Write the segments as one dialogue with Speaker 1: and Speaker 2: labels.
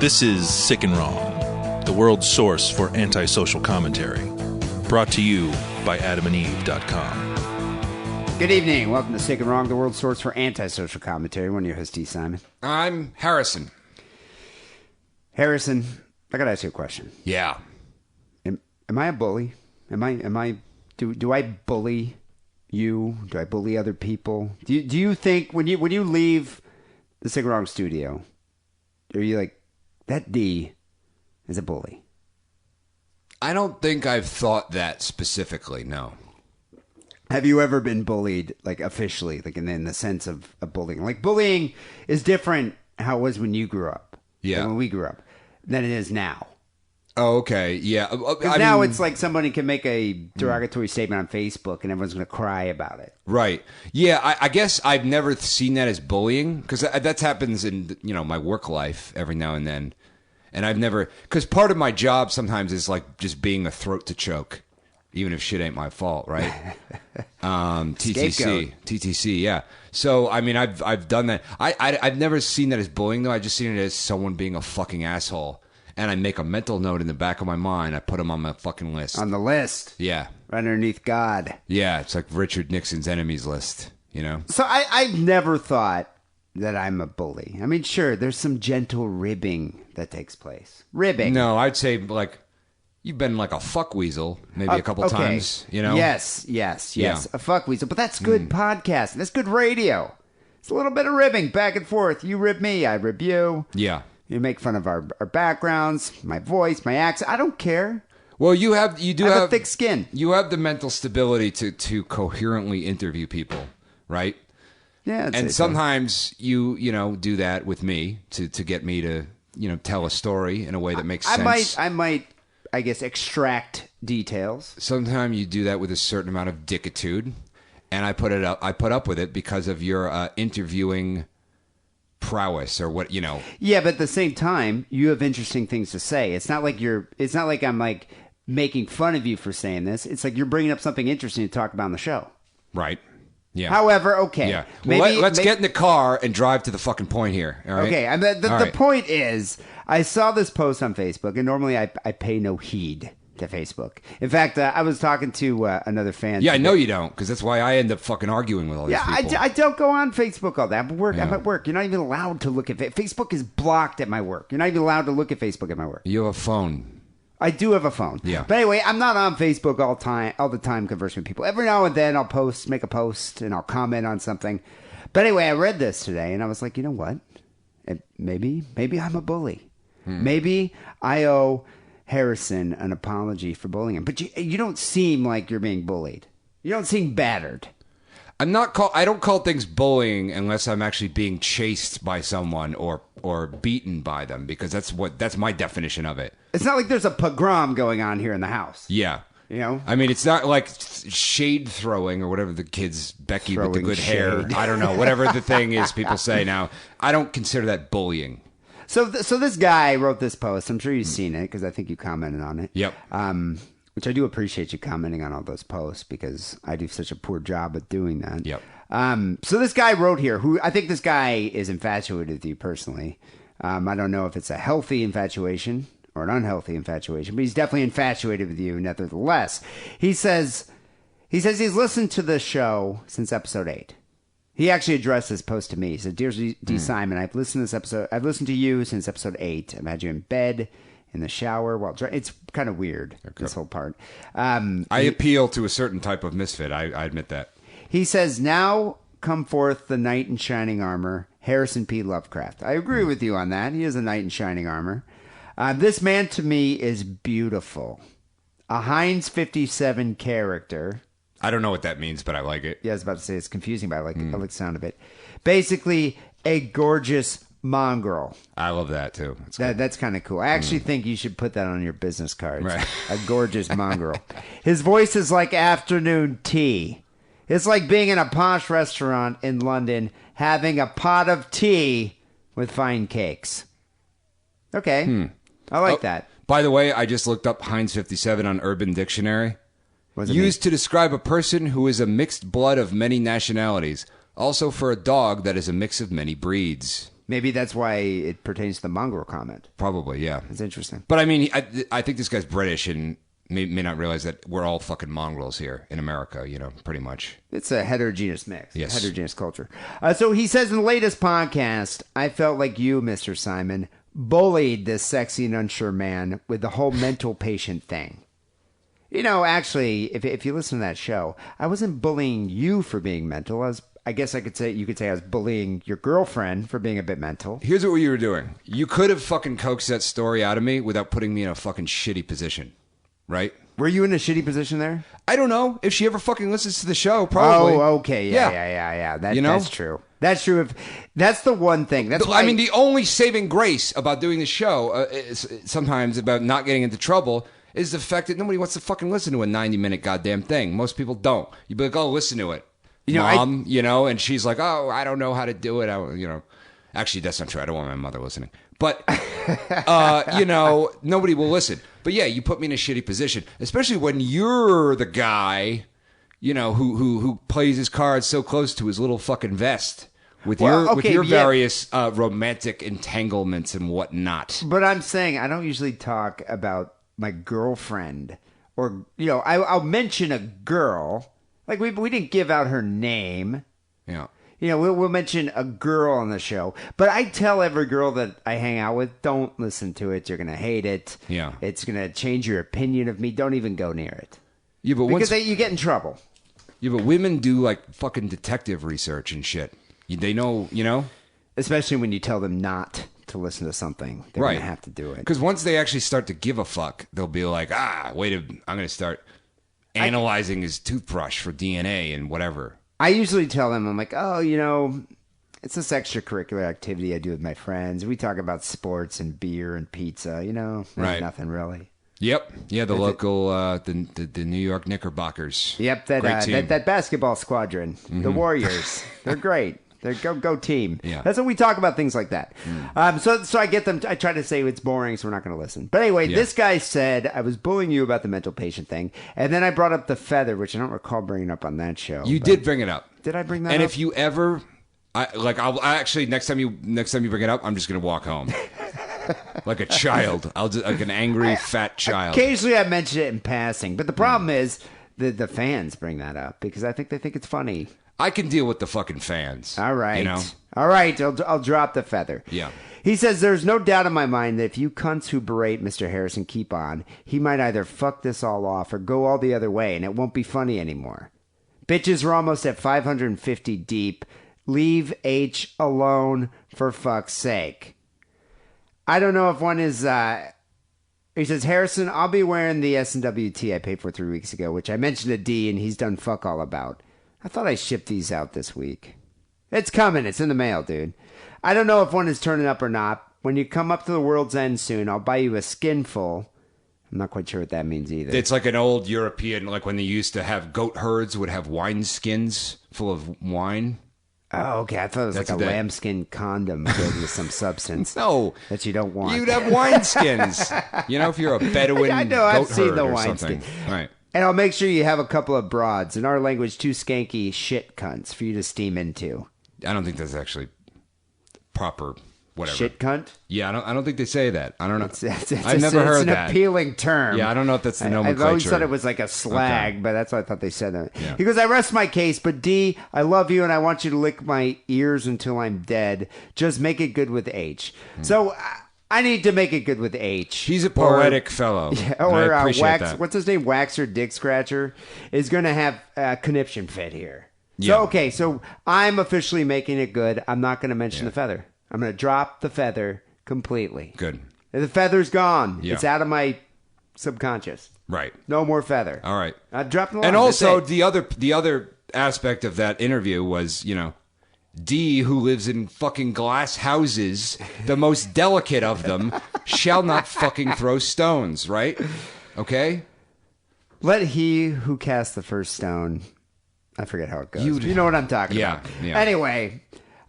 Speaker 1: This is Sick and Wrong, the world's source for antisocial commentary. Brought to you by adamandeve.com.
Speaker 2: Good evening. Welcome to Sick and Wrong, the world's source for antisocial commentary. One of your hosts, D. Simon.
Speaker 3: I'm Harrison.
Speaker 2: Harrison, I got to ask you a question.
Speaker 3: Yeah.
Speaker 2: Am I a bully? Do I bully you? Do I bully other people? Do you think when you leave the Sick and Wrong studio, are you like, that D is a bully?
Speaker 3: I don't think I've thought that specifically, no.
Speaker 2: Have you ever been bullied, like, officially, like, in the sense of bullying? Like, bullying is different how it was when you grew up.
Speaker 3: Yeah.
Speaker 2: When we grew up, than it is now.
Speaker 3: Oh, okay. Yeah.
Speaker 2: Because now it's like somebody can make a derogatory statement on Facebook and everyone's going to cry about it.
Speaker 3: Right. Yeah, I guess I've never seen that as bullying, because that happens in, my work life every now and then. And I've never, because part of my job sometimes is like just being a throat to choke, even if shit ain't my fault, right? TTC, yeah. So I mean, I've done that. I've never seen that as bullying though. I just seen it as someone being a fucking asshole, and I make a mental note in the back of my mind. I put him on my fucking list.
Speaker 2: On the list,
Speaker 3: yeah,
Speaker 2: right underneath God.
Speaker 3: Yeah, it's like Richard Nixon's enemies list,
Speaker 2: So I've never thought that I'm a bully. I mean, sure, there's some gentle ribbing that takes place. Ribbing.
Speaker 3: No, I'd say like you've been like a fuckweasel maybe a couple times,
Speaker 2: Yes.
Speaker 3: Yeah.
Speaker 2: A fuckweasel. But that's good podcasting. That's good radio. It's a little bit of ribbing back and forth. You rib me, I rib you.
Speaker 3: Yeah.
Speaker 2: You make fun of our backgrounds, my voice, my accent. I don't care.
Speaker 3: Well, you have
Speaker 2: a thick skin.
Speaker 3: You have the mental stability to coherently interview people, right?
Speaker 2: Yeah,
Speaker 3: and sometimes you do that with me to get me to tell a story in a way that makes sense.
Speaker 2: I might, I guess, extract details.
Speaker 3: Sometimes you do that with a certain amount of dickitude, and I put up with it because of your interviewing prowess or what.
Speaker 2: Yeah, but at the same time, you have interesting things to say. It's not like I'm like making fun of you for saying this. It's like you're bringing up something interesting to talk about on the show.
Speaker 3: Right. Yeah.
Speaker 2: However, okay.
Speaker 3: Yeah. Well, let's get in the car and drive to the fucking point here. All right?
Speaker 2: Okay. And the point is, I saw this post on Facebook, and normally I pay no heed to Facebook. In fact, I was talking to another fan.
Speaker 3: Yeah, I know you don't, because that's why I end up fucking arguing with all these people.
Speaker 2: I don't go on Facebook all day. I'm at work. You're not even allowed to look at Facebook. Is blocked at my work. You're not even allowed to look at Facebook at my work.
Speaker 3: You have a phone.
Speaker 2: I do have a phone.
Speaker 3: Yeah.
Speaker 2: But anyway, I'm not on Facebook all the time conversing with people. Every now and then I'll make a post, and I'll comment on something. But anyway, I read this today, and I was like, you know what? Maybe I'm a bully. Maybe I owe Harrison an apology for bullying him. But you don't seem like you're being bullied. You don't seem battered.
Speaker 3: I don't call things bullying unless I'm actually being chased by someone or beaten by them, because that's my definition of it.
Speaker 2: It's not like there's a pogrom going on here in the house.
Speaker 3: Yeah. I mean, it's not like shade throwing or whatever the kids, Becky with the good hair. I don't know. Whatever the thing is people say now. I don't consider that bullying.
Speaker 2: So this guy wrote this post. I'm sure you've seen it because I think you commented on it.
Speaker 3: Yep.
Speaker 2: Which I do appreciate you commenting on all those posts, because I do such a poor job at doing that.
Speaker 3: Yep.
Speaker 2: So this guy wrote here, who I think this guy is infatuated with you personally. I don't know if it's a healthy infatuation or an unhealthy infatuation, but he's definitely infatuated with you nevertheless. He says he's listened to the show since episode 8. He actually addressed this post to me. He said, "Dear D. Simon, I've listened to this episode. I've listened to you since episode 8. I've had you in bed, in the shower, while it's kind of weird, this whole part.
Speaker 3: I appeal to a certain type of misfit. I admit that."
Speaker 2: He says, "Now come forth the knight in shining armor, Harrison P. Lovecraft." I agree with you on that. He is a knight in shining armor. This man to me is beautiful. A Heinz 57 character.
Speaker 3: I don't know what that means, but I like it.
Speaker 2: Yeah, I was about to say it's confusing, but I like the sound of it. Basically, a gorgeous mongrel.
Speaker 3: I love that too.
Speaker 2: That's kind of cool. I actually think you should put that on your business cards.
Speaker 3: Right.
Speaker 2: A gorgeous mongrel. His voice is like afternoon tea. It's like being in a posh restaurant in London having a pot of tea with fine cakes. Okay. I like that.
Speaker 3: By the way, I just looked up Heinz 57 on Urban Dictionary. Used to describe a person who is a mixed blood of many nationalities. Also for a dog that is a mix of many breeds.
Speaker 2: Maybe that's why it pertains to the mongrel comment.
Speaker 3: Probably, yeah.
Speaker 2: It's interesting.
Speaker 3: But I mean, I think this guy's British and may not realize that we're all fucking mongrels here in America, pretty much.
Speaker 2: It's a heterogeneous mix.
Speaker 3: Yes.
Speaker 2: Heterogeneous culture. So he says in the latest podcast, I felt like you, Mr. Simon, bullied this sexy and unsure man with the whole mental patient thing. Actually, if you listen to that show, I wasn't bullying you for being mental. I guess you could say I was bullying your girlfriend for being a bit mental.
Speaker 3: Here's what you were doing. You could have fucking coaxed that story out of me without putting me in a fucking shitty position, right?
Speaker 2: Were you in a shitty position there?
Speaker 3: I don't know. If she ever fucking listens to the show, probably.
Speaker 2: Oh, okay. Yeah. That's true. That's true. That's the one thing. That's why.
Speaker 3: I mean, the only saving grace about doing the show, is sometimes about not getting into trouble, is the fact that nobody wants to fucking listen to a 90-minute goddamn thing. Most people don't. You'd be like, oh, listen to it. Mom, and she's like, oh, I don't know how to do it. Actually, that's not true. I don't want my mother listening. But, nobody will listen. But yeah, you put me in a shitty position, especially when you're the guy, who plays his cards so close to his little fucking vest with your various romantic entanglements and whatnot.
Speaker 2: But I'm saying I don't usually talk about my girlfriend or, I'll mention a girl. Like, we didn't give out her name.
Speaker 3: Yeah.
Speaker 2: We'll mention a girl on the show. But I tell every girl that I hang out with, don't listen to it. You're going to hate it.
Speaker 3: Yeah.
Speaker 2: It's going to change your opinion of me. Don't even go near it.
Speaker 3: Yeah, but
Speaker 2: because you get in trouble.
Speaker 3: Yeah, but women do, like, fucking detective research and shit. They know,
Speaker 2: Especially when you tell them not to listen to something. They're going to have to do it.
Speaker 3: Because once they actually start to give a fuck, they'll be like, I'm going to start analyzing his toothbrush for DNA and whatever.
Speaker 2: I usually tell them, I'm like, it's this extracurricular activity I do with my friends. We talk about sports and beer and pizza, nothing really.
Speaker 3: Yep. Yeah, the local, the New York Knickerbockers.
Speaker 2: Yep, that basketball squadron, the Warriors. They're great. They're go team.
Speaker 3: Yeah.
Speaker 2: That's when we talk about things like that. So I get them. I try to say it's boring, so we're not going to listen. But anyway, This guy said I was bullying you about the mental patient thing, and then I brought up the feather, which I don't recall bringing up on that show.
Speaker 3: You did bring it up.
Speaker 2: Did I bring that up?
Speaker 3: And if you ever, I'll actually next time you bring it up, I'm just going to walk home. Like a child. Like an angry fat child.
Speaker 2: Occasionally I mention it in passing, but the problem is the fans bring that up because I think they think it's funny.
Speaker 3: I can deal with the fucking fans.
Speaker 2: All right. All right. I'll drop the feather.
Speaker 3: Yeah.
Speaker 2: He says, there's no doubt in my mind that if you cunts who berate Mr. Harrison keep on, he might either fuck this all off or go all the other way, and it won't be funny anymore. Bitches are almost at 550 deep. Leave H alone, for fuck's sake. I don't know if one is... He says, Harrison, I'll be wearing the S&W tee I paid for 3 weeks ago, which I mentioned to D, and he's done fuck all about. I thought I shipped these out this week. It's coming. It's in the mail, dude. I don't know if one is turning up or not. When you come up to the world's end soon, I'll buy you a skinful. I'm not quite sure what that means either.
Speaker 3: It's like an old European, like when they used to have goat herds would have wine skins full of wine.
Speaker 2: Oh, okay. I thought it was like a lambskin condom filled with some substance.
Speaker 3: No.
Speaker 2: That you don't want.
Speaker 3: You'd have wine skins. If you're a Bedouin
Speaker 2: I know,
Speaker 3: goat
Speaker 2: I've seen
Speaker 3: herd
Speaker 2: the
Speaker 3: or
Speaker 2: wine
Speaker 3: something.
Speaker 2: skin.
Speaker 3: All right.
Speaker 2: And I'll make sure you have a couple of broads, in our language, 2 skanky shit cunts for you to steam into.
Speaker 3: I don't think that's actually proper. Whatever.
Speaker 2: Shit cunt?
Speaker 3: Yeah, I don't think they say that. I don't know.
Speaker 2: I've
Speaker 3: never heard that.
Speaker 2: It's an appealing term.
Speaker 3: Yeah, I don't know if that's the nomenclature.
Speaker 2: I've always thought it was like a slag, but that's what I thought they said.
Speaker 3: Yeah.
Speaker 2: He goes, I rest my case, but D, I love you and I want you to lick my ears until I'm dead. Just make it good with H. So I need to make it good with H.
Speaker 3: He's a poetic fellow.
Speaker 2: Yeah, or Wax. What's his name? Waxer Dick Scratcher is going to have a conniption fit here.
Speaker 3: Yeah.
Speaker 2: So, okay, so I'm officially making it good. I'm not going to mention the feather. I'm going to drop the feather completely.
Speaker 3: Good.
Speaker 2: The feather's gone.
Speaker 3: Yeah.
Speaker 2: It's out of my subconscious.
Speaker 3: Right.
Speaker 2: No more feather.
Speaker 3: All right.
Speaker 2: I dropped the line.
Speaker 3: And also the other aspect of that interview was, D, who lives in fucking glass houses, the most delicate of them, shall not fucking throw stones, right? Okay?
Speaker 2: Let he who cast the first stone. I forget how it goes. You know what I'm talking about.
Speaker 3: Yeah.
Speaker 2: Anyway,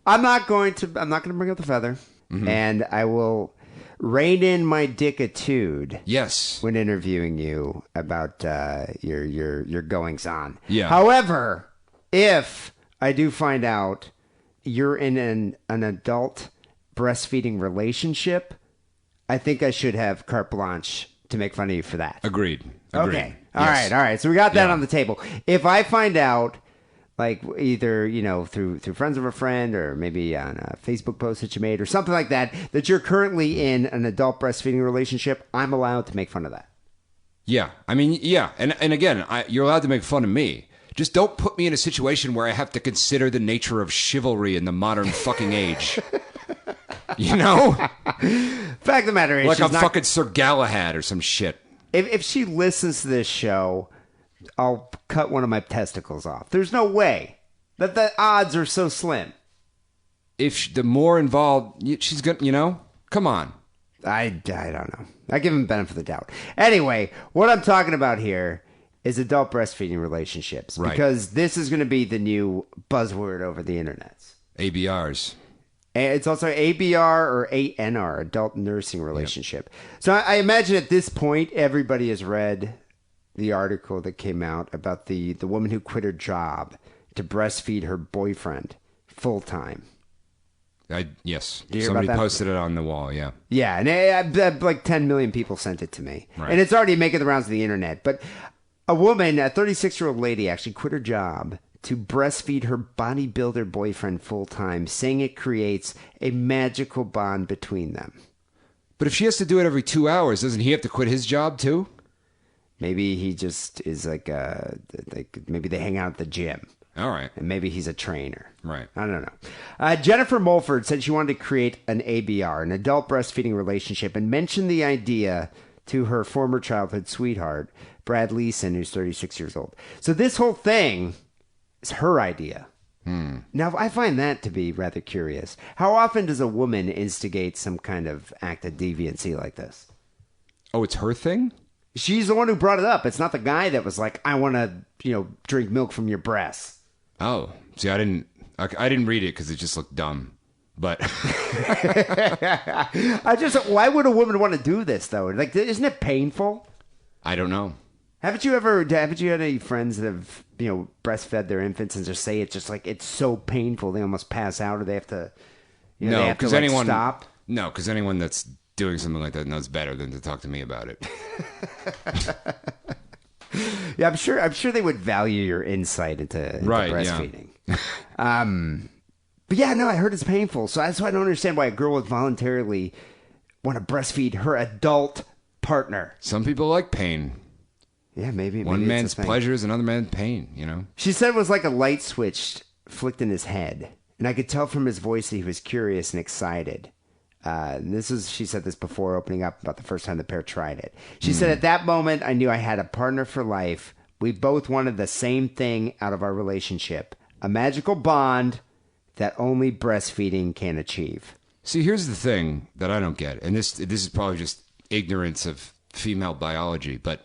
Speaker 2: I'm not going to bring up the feather, and I will rein in my dickitude.
Speaker 3: Yes.
Speaker 2: When interviewing you about your goings on.
Speaker 3: Yeah.
Speaker 2: However, if I do find out you're in an adult breastfeeding relationship, I think I should have carte blanche to make fun of you for that.
Speaker 3: Agreed.
Speaker 2: Okay. All
Speaker 3: Yes.
Speaker 2: right. So we got that
Speaker 3: Yeah.
Speaker 2: on the table. If I find out, like either through friends of a friend or maybe on a Facebook post that you made or something like that, that you're currently in an adult breastfeeding relationship, I'm allowed to make fun of that.
Speaker 3: Yeah. I mean, yeah. And again, you're allowed to make fun of me. Just don't put me in a situation where I have to consider the nature of chivalry in the modern fucking age. You know?
Speaker 2: Fact of the matter is,
Speaker 3: Like
Speaker 2: she's
Speaker 3: I'm
Speaker 2: not-
Speaker 3: fucking Sir Galahad or some shit.
Speaker 2: If she listens to this show, I'll cut one of my testicles off. There's no way. That the odds are so slim.
Speaker 3: If the more involved, she's gonna, come on.
Speaker 2: I don't know. I give him benefit of the doubt. Anyway, what I'm talking about here is adult breastfeeding relationships.
Speaker 3: Right.
Speaker 2: Because this is going to be the new buzzword over the internet.
Speaker 3: ABRs.
Speaker 2: And it's also ABR or ANR, adult nursing relationship. So I imagine at this point, everybody has read the article that came out about the woman who quit her job to breastfeed her boyfriend full time.
Speaker 3: Yes.
Speaker 2: you hear
Speaker 3: Somebody
Speaker 2: about that?
Speaker 3: posted it on the wall, yeah.
Speaker 2: Yeah, and like 10 million people sent it to me.
Speaker 3: Right.
Speaker 2: And it's already making the rounds of the internet. But a woman, a 36-year-old lady, actually quit her job to breastfeed her bodybuilder boyfriend full time, saying it creates a magical bond between them.
Speaker 3: But if she has to do it every 2 hours, doesn't he have to quit his job too?
Speaker 2: Maybe he just is like maybe they hang out at the gym.
Speaker 3: All right.
Speaker 2: And maybe he's a trainer.
Speaker 3: Right.
Speaker 2: I don't know. Jennifer Mulford said she wanted to create an ABR, an adult breastfeeding relationship, and mentioned the idea to her former childhood sweetheart, Brad Leeson, who's 36 years old. So this whole thing is her idea. Now, I find that to be rather curious. How often does a woman instigate some kind of act of deviancy like this?
Speaker 3: Oh, it's her thing?
Speaker 2: She's the one who brought it up. It's not the guy that was like, I want to, drink milk from your breasts.
Speaker 3: Oh, see, I didn't read it because it just looked dumb. But
Speaker 2: Why would a woman want to do this though? Like, isn't it painful?
Speaker 3: I don't know.
Speaker 2: Haven't you had any friends that have, breastfed their infants and just say it's just like, it's so painful they almost pass out or they have to, they
Speaker 3: No,
Speaker 2: have to
Speaker 3: because
Speaker 2: like,
Speaker 3: anyone
Speaker 2: stop?
Speaker 3: No, because anyone that's doing something like that knows better than to talk to me about it.
Speaker 2: Yeah, I'm sure they would value your insight into
Speaker 3: Right, yeah.
Speaker 2: breastfeeding. But yeah, no, I heard it's painful. So that's why I don't understand why a girl would voluntarily want to breastfeed her adult partner.
Speaker 3: Some people like pain.
Speaker 2: Yeah, maybe
Speaker 3: One
Speaker 2: it's a
Speaker 3: man's
Speaker 2: thing.
Speaker 3: pleasure is another man's pain,
Speaker 2: She said it was like a light switch flicked in his head, and I could tell from his voice that he was curious and excited. She said this before opening up about the first time the pair tried it. She said, at that moment, I knew I had a partner for life. We both wanted the same thing out of our relationship, a magical bond that only breastfeeding can achieve.
Speaker 3: See, here's the thing that I don't get, and this is probably just ignorance of female biology, but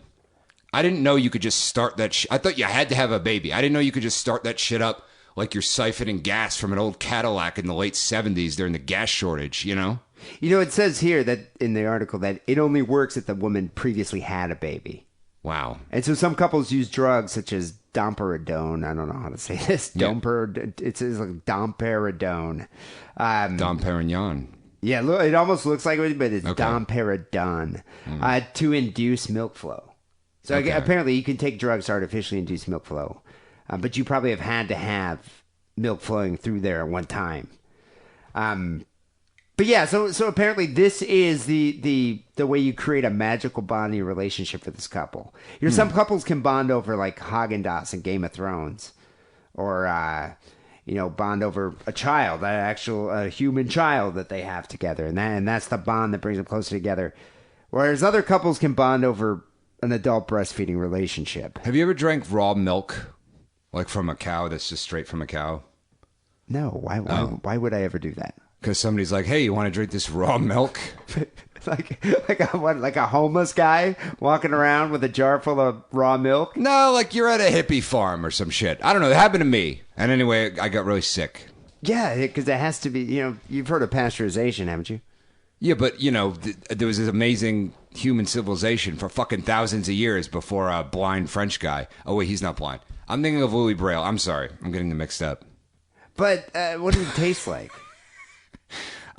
Speaker 3: I didn't know you could just start that I thought you had to have a baby. I didn't know you could just start that shit up like you're siphoning gas from an old Cadillac in the late 70s during the gas shortage,
Speaker 2: It says here that in the article that it only works if the woman previously had a baby.
Speaker 3: Wow.
Speaker 2: And so some couples use drugs such as domperidone. I don't know how to say this.
Speaker 3: Yeah.
Speaker 2: It says like domperidone.
Speaker 3: Dom Perignon.
Speaker 2: Yeah, it almost looks like it, but it's
Speaker 3: Okay.
Speaker 2: domperidone to induce milk flow. So
Speaker 3: Okay.
Speaker 2: apparently you can take drugs to artificially induce milk flow, but you probably have had to have milk flowing through there at one time. But yeah, so apparently this is the way you create a magical bonding relationship for this couple. Some couples can bond over like Haagen-Dazs and Game of Thrones, or bond over a child, a human child that they have together, and that's the bond that brings them closer together. Whereas other couples can bond over an adult breastfeeding relationship.
Speaker 3: Have you ever drank raw milk, like from a cow that's just straight from a cow?
Speaker 2: No, why would I ever do that?
Speaker 3: Because somebody's like, hey, you want to drink this raw milk?
Speaker 2: like a homeless guy walking around with a jar full of raw milk?
Speaker 3: No, like you're at a hippie farm or some shit. I don't know. It happened to me. And anyway, I got really sick.
Speaker 2: Yeah, because it has to be, you've heard of pasteurization, haven't you?
Speaker 3: Yeah, but, there was this amazing human civilization for fucking thousands of years before a blind French guy. Oh, wait, he's not blind. I'm thinking of Louis Braille. I'm sorry. I'm getting them mixed up.
Speaker 2: But what does it taste like?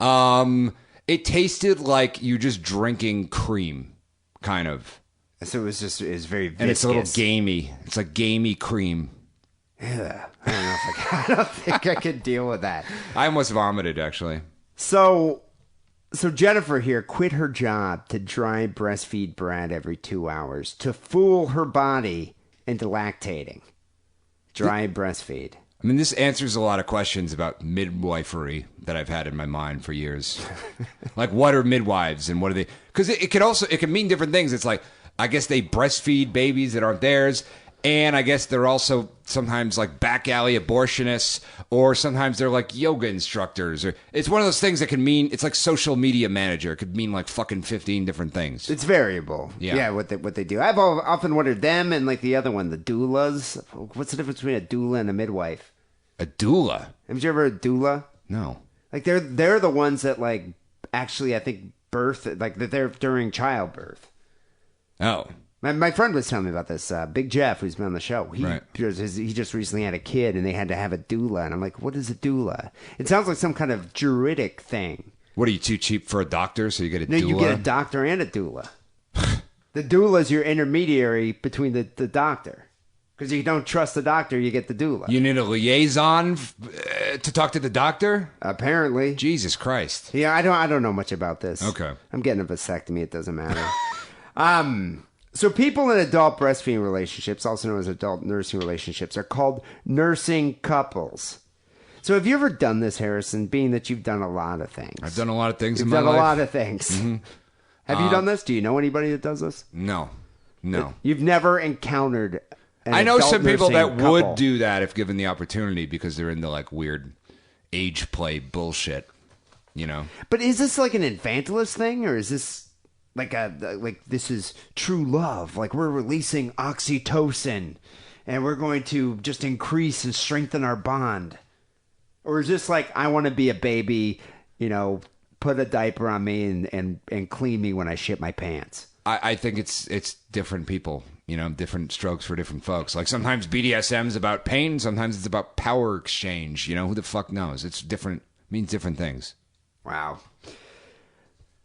Speaker 3: It tasted like you just drinking cream, kind of.
Speaker 2: So it was very viscous.
Speaker 3: And it's a little gamey. It's like gamey cream.
Speaker 2: Yeah, I don't think I could deal with that.
Speaker 3: I almost vomited, actually.
Speaker 2: So Jennifer here quit her job to dry breastfeed Brad every 2 hours to fool her body into lactating. Dry breastfeed.
Speaker 3: I mean, this answers a lot of questions about midwifery that I've had in my mind for years. Like, what are midwives and what are they? Because it can mean different things. It's like, I guess they breastfeed babies that aren't theirs. And I guess they're also sometimes like back alley abortionists, or sometimes they're like yoga instructors. Or it's one of those things that can mean, it's like social media manager. It could mean like fucking 15 different things.
Speaker 2: It's variable.
Speaker 3: Yeah.
Speaker 2: What they do. I've often wondered them and like the other one, the doulas. What's the difference between a doula and a midwife?
Speaker 3: A doula?
Speaker 2: Have you ever heard of doula?
Speaker 3: No.
Speaker 2: Like they're the ones that like actually I think birth, like that they're during childbirth.
Speaker 3: Oh.
Speaker 2: My friend was telling me about this. Big Jeff, who's been on the show, he just recently had a kid, and they had to have a doula. And I'm like, what is a doula? It sounds like some kind of druidic thing.
Speaker 3: What, are you too cheap for a doctor, so you get a doula?
Speaker 2: No, you get a doctor and a doula. The doula is your intermediary between the doctor. Because you don't trust the doctor, you get the doula.
Speaker 3: You need a liaison to talk to the doctor?
Speaker 2: Apparently.
Speaker 3: Jesus Christ.
Speaker 2: Yeah, I don't know much about this.
Speaker 3: Okay.
Speaker 2: I'm getting a vasectomy. It doesn't matter. So people in adult breastfeeding relationships, also known as adult nursing relationships, are called nursing couples. So have you ever done this, Harrison, being that you've done a lot of things?
Speaker 3: I've done a lot of things
Speaker 2: You've
Speaker 3: in my life.
Speaker 2: done a lot of things. Mm-hmm. Have you done this? Do you know anybody that does this?
Speaker 3: No.
Speaker 2: You've never encountered an
Speaker 3: I know
Speaker 2: adult
Speaker 3: some people that
Speaker 2: nursing couple.
Speaker 3: would do that if given the opportunity because they're into like weird age play bullshit, you know?
Speaker 2: But is this like an infantilist thing, or is this like this is true love? Like we're releasing oxytocin and we're going to just increase and strengthen our bond? Or is this like, I want to be a baby, you know, put a diaper on me and clean me when I shit my pants?
Speaker 3: I think it's different people, you know, different strokes for different folks. Like sometimes BDSM's about pain, sometimes it's about power exchange. You know, who the fuck knows? It's different, means different things.
Speaker 2: Wow.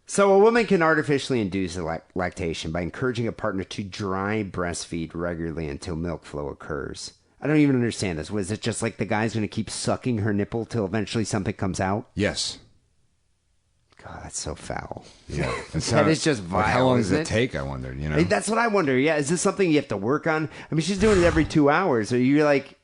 Speaker 2: So a woman can artificially induce lactation by encouraging a partner to dry breastfeed regularly until milk flow occurs. I don't even understand this. Was it just like the guy's going to keep sucking her nipple till eventually something comes out?
Speaker 3: Yes.
Speaker 2: God, that's so foul.
Speaker 3: Yeah.
Speaker 2: That is just vile.
Speaker 3: Like how long does
Speaker 2: isn't
Speaker 3: it take, I wondered, you know?
Speaker 2: That's what I wonder. Yeah, is this something you have to work on? I mean, she's doing it every 2 hours. Are you like,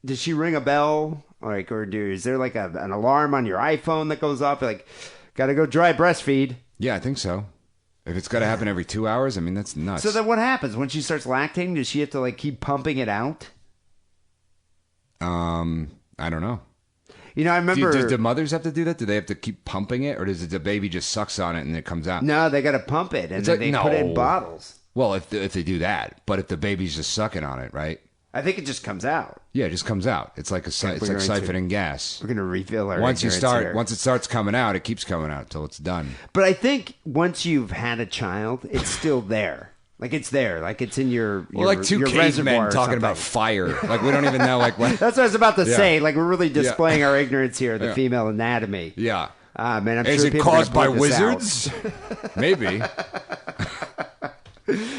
Speaker 2: does she ring a bell? Like, or is there like an alarm on your iPhone that goes off? Like, got to go dry breastfeed.
Speaker 3: Yeah, I think so. If it's got to happen every 2 hours, I mean, that's nuts.
Speaker 2: So then what happens? When she starts lactating, does she have to like keep pumping it out?
Speaker 3: I don't know.
Speaker 2: You know, I remember...
Speaker 3: Do the mothers have to do that? Do they have to keep pumping it? Or does the baby just sucks on it and it comes out?
Speaker 2: No, they got to pump it, and then they put it in bottles.
Speaker 3: Well, if they do that. But if the baby's just sucking on it, right?
Speaker 2: I think it just comes out.
Speaker 3: Yeah, it just comes out. It's like it's like siphoning gas.
Speaker 2: We're going to refill our
Speaker 3: once
Speaker 2: here.
Speaker 3: Once it starts coming out, it keeps coming out till it's done.
Speaker 2: But I think once you've had a child, it's still there. Like it's there, like it's in your
Speaker 3: like two
Speaker 2: your
Speaker 3: cavemen talking about fire. Like we don't even know like what.
Speaker 2: That's what I was about to say. Like we're really displaying our ignorance here of the female anatomy.
Speaker 3: Yeah.
Speaker 2: Man, I'm
Speaker 3: Is
Speaker 2: sure
Speaker 3: it
Speaker 2: people
Speaker 3: caused by
Speaker 2: are gonna point
Speaker 3: wizards? Maybe.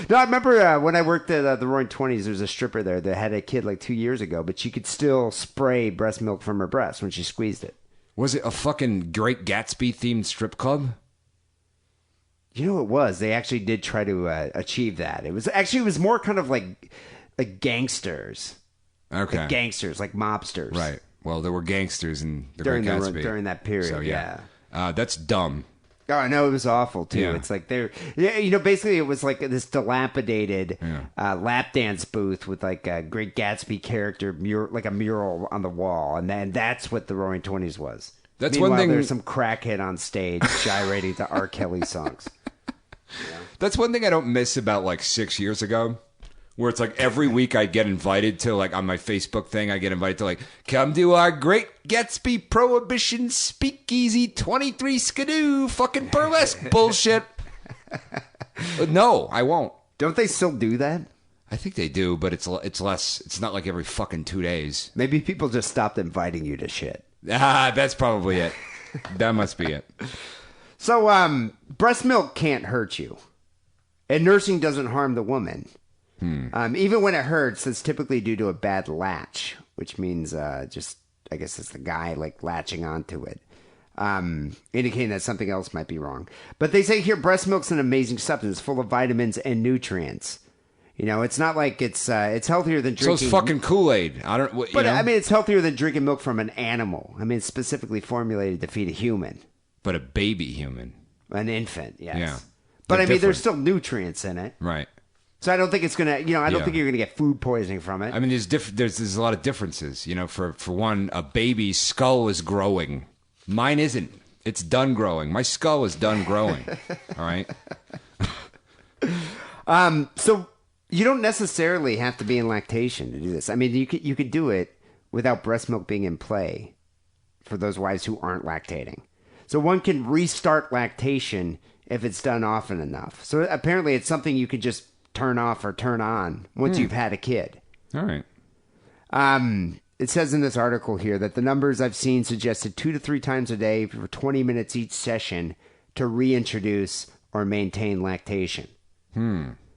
Speaker 2: No, I remember when I worked at the Roaring Twenties. There was a stripper there that had a kid like 2 years ago, but she could still spray breast milk from her breast when she squeezed it.
Speaker 3: Was it a fucking Great Gatsby themed strip club?
Speaker 2: You know, it was. They actually did try to achieve that. It was more kind of like gangsters.
Speaker 3: Okay.
Speaker 2: Like gangsters, like mobsters.
Speaker 3: Right. Well, there were gangsters in the
Speaker 2: during
Speaker 3: Great Gatsby.
Speaker 2: during that period.
Speaker 3: So,
Speaker 2: yeah.
Speaker 3: That's dumb.
Speaker 2: Oh, I know, it was awful too.
Speaker 3: Yeah.
Speaker 2: It's like basically it was like this dilapidated lap dance booth with like a Great Gatsby character like a mural on the wall, and then that's what the Roaring Twenties was.
Speaker 3: That's
Speaker 2: Meanwhile,
Speaker 3: one thing.
Speaker 2: There's some crackhead on stage gyrating to R. Kelly songs.
Speaker 3: Yeah. That's one thing I don't miss about like 6 years ago, where it's like every week I'd get invited to like on my Facebook thing, I get invited to like, come to our Great Gatsby Prohibition Speakeasy 23 Skidoo fucking burlesque bullshit. No, I won't.
Speaker 2: Don't they still do that?
Speaker 3: I think they do, but it's less. It's not like every fucking 2 days.
Speaker 2: Maybe people just stopped inviting you to shit.
Speaker 3: That's probably it. That must be it.
Speaker 2: So, breast milk can't hurt you, and nursing doesn't harm the woman. Even when it hurts, it's typically due to a bad latch, which means I guess it's the guy like latching onto it, indicating that something else might be wrong. But they say here breast milk's an amazing substance full of vitamins and nutrients. You know, it's not like it's healthier than drinking.
Speaker 3: So it's fucking Kool-Aid.
Speaker 2: I mean, it's healthier than drinking milk from an animal. I mean, it's specifically formulated to feed a human.
Speaker 3: But a baby human.
Speaker 2: An infant, yes.
Speaker 3: Yeah.
Speaker 2: But
Speaker 3: They're
Speaker 2: I mean, there's
Speaker 3: different.
Speaker 2: still nutrients in it.
Speaker 3: Right.
Speaker 2: So I don't think it's gonna, I don't
Speaker 3: Yeah.
Speaker 2: think you're gonna get food poisoning from it.
Speaker 3: I mean, there's a lot of differences. You know, for one, a baby's skull is growing. Mine isn't. It's done growing. My skull is done growing. All right.
Speaker 2: So you don't necessarily have to be in lactation to do this. I mean, you could do it without breast milk being in play for those wives who aren't lactating. So one can restart lactation if it's done often enough. So apparently it's something you could just turn off or turn on once you've had a kid.
Speaker 3: All right.
Speaker 2: It says in this article here that the numbers I've seen suggested 2 to 3 times a day for 20 minutes each session to reintroduce or maintain lactation.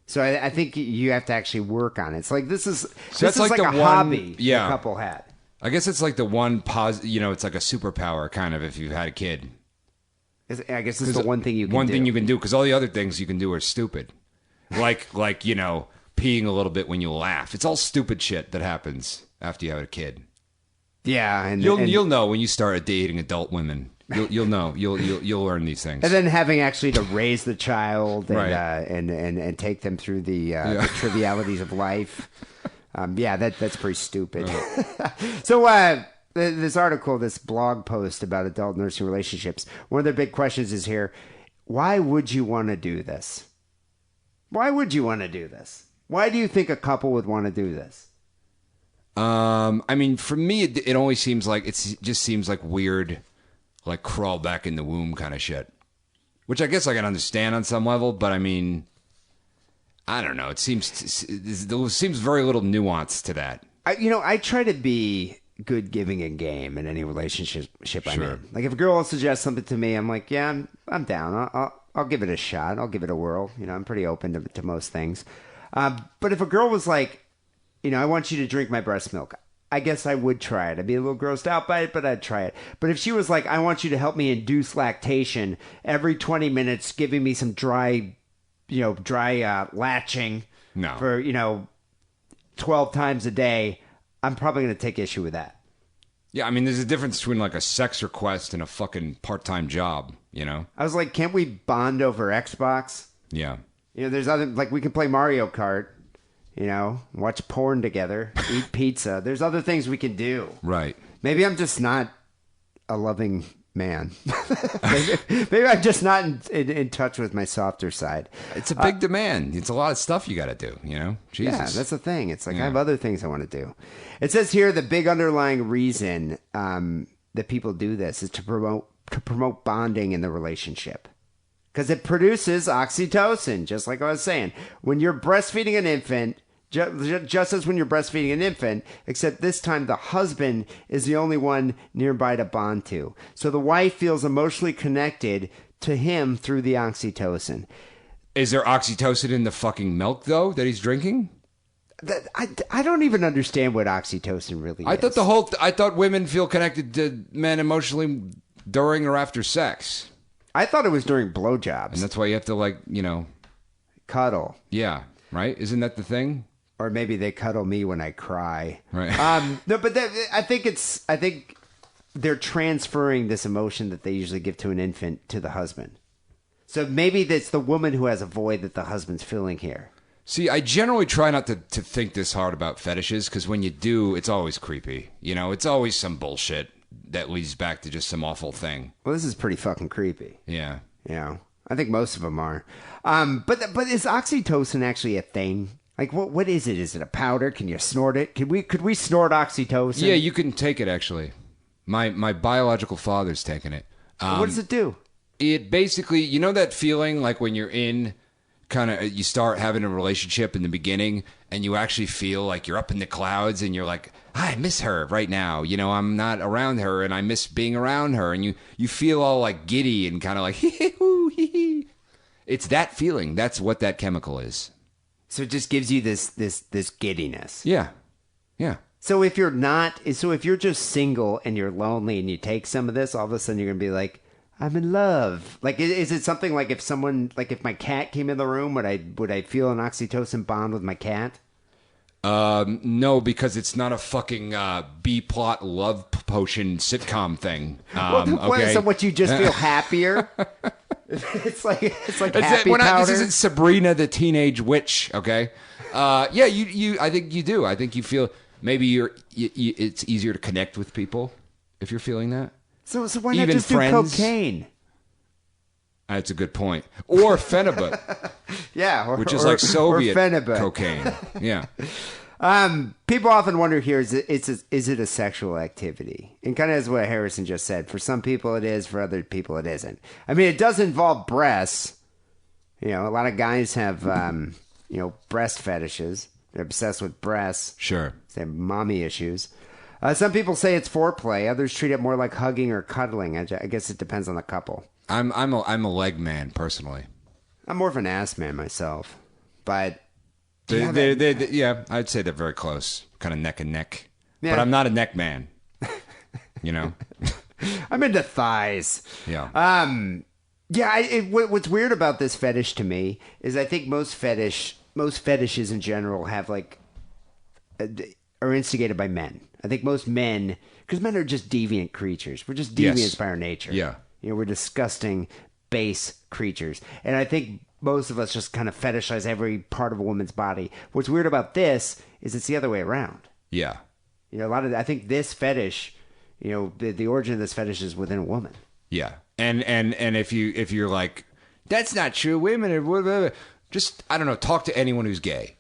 Speaker 2: So I think you have to actually work on it. It's like this is
Speaker 3: that's like
Speaker 2: like
Speaker 3: the
Speaker 2: a
Speaker 3: one-
Speaker 2: hobby
Speaker 3: yeah.
Speaker 2: a couple had.
Speaker 3: I guess it's like the one it's like a superpower kind of if you've had a kid.
Speaker 2: I guess it's the one thing you can
Speaker 3: One
Speaker 2: do.
Speaker 3: thing you can do, because all the other things you can do are stupid. Like peeing a little bit when you laugh. It's all stupid shit that happens after you have a kid.
Speaker 2: Yeah, and
Speaker 3: You'll know when you start dating adult women. You'll know. You'll learn these things.
Speaker 2: and then having actually to raise the child and
Speaker 3: Right.
Speaker 2: and take them through the trivialities of life. That's pretty stupid. So this article, this blog post about adult nursing relationships, one of the big questions is here: why would you want to do this? Why would you want to do this? Why do you think a couple would want to do this?
Speaker 3: I mean, for me, it always seems like just seems like weird, like crawl back in the womb kind of shit. Which I guess I can understand on some level, but I mean, I don't know. There seems very little nuance to that.
Speaker 2: I try to be good giving a game in any relationship I'm
Speaker 3: Sure.
Speaker 2: in. Like if a girl suggests something to me, I'm like, yeah, I'm down. I'll give it a shot. I'll give it a whirl. I'm pretty open to most things. But if a girl was like, I want you to drink my breast milk, I guess I would try it. I'd be a little grossed out by it, but I'd try it. But if she was like, I want you to help me induce lactation every 20 minutes, giving me some dry latching
Speaker 3: No.
Speaker 2: for, 12 times a day, I'm probably going to take issue with that.
Speaker 3: Yeah, I mean, there's a difference between like a sex request and a fucking part-time job,
Speaker 2: I was like, can't we bond over Xbox?
Speaker 3: Yeah.
Speaker 2: There's other, like, we can play Mario Kart, watch porn together, eat pizza. There's other things we can do.
Speaker 3: Right.
Speaker 2: Maybe I'm just not a loving man. maybe I'm just not in touch with my softer side.
Speaker 3: It's a big demand. It's a lot of stuff you got to do, Jesus.
Speaker 2: Yeah, that's the thing. It's like I have other things I want to do. It says here the big underlying reason that people do this is to promote bonding in the relationship. Because it produces oxytocin, just like I was saying. When you're breastfeeding an infant, just as when you're breastfeeding an infant, except this time the husband is the only one nearby to bond to. So the wife feels emotionally connected to him through the oxytocin.
Speaker 3: Is there oxytocin in the fucking milk, though, that he's drinking?
Speaker 2: I don't even understand what oxytocin really is.
Speaker 3: I thought women feel connected to men emotionally during or after sex.
Speaker 2: I thought it was during blowjobs.
Speaker 3: And that's why you have to,
Speaker 2: Cuddle.
Speaker 3: yeah, right? Isn't that the thing?
Speaker 2: Or maybe they cuddle me when I cry.
Speaker 3: Right.
Speaker 2: No, but I think they're transferring this emotion that they usually give to an infant to the husband. So maybe it's the woman who has a void that the husband's filling here.
Speaker 3: See, I generally try not to think this hard about fetishes, because when you do, it's always creepy. It's always some bullshit that leads back to just some awful thing.
Speaker 2: Well, this is pretty fucking creepy.
Speaker 3: Yeah.
Speaker 2: I think most of them are. But is oxytocin actually a thing? Like, what is it? Is it a powder? Can you snort it? Could we snort oxytocin?
Speaker 3: Yeah, you can take it, actually. My biological father's taken it.
Speaker 2: What does it do?
Speaker 3: It basically, that feeling like when you're in you start having a relationship in the beginning and you actually feel like you're up in the clouds and you're like, I miss her right now. You know, I'm not around her, and I miss being around her. And you feel all like giddy and kind of like hee. It's that feeling. That's what that chemical is.
Speaker 2: So it just gives you this giddiness.
Speaker 3: Yeah.
Speaker 2: So if you're just single and you're lonely and you take some of this, all of a sudden you're gonna be like, I'm in love. Like, is it something like if my cat came in the room, would I feel an oxytocin bond with my cat?
Speaker 3: No, because it's not a fucking B-plot love potion sitcom thing. Okay.
Speaker 2: So what, you just feel happier? It's like happy powder.
Speaker 3: This isn't Sabrina the Teenage Witch. Okay. Yeah. You. I think you do. I think you feel maybe it's easier to connect with people if you're feeling that.
Speaker 2: So why not
Speaker 3: Even
Speaker 2: just
Speaker 3: friends?
Speaker 2: do cocaine?
Speaker 3: That's a good point. Or Phenibut.
Speaker 2: Yeah,
Speaker 3: which is like Soviet
Speaker 2: Phenibut.
Speaker 3: cocaine. Yeah.
Speaker 2: People often wonder here, is it a sexual activity? And kind of as what Harrison just said, for some people it is, for other people it isn't. I mean, it does involve breasts. You know, a lot of guys have, breast fetishes. They're obsessed with breasts.
Speaker 3: Sure.
Speaker 2: They have mommy issues. Some people say it's foreplay. Others treat it more like hugging or cuddling. I guess it depends on the couple.
Speaker 3: I'm a leg man personally.
Speaker 2: I'm more of an ass man myself, but
Speaker 3: yeah, I'd say they're very close, kind of neck and neck.
Speaker 2: Yeah.
Speaker 3: But I'm not a neck man. You know,
Speaker 2: I'm into thighs.
Speaker 3: Yeah.
Speaker 2: What's weird about this fetish to me is I think most fetishes in general have are instigated by men. I think most men, because men are just deviant creatures. We're just deviants
Speaker 3: Yes.
Speaker 2: by our nature.
Speaker 3: Yeah.
Speaker 2: You know, we're disgusting, base creatures. And I think most of us just kind of fetishize every part of a woman's body. What's weird about this is it's the other way around.
Speaker 3: Yeah.
Speaker 2: You know, I think this fetish, you know, the origin of this fetish is within a woman.
Speaker 3: Yeah. And if you're like, that's not true, women are blah, blah, blah," just, I don't know, talk to anyone who's gay.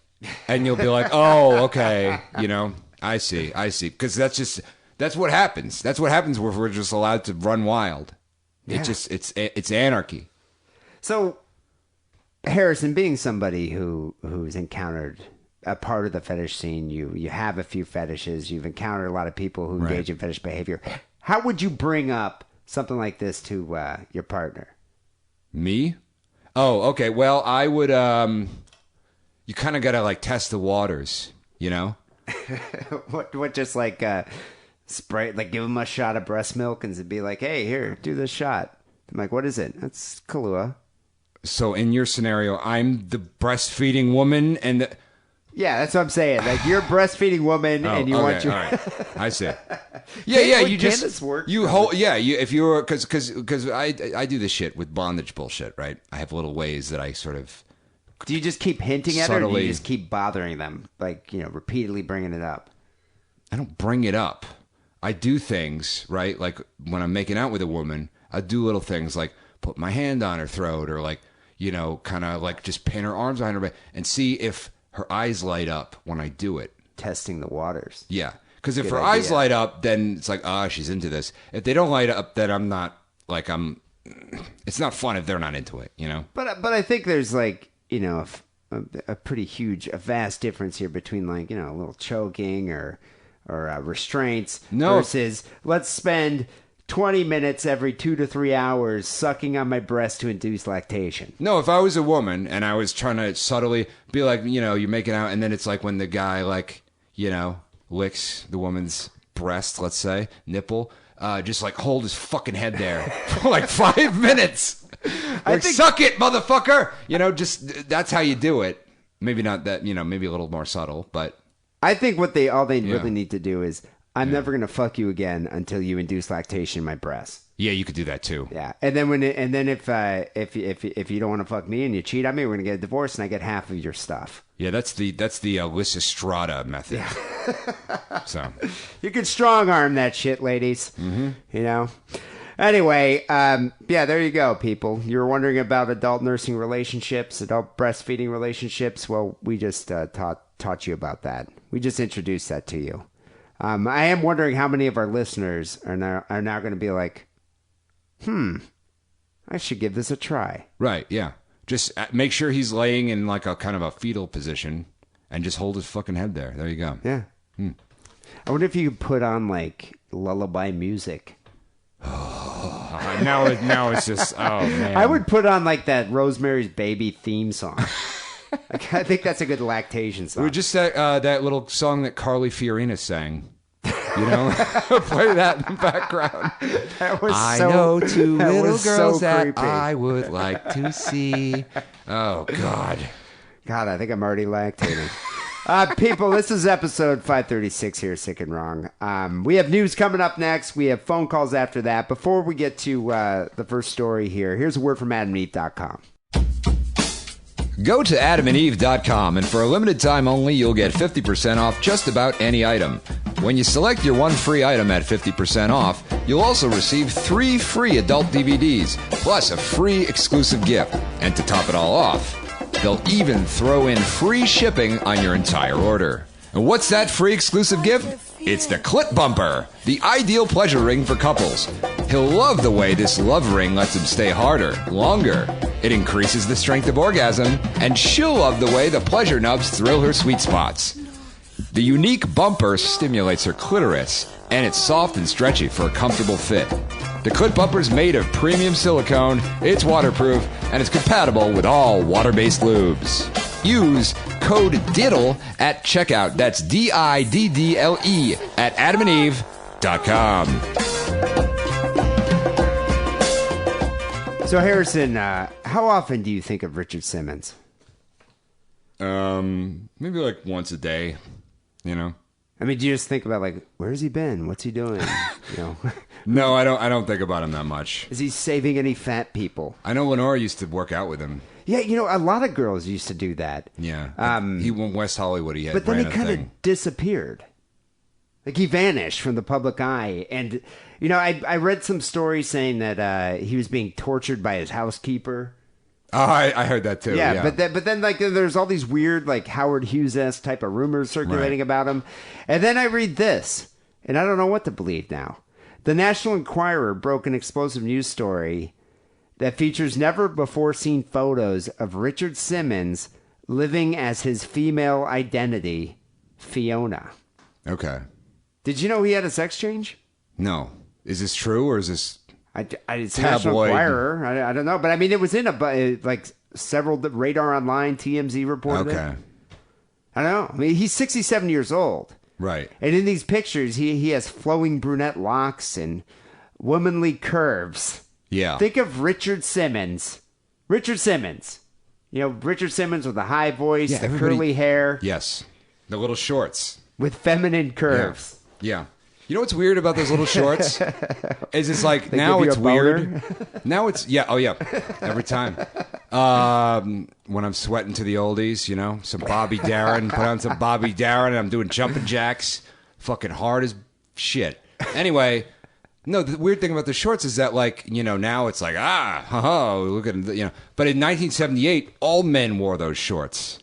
Speaker 3: And you'll be like, oh, okay, you know, I see. Because that's what happens. That's what happens where we're just allowed to run wild.
Speaker 2: Yeah.
Speaker 3: It's anarchy.
Speaker 2: So, Harrison, being somebody who's encountered a part of the fetish scene, you have a few fetishes, you've encountered a lot of people who engage in fetish behavior. How would you bring up something like this to your partner?
Speaker 3: Me? Oh, okay. Well, I would. You kind of gotta like test the waters, you know.
Speaker 2: What? Just like spray, like give them a shot of breast milk and be like, "Hey, here, do this shot." I'm like, "What is it?" That's Kahlua.
Speaker 3: So in your scenario, I'm the breastfeeding woman, and
Speaker 2: yeah, that's what I'm saying. Like you're a breastfeeding woman, and you want your.
Speaker 3: All right. I see. Yeah. You
Speaker 2: Can
Speaker 3: just
Speaker 2: this work?
Speaker 3: you hold. Yeah, if you're because I do this shit with bondage bullshit, right? I have little ways that I sort of.
Speaker 2: Do you just keep hinting at her, or do
Speaker 3: Subtly.
Speaker 2: you just keep bothering them, like repeatedly bringing it up?
Speaker 3: I don't bring it up. I do things, right? Like when I'm making out with a woman, I do little things like put my hand on her throat or like, kind of like just pin her arms behind her back and see if her eyes light up when I do it.
Speaker 2: Testing the waters.
Speaker 3: Yeah. Because if
Speaker 2: Good
Speaker 3: her
Speaker 2: idea.
Speaker 3: eyes light up, then it's like, she's into this. If they don't light up, then I'm not, like, it's not fun if they're not into it, you know?
Speaker 2: But I think there's like a pretty huge, a vast difference here between like a little choking or restraints versus let's spend 20 minutes every 2 to 3 hours sucking on my breast to induce lactation.
Speaker 3: No, if I was a woman and I was trying to subtly be like, you're making out, and then it's like when the guy, like, licks the woman's breast, let's say, nipple, just like hold his fucking head there for like 5 minutes. Like, suck it, motherfucker! Just that's how you do it. Maybe not that, maybe a little more subtle, but
Speaker 2: I think all they really need to do is, I'm never going to fuck you again until you induce lactation in my breast.
Speaker 3: yeah, you could do that too.
Speaker 2: Yeah, and then if you don't want to fuck me and you cheat on me, we're going to get a divorce and I get half of your stuff.
Speaker 3: Yeah, that's the Lysistrata method. So
Speaker 2: You can strong arm that shit, ladies. Mm-hmm. Anyway, there you go, people. You were wondering about adult nursing relationships, adult breastfeeding relationships. Well, we just taught you about that. We just introduced that to you. I am wondering how many of our listeners are now going to be like, I should give this a try.
Speaker 3: right, yeah. Just make sure he's laying in like a kind of a fetal position, and just hold his fucking head there. There you go.
Speaker 2: Yeah. I wonder if you could put on like lullaby music.
Speaker 3: Now it's just, oh man.
Speaker 2: I would put on like that Rosemary's Baby theme song. Like, I think that's a good lactation song.
Speaker 3: We just that little song that Carly Fiorina sang. You know, play that in the background.
Speaker 2: That was
Speaker 3: I
Speaker 2: so,
Speaker 3: know two
Speaker 2: that
Speaker 3: little
Speaker 2: was
Speaker 3: girls
Speaker 2: so
Speaker 3: that
Speaker 2: creepy.
Speaker 3: I would like to see. Oh God.
Speaker 2: God, I think I'm already lactating. People, this is episode 536 here, Sick and Wrong. We have news coming up next. We have phone calls after that. Before we get to the first story here, here's a word from AdamandEve.com.
Speaker 3: Go to adamandeve.com, and for a limited time only, you'll get 50% off just about any item. When you select your one free item at 50% off, you'll also receive 3 free adult DVDs, plus a free exclusive gift. And to top it all off, they'll even throw in free shipping on your entire order. And what's that free exclusive gift? It's the Clit Bumper, the ideal pleasure ring for couples. He'll love the way this love ring lets him stay harder, longer. It increases the strength of orgasm, and she'll love the way the pleasure nubs thrill her sweet spots. The unique bumper stimulates her clitoris, and it's soft and stretchy for a comfortable fit. The Clit Bumper's made of premium silicone, it's waterproof, and it's compatible with all water-based lubes. Use code DIDDLE at checkout. That's DIDDLE at adamandeve.com.
Speaker 2: So, Harrison, how often do you think of Richard Simmons?
Speaker 3: Maybe like once a day, you know?
Speaker 2: I mean, do you just think about, like, where's he been? What's he doing? You know,
Speaker 3: No, I don't think about him that much.
Speaker 2: is he saving any fat people?
Speaker 3: I know Lenora used to work out with him.
Speaker 2: Yeah, you know, a lot of girls used to do that.
Speaker 3: Yeah. He went West Hollywood. He had
Speaker 2: But then he
Speaker 3: ran a
Speaker 2: kind
Speaker 3: thing.
Speaker 2: of disappeared. Like, he vanished from the public eye. And, you know, I read some stories saying that he was being tortured by his housekeeper.
Speaker 3: Oh, I heard that too.
Speaker 2: Yeah,
Speaker 3: Yeah,
Speaker 2: but then like there's all these weird like Howard Hughes-esque type of rumors circulating
Speaker 3: Right.
Speaker 2: about him. And then I read this, and I don't know what to believe now. The National Enquirer broke an explosive news story that features never before seen photos of Richard Simmons living as his female identity, Fiona.
Speaker 3: Okay.
Speaker 2: Did you know he had a sex change?
Speaker 3: No, is this true or is this?
Speaker 2: It's National
Speaker 3: Tabloid.
Speaker 2: Enquirer. I don't know, but I mean, it was in like several Radar Online, TMZ reported it.
Speaker 3: Okay.
Speaker 2: I don't know. I mean, he's 67 years old.
Speaker 3: Right.
Speaker 2: And in these pictures, he has flowing brunette locks and womanly curves.
Speaker 3: Yeah.
Speaker 2: Think of Richard Simmons. Richard Simmons. You know, Richard Simmons with a high voice,
Speaker 3: Yeah,
Speaker 2: the
Speaker 3: everybody-
Speaker 2: curly hair,
Speaker 3: Yes. The little shorts.
Speaker 2: with feminine curves.
Speaker 3: Yeah. You know what's weird about those little shorts? Is it's like
Speaker 2: They
Speaker 3: now
Speaker 2: give you
Speaker 3: it's
Speaker 2: a boner?
Speaker 3: weird. Now it's oh yeah, every time. When I'm sweating to the oldies, you know, some Bobby Darin, put on some Bobby Darin, and I'm doing jumping jacks, fucking hard as shit. Anyway, no, the weird thing about the shorts is that like you know now it's like look at you know, but in 1978 all men wore those shorts.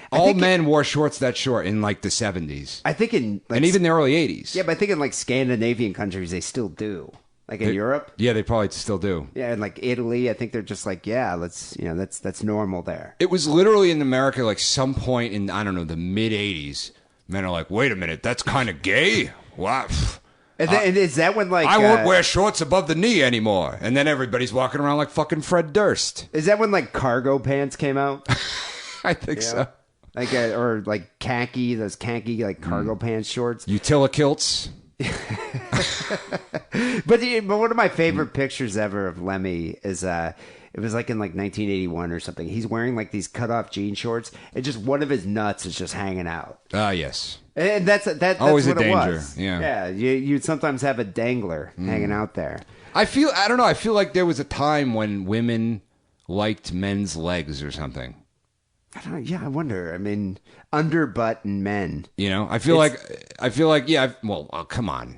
Speaker 3: All
Speaker 2: think
Speaker 3: men wore shorts that short in like the 70s.
Speaker 2: I think in like,
Speaker 3: And even the early 80s.
Speaker 2: yeah, but I think in like Scandinavian countries they still do. Like in Europe,
Speaker 3: Yeah, they probably still do.
Speaker 2: yeah, and like Italy, I think they're just like, yeah, that's normal there.
Speaker 3: It was literally in America, like some point in, I don't know, the mid 80s. Men are like, wait a minute, that's kind of gay? Wow.
Speaker 2: And, and is that when like
Speaker 3: I won't wear shorts above the knee anymore. And then everybody's walking around like fucking Fred Durst.
Speaker 2: Is that when like cargo pants came out?
Speaker 3: I think so.
Speaker 2: Like or like khaki, those khaki like cargo pants shorts.
Speaker 3: Utilikilts.
Speaker 2: But one of my favorite pictures ever of Lemmy is it was like in like 1981 or something. He's wearing like these cut off jean shorts, and just one of his nuts is just hanging out.
Speaker 3: Ah, yes.
Speaker 2: And that's
Speaker 3: Always a
Speaker 2: what it
Speaker 3: danger,
Speaker 2: was.
Speaker 3: yeah.
Speaker 2: You'd sometimes have a dangler hanging out there.
Speaker 3: I don't know, I feel like there was a time when women liked men's legs or something.
Speaker 2: I don't know. Yeah, I wonder. I mean, underbutt and men.
Speaker 3: You know, I feel like, yeah, come on.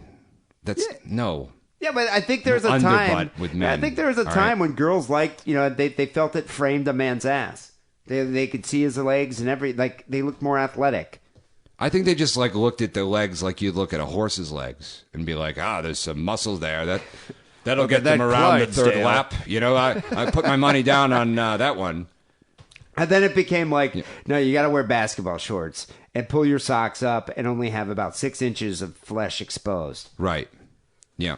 Speaker 3: That's, no.
Speaker 2: Yeah, but I think there's a
Speaker 3: Underbutt
Speaker 2: time
Speaker 3: with
Speaker 2: Yeah, I
Speaker 3: men.
Speaker 2: think there was a
Speaker 3: All
Speaker 2: time
Speaker 3: right.
Speaker 2: when girls liked, they felt it framed a man's ass. They could see his legs and they looked more athletic.
Speaker 3: I think they just like looked at their legs like you'd look at a horse's legs and be like, there's some muscles there that'll get
Speaker 2: at
Speaker 3: them
Speaker 2: that
Speaker 3: around the third
Speaker 2: Clydesdale.
Speaker 3: lap. You know, I put my money down on that one.
Speaker 2: And then it became like, no, you got to wear basketball shorts and pull your socks up and only have about 6 inches of flesh exposed.
Speaker 3: Right. Yeah.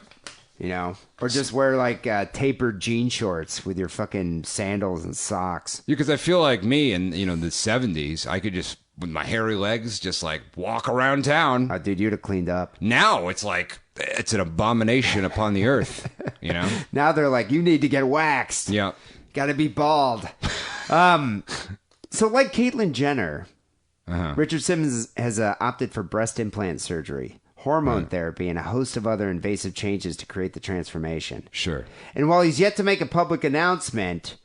Speaker 2: You know, or just wear like tapered jean shorts with your fucking sandals and socks.
Speaker 3: Because I feel like me in, you know, the 70s, I could just, with my hairy legs, just like walk around town.
Speaker 2: Oh, dude, you'd have cleaned up.
Speaker 3: Now it's like, it's an abomination upon the earth, you know?
Speaker 2: Now they're like, you need to get waxed.
Speaker 3: Yeah.
Speaker 2: Got to be bald. So like Caitlyn Jenner, Richard Simmons has opted for breast implant surgery, hormone therapy, and a host of other invasive changes to create the transformation.
Speaker 3: Sure.
Speaker 2: And while he's yet to make a public announcement,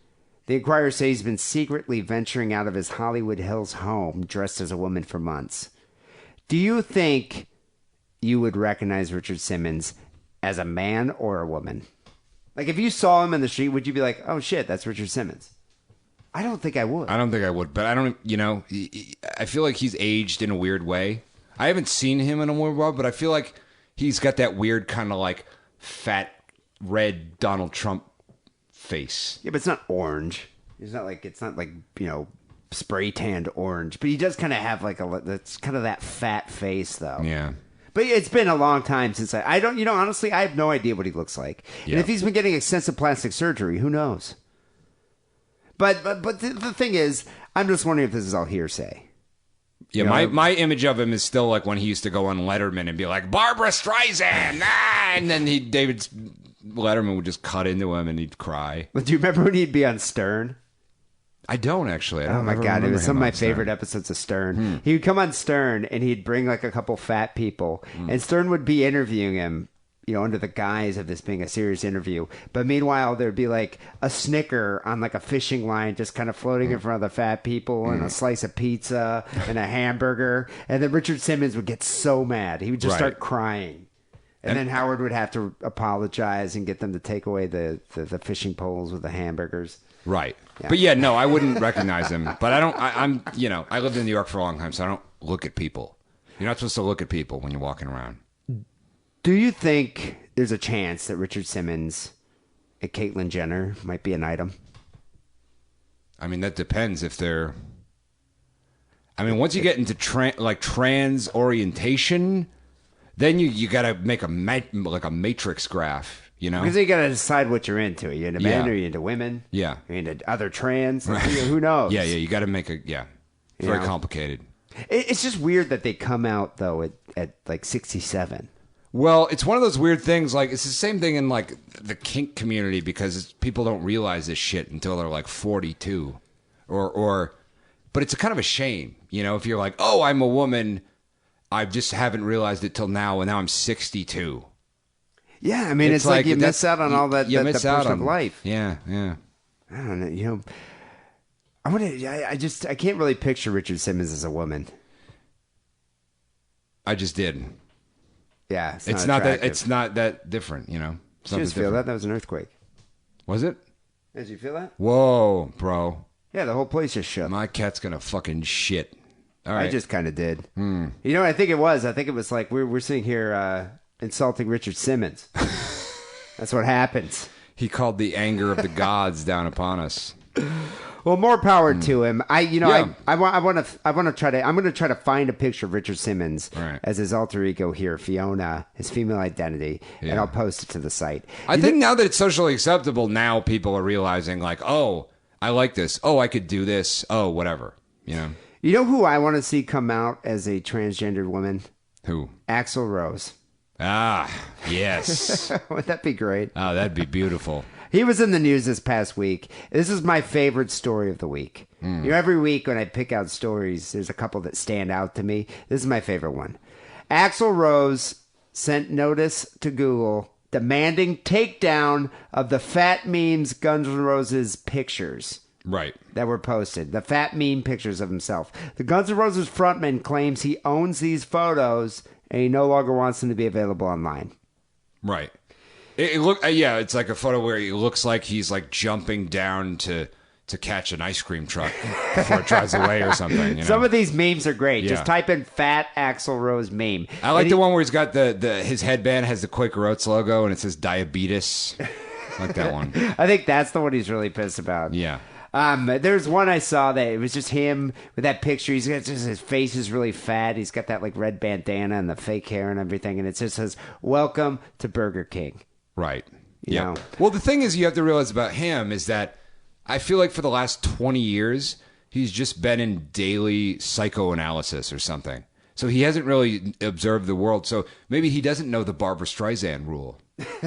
Speaker 2: the Inquirer says he's been secretly venturing out of his Hollywood Hills home dressed as a woman for months. Do you think you would recognize Richard Simmons as a man or a woman? Like, if you saw him in the street, would you be like, oh, shit, that's Richard Simmons? I don't think I would.
Speaker 3: I don't think I would, but I don't, you know, I feel like he's aged in a weird way. I haven't seen him in a weird way, but I feel like he's got that weird kind of like fat, red Donald Trump face.
Speaker 2: Yeah, but it's not orange. It's not like, you know, spray tanned orange. But he does kind of have like that's kind of that fat face, though.
Speaker 3: Yeah.
Speaker 2: But it's been a long time since I don't, you know, honestly, I have no idea what he looks like.
Speaker 3: Yeah.
Speaker 2: And if he's been getting extensive plastic surgery, who knows? But the thing is, I'm just wondering if this is all hearsay.
Speaker 3: Yeah,
Speaker 2: You know,
Speaker 3: my image of him is still like when he used to go on Letterman and be like, Barbara Streisand! And then David Letterman would just cut into him and he'd cry.
Speaker 2: But do you remember when he'd be on Stern?
Speaker 3: I don't actually. I don't
Speaker 2: Oh my
Speaker 3: ever
Speaker 2: God, it
Speaker 3: remember
Speaker 2: was some
Speaker 3: him
Speaker 2: of my
Speaker 3: on Stern.
Speaker 2: favorite episodes of Stern. He would come on Stern and he'd bring like a couple fat people, and Stern would be interviewing him, you know, under the guise of this being a serious interview. But meanwhile, there'd be like a Snicker on like a fishing line just kind of floating in front of the fat people, and a slice of pizza and a hamburger. And then Richard Simmons would get so mad. He would just
Speaker 3: Right.
Speaker 2: start crying. And then Howard would have to apologize and get them to take away the fishing poles with the hamburgers.
Speaker 3: Right.
Speaker 2: Yeah.
Speaker 3: But yeah, no, I wouldn't recognize him. But I'm, you know, I lived in New York for a long time, so I don't look at people. You're not supposed to look at people when you're walking around.
Speaker 2: Do you think there's a chance that Richard Simmons and Caitlyn Jenner might be an item?
Speaker 3: I mean, that depends if they're. I mean, once you get into trans orientation, then you got to make a matrix graph, you know?
Speaker 2: Because you got to decide what you're into. Are you into men?
Speaker 3: Yeah.
Speaker 2: Are you into women?
Speaker 3: Yeah.
Speaker 2: Are you into other trans? Like, who knows?
Speaker 3: Yeah, you got to make a very
Speaker 2: know?
Speaker 3: complicated.
Speaker 2: It's just weird that they come out, though, at like 67.
Speaker 3: Well, it's one of those weird things. Like, it's the same thing in like the kink community because people don't realize this shit until they're like 42, but it's a kind of a shame, you know. If you're like, oh, I'm a woman, I just haven't realized it till now, and now I'm 62.
Speaker 2: Yeah, I mean, it's like you miss
Speaker 3: that's-
Speaker 2: out on all that
Speaker 3: you
Speaker 2: the
Speaker 3: miss
Speaker 2: push
Speaker 3: out
Speaker 2: of
Speaker 3: on
Speaker 2: life.
Speaker 3: Yeah.
Speaker 2: I don't know, you know. I can't really picture Richard Simmons as a woman.
Speaker 3: I just did.
Speaker 2: Yeah,
Speaker 3: It's not that different, you know. It's
Speaker 2: Did
Speaker 3: not
Speaker 2: you just feel
Speaker 3: different.
Speaker 2: that? That was an earthquake.
Speaker 3: Was it?
Speaker 2: Did you feel that?
Speaker 3: Whoa, bro.
Speaker 2: Yeah, the whole place just shook.
Speaker 3: My cat's gonna fucking shit. All right.
Speaker 2: I just kind of did. You know what I think it was? I think it was like we're sitting here insulting Richard Simmons. That's what happens.
Speaker 3: He called the anger of the gods down upon us.
Speaker 2: Well, more power to him.
Speaker 3: Yeah.
Speaker 2: I'm going to try to find a picture of Richard Simmons
Speaker 3: Right.
Speaker 2: as his alter ego here, Fiona, his female identity, and
Speaker 3: Yeah.
Speaker 2: I'll post it to the site.
Speaker 3: I think now that it's socially acceptable, now people are realizing like, oh, I like this. Oh, I could do this. Oh, whatever. You know?
Speaker 2: You know who I want to see come out as a transgendered woman?
Speaker 3: Who?
Speaker 2: Axl Rose.
Speaker 3: Ah, yes.
Speaker 2: Would that be great?
Speaker 3: Oh, that'd be beautiful.
Speaker 2: He was in the news this past week. This is my favorite story of the week. You know, every week when I pick out stories, there's a couple that stand out to me. This is my favorite one. Axl Rose sent notice to Google demanding takedown of the fat memes Guns N' Roses pictures
Speaker 3: Right.
Speaker 2: that were posted. The fat meme pictures of himself. The Guns N' Roses frontman claims he owns these photos and he no longer wants them to be available online.
Speaker 3: Right. It look yeah, it's like a photo where it looks like he's like jumping down to catch an ice cream truck before it drives away or something. You know?
Speaker 2: Some of these memes are great.
Speaker 3: Yeah.
Speaker 2: Just type in fat Axl Rose meme.
Speaker 3: I like
Speaker 2: And
Speaker 3: the one where he's got his headband has the Quaker Oats logo and it says diabetes. I like that one.
Speaker 2: I think that's the one he's really pissed about.
Speaker 3: Yeah.
Speaker 2: There's one I saw that it was just him with that picture. He's got just his face is really fat. He's got that like red bandana and the fake hair and everything, and it just says "Welcome to Burger King."
Speaker 3: Right.
Speaker 2: You
Speaker 3: Yeah.
Speaker 2: know?
Speaker 3: Well, the thing is, you have to realize about him is that I feel like for the last 20 years, he's just been in daily psychoanalysis or something. So he hasn't really observed the world. So maybe he doesn't know the Barbra Streisand rule,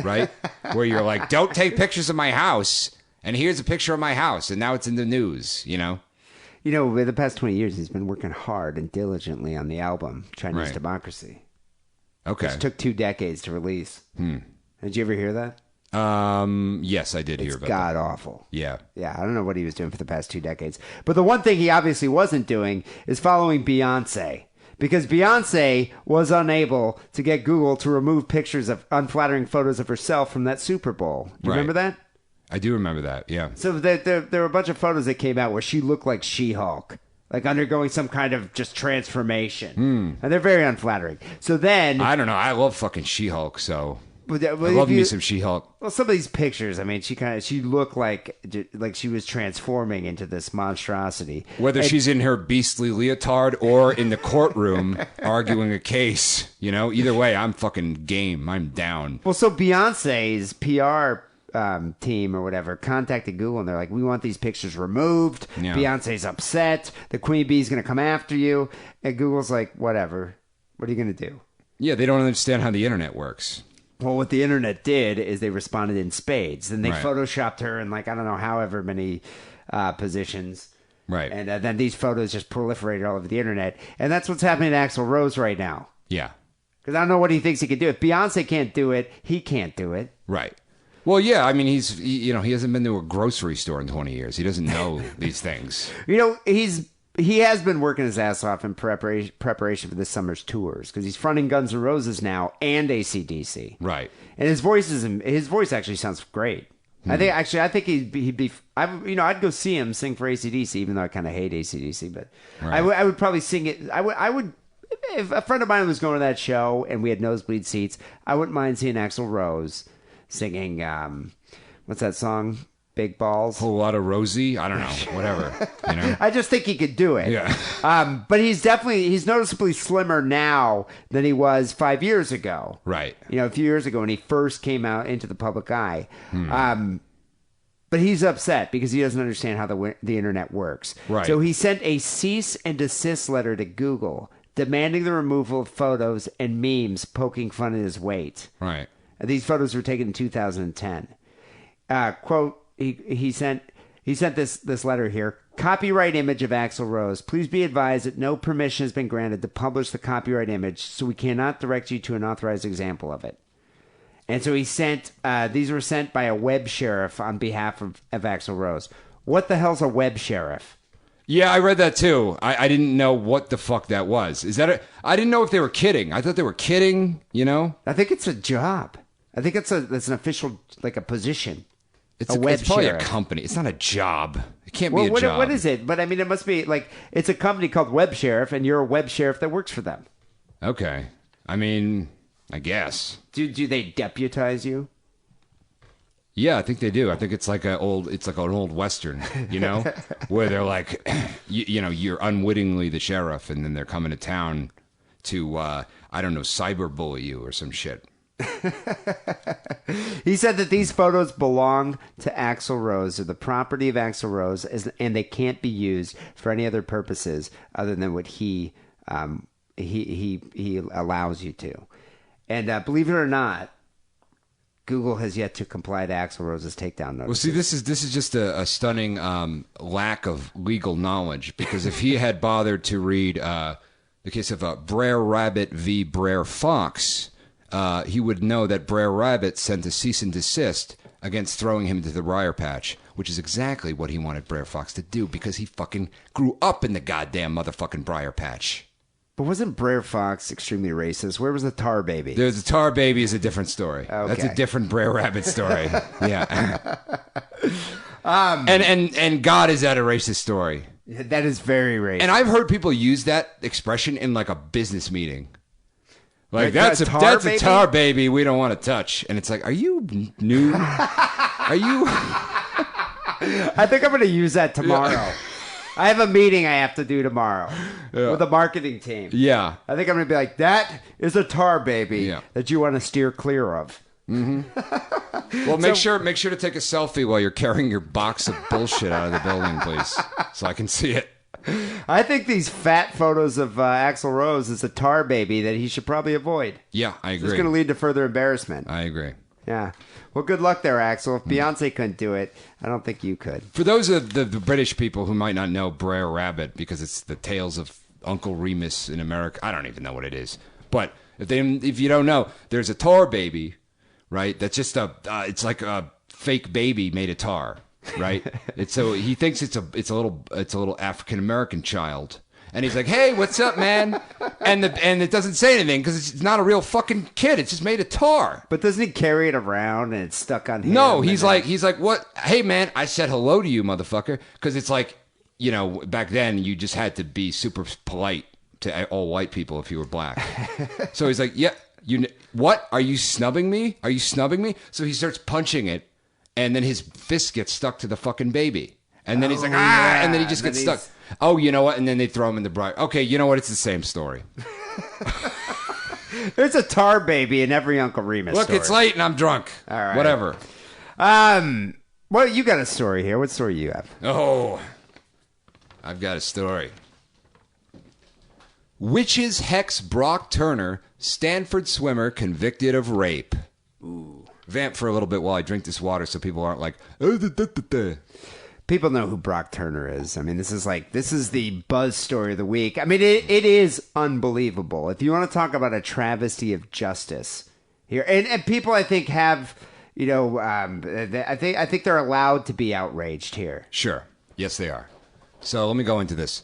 Speaker 3: right? Where you're like, don't take pictures of my house. And here's a picture of my house. And now it's in the news, you know?
Speaker 2: You know, over the past 20 years, he's been working hard and diligently on the album Chinese
Speaker 3: Right.
Speaker 2: Democracy,
Speaker 3: Okay.
Speaker 2: which took 2 decades to release. Did you ever hear that?
Speaker 3: Yes, I did hear about that.
Speaker 2: God awful.
Speaker 3: Yeah.
Speaker 2: Yeah, I don't know what he was doing for the past 2 decades. But the one thing he obviously wasn't doing is following Beyonce. Because Beyonce was unable to get Google to remove pictures of unflattering photos of herself from that Super Bowl. Do you
Speaker 3: Right.
Speaker 2: remember that?
Speaker 3: I do remember that. Yeah.
Speaker 2: So there were a bunch of photos that came out where she looked like She-Hulk, like undergoing some kind of just transformation. And they're very unflattering. So then...
Speaker 3: I don't know. I love fucking She-Hulk, so
Speaker 2: But
Speaker 3: I love me some She-Hulk.
Speaker 2: Well, some of these pictures, I mean, she looked like she was transforming into this monstrosity.
Speaker 3: Whether she's in her beastly leotard or in the courtroom arguing a case, you know, either way, I'm fucking game. I'm down.
Speaker 2: Well, so Beyonce's PR team or whatever contacted Google and they're like, we want these pictures removed.
Speaker 3: Yeah.
Speaker 2: Beyonce's upset. The Queen Bee's going to come after you. And Google's like, whatever. What are you going to do?
Speaker 3: Yeah, they don't understand how the internet works.
Speaker 2: Well, what the internet did is they responded in spades. Then they
Speaker 3: Right.
Speaker 2: photoshopped her in like, I don't know, however many positions.
Speaker 3: Right.
Speaker 2: And then these photos just proliferated all over the internet. And that's what's happening to Axl Rose right now.
Speaker 3: Yeah.
Speaker 2: Because I don't know what he thinks he can do. If Beyonce can't do it, he can't do it.
Speaker 3: Right. Well, yeah, I mean, he hasn't been to a grocery store in 20 years. He doesn't know these things.
Speaker 2: You know, he has been working his ass off in preparation for this summer's tours because he's fronting Guns N' Roses now and AC/DC.
Speaker 3: Right.
Speaker 2: And his voice actually sounds great. I think he'd be. I'd go see him sing for AC/DC, even though I kind of hate AC/DC. But
Speaker 3: Right.
Speaker 2: I would probably sing it. I would. If a friend of mine was going to that show and we had nosebleed seats, I wouldn't mind seeing Axl Rose singing. What's that song? Big Balls.
Speaker 3: Whole lot of Rosie. I don't know. Whatever. You know.
Speaker 2: I just think he could do it.
Speaker 3: Yeah.
Speaker 2: But he's noticeably slimmer now than he was 5 years ago.
Speaker 3: Right.
Speaker 2: You know, a few years ago when he first came out into the public eye. But he's upset because he doesn't understand how the internet works.
Speaker 3: Right.
Speaker 2: So he sent a cease and desist letter to Google demanding the removal of photos and memes poking fun at his weight.
Speaker 3: Right.
Speaker 2: These photos were taken in 2010. Quote, he sent this letter here. Copyright image of Axl Rose. Please be advised that no permission has been granted to publish the copyright image, so we cannot direct you to an authorized example of it. And so he sent, these were sent by a web sheriff on behalf of Axl Rose. What the hell's a web sheriff?
Speaker 3: Yeah, I read that too. I didn't know what the fuck that was. I didn't know if they were kidding. I thought they were kidding, you know?
Speaker 2: I think it's a job. I think it's an official, like a position.
Speaker 3: It's
Speaker 2: a web
Speaker 3: it's probably
Speaker 2: sheriff.
Speaker 3: a company. It's not a job. It can't
Speaker 2: Well,
Speaker 3: be a job.
Speaker 2: what is it? But I mean, it must be like it's a company called Web Sheriff, and you're a web sheriff that works for them.
Speaker 3: Okay. I mean, I guess.
Speaker 2: Do they deputize you?
Speaker 3: Yeah, I think they do. I think it's like an old Western, you know, where they're like, you know, you're unwittingly the sheriff, and then they're coming to town to, I don't know, cyberbully you or some shit.
Speaker 2: He said that these photos belong to Axl Rose, or the property of Axl Rose, and they can't be used for any other purposes other than what he allows you to. And believe it or not, Google has yet to comply to Axl Rose's takedown notice.
Speaker 3: Well, see, this is just a stunning lack of legal knowledge, because if he had bothered to read the case of Brer Rabbit v. Brer Fox, he would know that Brer Rabbit sent a cease and desist against throwing him into the briar patch, which is exactly what he wanted Brer Fox to do, because he fucking grew up in the goddamn motherfucking briar patch.
Speaker 2: But wasn't Brer Fox extremely racist? Where was the tar baby?
Speaker 3: There's the tar baby is a different story.
Speaker 2: Okay.
Speaker 3: That's a different Brer Rabbit story. Yeah. And God, is that a racist story?
Speaker 2: That is very racist.
Speaker 3: And I've heard people use that expression in like a business meeting. Like,
Speaker 2: Like,
Speaker 3: that's a
Speaker 2: baby?
Speaker 3: tar baby we don't want to touch. And it's like, are you new? Are you
Speaker 2: I think I'm going to use that tomorrow. I have a meeting I have to do tomorrow with the marketing team.
Speaker 3: Yeah.
Speaker 2: I think I'm going to be like, that is a tar baby that you want to steer clear of.
Speaker 3: Well, make sure to take a selfie while you're carrying your box of bullshit out of the building, please, so I can see it.
Speaker 2: I think these fat photos of Axl Rose is a tar baby that he should probably avoid.
Speaker 3: Yeah, I agree.
Speaker 2: It's going to lead to further embarrassment.
Speaker 3: I agree.
Speaker 2: Yeah. Well, good luck there, Axl. If Beyonce couldn't do it, I don't think you could.
Speaker 3: For those of the British people who might not know Brer Rabbit, because it's the tales of Uncle Remus in America, I don't even know what it is. But if you don't know, there's a tar baby, right? That's just it's like a fake baby made of tar, right? So he thinks it's a little African American child. And he's like, "Hey, what's up, man?" And it doesn't say anything because it's not a real fucking kid. It's just made of tar.
Speaker 2: But doesn't he carry it around and it's stuck on him?
Speaker 3: No, he's like, "What? Hey, man, I said hello to you, motherfucker." Because it's like, back then you just had to be super polite to all white people if you were black. So he's like, "Yeah, what? Are you snubbing me? Are you snubbing me?" So he starts punching it, and then his fist gets stuck to the fucking baby. And then he's like,
Speaker 2: yeah.
Speaker 3: and then he just gets stuck. Oh, you know what? And then they throw him in the briar. Okay, you know what? It's the same story.
Speaker 2: There's a tar baby in every Uncle Remus
Speaker 3: Look,
Speaker 2: story.
Speaker 3: it's late and I'm drunk.
Speaker 2: All right.
Speaker 3: Whatever.
Speaker 2: Well, you got a story here. What story you have?
Speaker 3: Oh, I've got a story. Witches hex Brock Turner, Stanford swimmer convicted of rape. Ooh. Vamp for a little bit while I drink this water so people aren't like,
Speaker 2: People know who Brock Turner is. I mean, this is the buzz story of the week. I mean, it is unbelievable. If you want to talk about a travesty of justice here, and people, I think, have, I think they're allowed to be outraged here.
Speaker 3: Sure. Yes, they are. So let me go into this.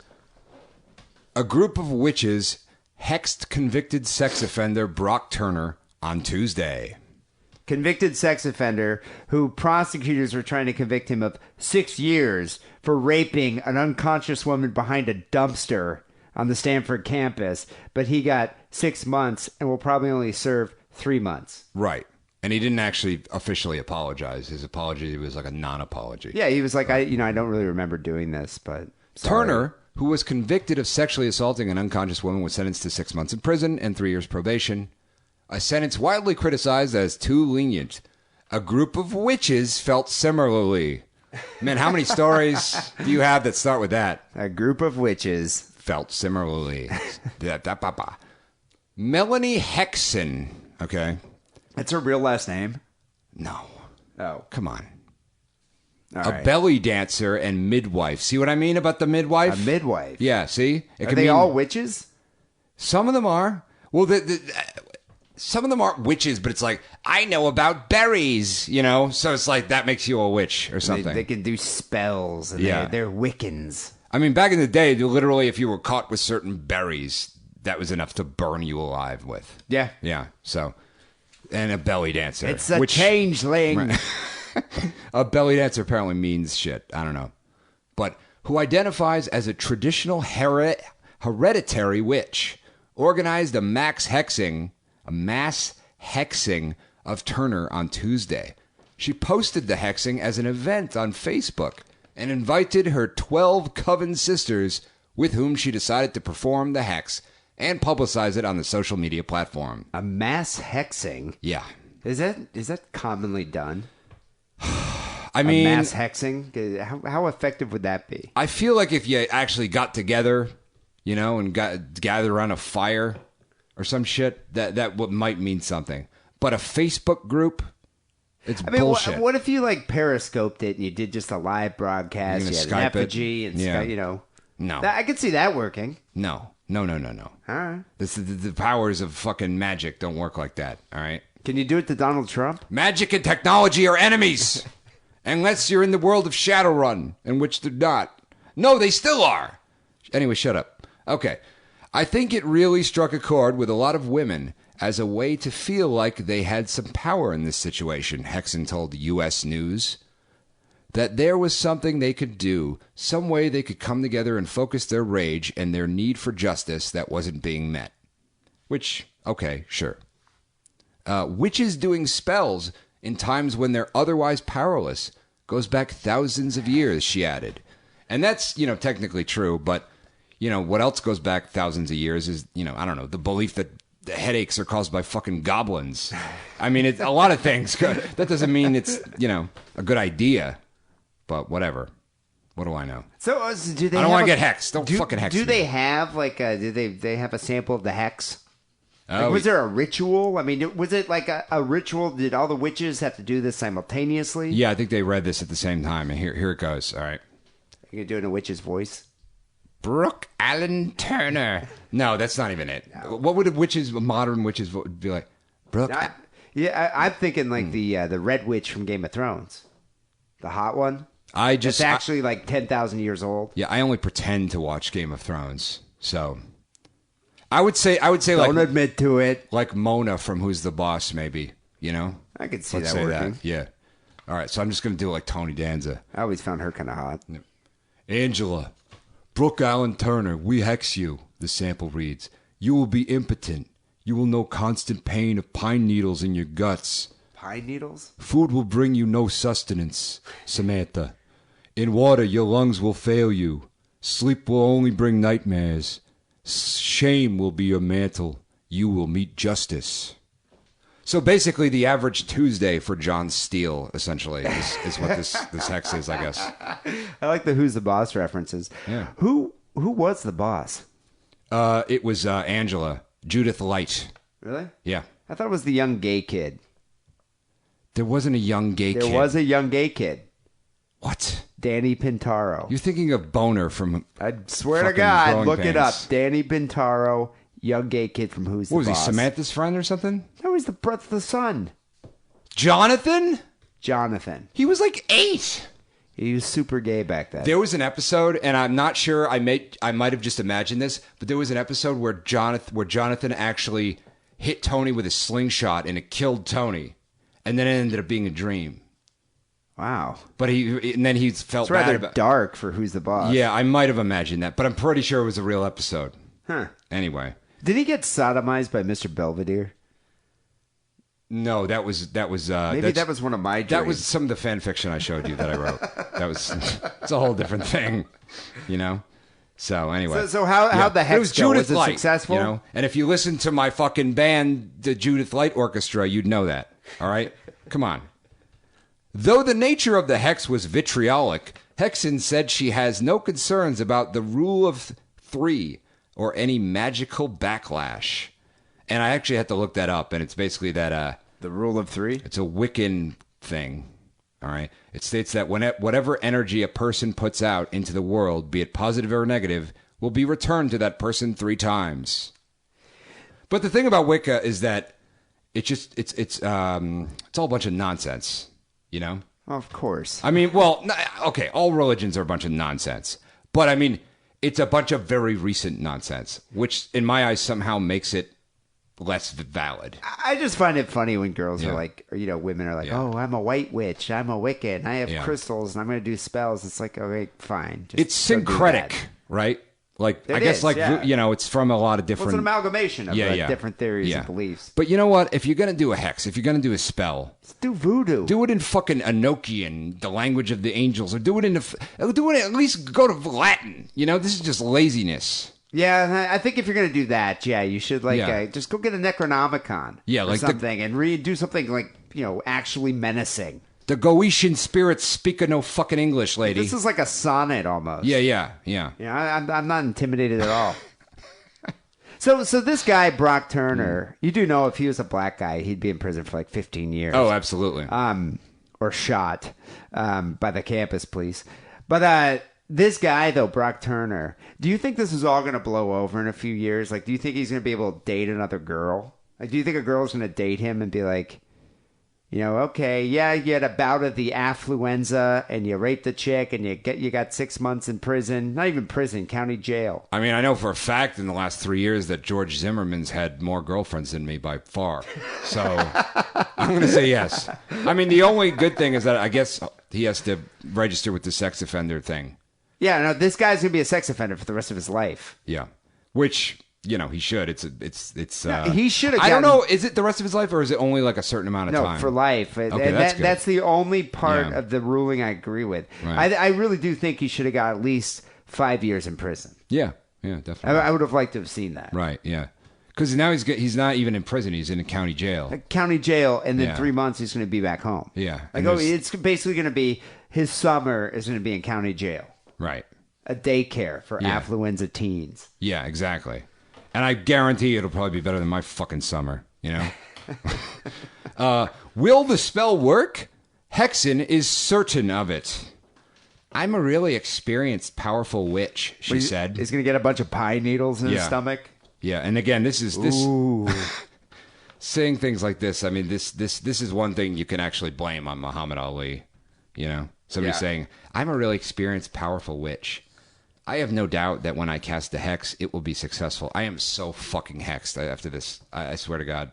Speaker 3: A group of witches hexed convicted sex offender Brock Turner on Tuesday.
Speaker 2: Convicted sex offender who prosecutors were trying to convict him of 6 years for raping an unconscious woman behind a dumpster on the Stanford campus, but he got 6 months and will probably only serve 3 months.
Speaker 3: Right. And he didn't actually officially apologize. His apology was like a non-apology.
Speaker 2: Yeah, he was like, I don't really remember doing this, but sorry.
Speaker 3: Turner, who was convicted of sexually assaulting an unconscious woman, was sentenced to 6 months in prison and 3 years probation. A sentence widely criticized as too lenient. A group of witches felt similarly. Man, how many stories do you have that start with that?
Speaker 2: A group of witches
Speaker 3: felt similarly. Melanie Hexon. Okay.
Speaker 2: That's her real last name?
Speaker 3: No.
Speaker 2: Oh.
Speaker 3: Come on.
Speaker 2: All
Speaker 3: a
Speaker 2: right.
Speaker 3: belly dancer and midwife. See what I mean about the midwife?
Speaker 2: A midwife?
Speaker 3: Yeah, see?
Speaker 2: Are they all witches?
Speaker 3: Some of them are. Well, some of them aren't witches, but it's like, I know about berries, So it's like, that makes you a witch or something.
Speaker 2: They can do spells, and they're Wiccans.
Speaker 3: I mean, back in the day, literally, if you were caught with certain berries, that was enough to burn you alive with.
Speaker 2: Yeah.
Speaker 3: Yeah, so... And a belly dancer.
Speaker 2: It's a changeling.
Speaker 3: Right. A belly dancer apparently means shit. I don't know. But who identifies as a traditional hereditary witch, organized a mass hexing of Turner on Tuesday. She posted the hexing as an event on Facebook and invited her 12 coven sisters with whom she decided to perform the hex and publicize it on the social media platform.
Speaker 2: A mass hexing?
Speaker 3: Yeah.
Speaker 2: Is that commonly done?
Speaker 3: I mean...
Speaker 2: A mass hexing? How effective would that be?
Speaker 3: I feel like if you actually got together, and gathered around a fire or some shit, that might mean something. But a Facebook group, it's bullshit.
Speaker 2: What if you periscoped it and you did just a live broadcast? You had an effigy and
Speaker 3: No.
Speaker 2: I could see that working.
Speaker 3: No.
Speaker 2: All right.
Speaker 3: The powers of fucking magic don't work like that, all right?
Speaker 2: Can you do it to Donald Trump?
Speaker 3: Magic and technology are enemies. Unless you're in the world of Shadowrun, in which they're not. No, they still are. Anyway, shut up. Okay. I think it really struck a chord with a lot of women as a way to feel like they had some power in this situation, Hexon told U.S. News. That there was something they could do, some way they could come together and focus their rage and their need for justice that wasn't being met. Which, okay, sure. Witches doing spells in times when they're otherwise powerless goes back thousands of years, she added. And that's, technically true, but, what else goes back thousands of years is, I don't know, the belief that the headaches are caused by fucking goblins. I mean, it's a lot of things. That doesn't mean it's, a good idea, but whatever. What do I know?
Speaker 2: So do they?
Speaker 3: I don't want to get hexed. Don't fucking hex me.
Speaker 2: Do they have they have a sample of the hex?
Speaker 3: Oh,
Speaker 2: Was there a ritual? I mean, was it like a ritual? Did all the witches have to do this simultaneously?
Speaker 3: Yeah, I think they read this at the same time. And here it goes. All right.
Speaker 2: You can do it in a witch's voice.
Speaker 3: Brooke Allen Turner. No, that's not even it. No. What would modern witches be like? Brooke.
Speaker 2: I'm thinking like the Red Witch from Game of Thrones, the hot one. It's actually like 10,000 years old.
Speaker 3: Yeah, I only pretend to watch Game of Thrones, so I would say
Speaker 2: Don't admit to it.
Speaker 3: Like Mona from Who's the Boss, maybe.
Speaker 2: I could see
Speaker 3: Let's
Speaker 2: that
Speaker 3: say
Speaker 2: working.
Speaker 3: that. Yeah. All right, so I'm just gonna do it like Tony Danza.
Speaker 2: I always found her kind of hot.
Speaker 3: Angela, Brooke Allen Turner, we hex you. The sample reads: You will be impotent. You will know constant pain of pine needles in your guts.
Speaker 2: Pine needles?
Speaker 3: Food will bring you no sustenance, Samantha. In water, your lungs will fail you. Sleep will only bring nightmares. Shame will be your mantle. You will meet justice. So basically, the average Tuesday for John Steele, essentially, is what this hex is, I guess.
Speaker 2: I like the Who's the Boss references.
Speaker 3: Yeah.
Speaker 2: Who was the boss?
Speaker 3: It was Angela, Judith Light.
Speaker 2: Really?
Speaker 3: Yeah.
Speaker 2: I thought it was the young gay kid.
Speaker 3: There wasn't a young gay kid.
Speaker 2: There was a young gay kid.
Speaker 3: What?
Speaker 2: Danny Pintaro.
Speaker 3: You're thinking of Boner from...
Speaker 2: I swear to
Speaker 3: fucking
Speaker 2: God,
Speaker 3: Growing
Speaker 2: look it up.
Speaker 3: Pains.
Speaker 2: Danny Pintaro, young gay kid from Who's the
Speaker 3: What was
Speaker 2: Boss.
Speaker 3: he, Samantha's friend or something?
Speaker 2: No, he's the son.
Speaker 3: Jonathan?
Speaker 2: Jonathan.
Speaker 3: He was like 8.
Speaker 2: He was super gay back then.
Speaker 3: There was an episode, and I'm not sure, I might have just imagined this, but there was an episode where Jonathan actually hit Tony with a slingshot, and it killed Tony. And then it ended up being a dream.
Speaker 2: Wow.
Speaker 3: But then he felt
Speaker 2: It's rather
Speaker 3: bad about
Speaker 2: dark for Who's the Boss.
Speaker 3: Yeah, I might have imagined that, but I'm pretty sure it was a real episode.
Speaker 2: Huh.
Speaker 3: Anyway.
Speaker 2: Did he get sodomized by Mr. Belvedere?
Speaker 3: No, that was
Speaker 2: Maybe that was one of my dreams.
Speaker 3: That was some of the fan fiction I showed you that I wrote. It's a whole different thing, So anyway,
Speaker 2: So how the hex
Speaker 3: it was
Speaker 2: go?
Speaker 3: Judith
Speaker 2: Was it
Speaker 3: Light,
Speaker 2: successful?
Speaker 3: And if you listen to my fucking band, the Judith Light Orchestra, you'd know that. All right, come on. Though the nature of the hex was vitriolic, Hexen said she has no concerns about the rule of 3 or any magical backlash. And I actually had to look that up, and it's basically that
Speaker 2: The rule of 3?
Speaker 3: it's a Wiccan thing. All right. It states that whatever energy a person puts out into the world, be it positive or negative, will be returned to that person 3 times. But the thing about Wicca is that it's all a bunch of nonsense,
Speaker 2: Of course.
Speaker 3: I mean, well, okay, all religions are a bunch of nonsense. But I mean, it's a bunch of very recent nonsense, which in my eyes somehow makes it less valid.
Speaker 2: I just find it funny when girls
Speaker 3: Yeah.
Speaker 2: are like, or, women are like,
Speaker 3: Yeah.
Speaker 2: "Oh, I'm a white witch. I'm a Wiccan. I have
Speaker 3: Yeah.
Speaker 2: crystals, and I'm going to do spells." It's like, okay, fine. Just
Speaker 3: It's
Speaker 2: go do
Speaker 3: syncretic,
Speaker 2: that.
Speaker 3: right? Like, I
Speaker 2: It
Speaker 3: guess,
Speaker 2: is,
Speaker 3: like,
Speaker 2: yeah.
Speaker 3: it's from a lot of
Speaker 2: Well, it's
Speaker 3: different...
Speaker 2: an amalgamation of different theories and beliefs.
Speaker 3: But you know what? If you're going to do a hex, if you're going to do a spell,
Speaker 2: Let's do voodoo.
Speaker 3: do it in fucking Enochian, the language of the angels, or do it at least go to Latin. This is just laziness.
Speaker 2: Yeah, I think if you're going to do that, you should just go get a Necronomicon,
Speaker 3: Yeah,
Speaker 2: or
Speaker 3: like
Speaker 2: something, and do something like actually menacing.
Speaker 3: The Goetian spirits speak of no fucking English, lady.
Speaker 2: This is like a sonnet almost.
Speaker 3: Yeah.
Speaker 2: I'm not intimidated at all. So this guy Brock Turner, you do know if he was a black guy, he'd be in prison for like 15 years.
Speaker 3: Oh, absolutely.
Speaker 2: Or shot by the campus police. But this guy though, Brock Turner, do you think this is all going to blow over in a few years? Like, do you think he's going to be able to date another girl? Like, do you think a girl's going to date him and be like, okay, yeah, you had a bout of the affluenza and you raped the chick and you got 6 months in prison. Not even prison, county jail.
Speaker 3: I mean, I know for a fact in the last 3 years that George Zimmerman's had more girlfriends than me by far. So I'm going to say yes. I mean, the only good thing is that I guess he has to register with the sex offender thing.
Speaker 2: Yeah, no, this guy's going to be a sex offender for the rest of his life.
Speaker 3: Yeah. Which, he should.
Speaker 2: He should have
Speaker 3: I don't
Speaker 2: gotten-
Speaker 3: know. Is it the rest of his life, or is it only like a certain amount of
Speaker 2: No,
Speaker 3: time?
Speaker 2: for life.
Speaker 3: Okay,
Speaker 2: And
Speaker 3: that's good.
Speaker 2: that's the only part
Speaker 3: Yeah.
Speaker 2: of the ruling I agree with.
Speaker 3: Right.
Speaker 2: I really do think he should have got at least 5 years in prison.
Speaker 3: Yeah, definitely.
Speaker 2: I would have liked to have seen that.
Speaker 3: Right, yeah. Because now he's not even in prison. He's in a county jail.
Speaker 2: Like county jail, and then
Speaker 3: Yeah.
Speaker 2: 3 months he's going to be back home.
Speaker 3: Yeah,
Speaker 2: Like,
Speaker 3: and
Speaker 2: it's basically going to be his summer is going to be in county jail.
Speaker 3: Right.
Speaker 2: A daycare for
Speaker 3: Yeah.
Speaker 2: affluenza teens.
Speaker 3: Yeah, exactly. And I guarantee it'll probably be better than my fucking summer, Will the spell work? Hexen is certain of it. I'm a really experienced, powerful witch, she said.
Speaker 2: He's going to get a bunch of pine needles in his
Speaker 3: Yeah.
Speaker 2: stomach.
Speaker 3: Yeah, and again, this
Speaker 2: Ooh.
Speaker 3: saying things like this. I mean, this is one thing you can actually blame on Muhammad Ali. Somebody
Speaker 2: Yeah.
Speaker 3: saying, "I'm a really experienced, powerful witch. I have no doubt that when I cast a hex, it will be successful. I am so fucking hexed after this. I swear to God.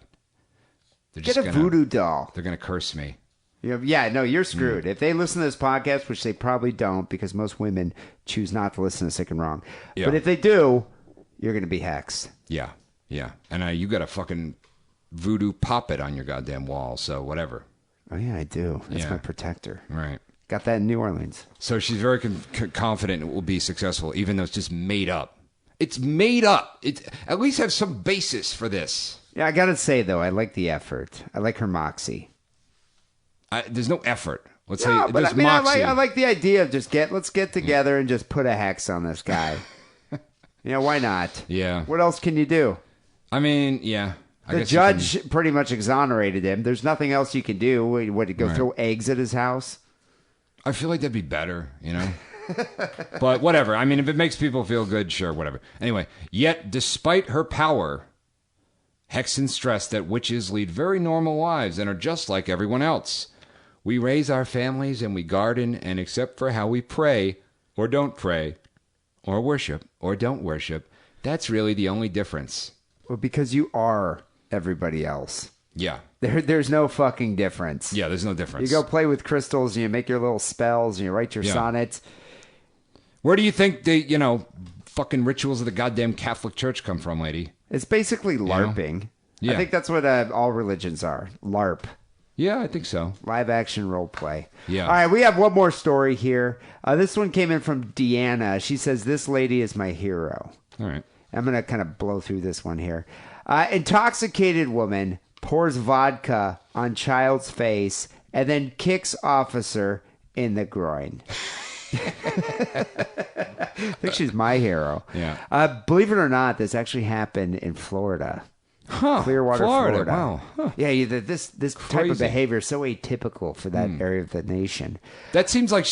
Speaker 3: They're
Speaker 2: Get
Speaker 3: just
Speaker 2: a voodoo doll.
Speaker 3: They're gonna curse me.
Speaker 2: Yeah, no, you're screwed.
Speaker 3: Mm.
Speaker 2: If they listen to this podcast, which they probably don't, because most women choose not to listen to Sick and Wrong.
Speaker 3: Yeah.
Speaker 2: But if they do, you're going to be hexed.
Speaker 3: Yeah. And you got a fucking voodoo puppet on your goddamn wall. So whatever.
Speaker 2: Oh, yeah, I do. That's
Speaker 3: Yeah.
Speaker 2: my protector.
Speaker 3: Right.
Speaker 2: Got that in New Orleans.
Speaker 3: So she's very confident it will be successful, even though it's just made up. It's made up. It at least have some basis for this.
Speaker 2: Yeah, I got to say, though, I like the effort. I like her moxie.
Speaker 3: There's no effort. Let's
Speaker 2: No,
Speaker 3: say
Speaker 2: but
Speaker 3: there's
Speaker 2: I mean,
Speaker 3: moxie.
Speaker 2: I like the idea of let's get together and just put a hex on this guy. Why not?
Speaker 3: Yeah.
Speaker 2: What else can you do?
Speaker 3: I mean, yeah. I
Speaker 2: The
Speaker 3: guess you can-
Speaker 2: judge pretty much exonerated him. There's nothing else you can do. What, go
Speaker 3: Right.
Speaker 2: throw eggs at his house?
Speaker 3: I feel like that'd be better, But whatever. I mean, if it makes people feel good, sure, whatever. Anyway, yet despite her power, Hexen stressed that witches lead very normal lives and are just like everyone else. We raise our families and we garden, and except for how we pray or don't pray, or worship or don't worship, that's really the only difference.
Speaker 2: Well, because you are everybody else.
Speaker 3: Yeah.
Speaker 2: There's no fucking difference.
Speaker 3: Yeah, there's no difference.
Speaker 2: You go play with crystals and you make your little spells and you write your
Speaker 3: Yeah.
Speaker 2: sonnets.
Speaker 3: Where do you think the, fucking rituals of the goddamn Catholic Church come from, lady?
Speaker 2: It's basically LARPing.
Speaker 3: Yeah.
Speaker 2: I think that's what all religions are. LARP.
Speaker 3: Yeah, I think so.
Speaker 2: Live action role play.
Speaker 3: Yeah.
Speaker 2: All right, we have one more story here. This one came in from Deanna. She says, "This lady is my hero."
Speaker 3: All right.
Speaker 2: I'm going to kind of blow through this one here. Intoxicated woman pours vodka on child's face and then kicks officer in the groin. I think she's my hero.
Speaker 3: Yeah.
Speaker 2: Believe it or not, this actually happened in Florida.
Speaker 3: Huh,
Speaker 2: Clearwater, Florida.
Speaker 3: Wow. Huh.
Speaker 2: Yeah, this type of
Speaker 3: Crazy.
Speaker 2: behavior is so atypical for that area of the nation.
Speaker 3: That seems like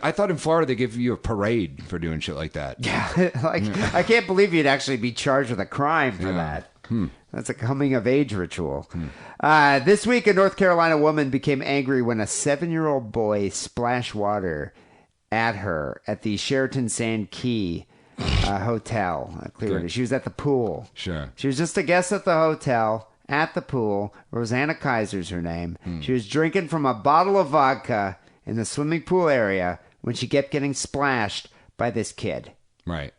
Speaker 3: I thought in Florida they give you a parade for doing shit like that.
Speaker 2: Yeah, I can't believe you'd actually be charged with a crime for that. That's a coming of age ritual. This week, a North Carolina woman became angry when a 7-year-old boy splashed water at her at the Sheraton Sand Key hotel. Clearwater.
Speaker 3: Good.
Speaker 2: She was at the pool.
Speaker 3: Sure.
Speaker 2: She was just a guest at the hotel at the pool. Rosanna Kaiser's her name. She was drinking from a bottle of vodka in the swimming pool area when she kept getting splashed by this kid.
Speaker 3: Right.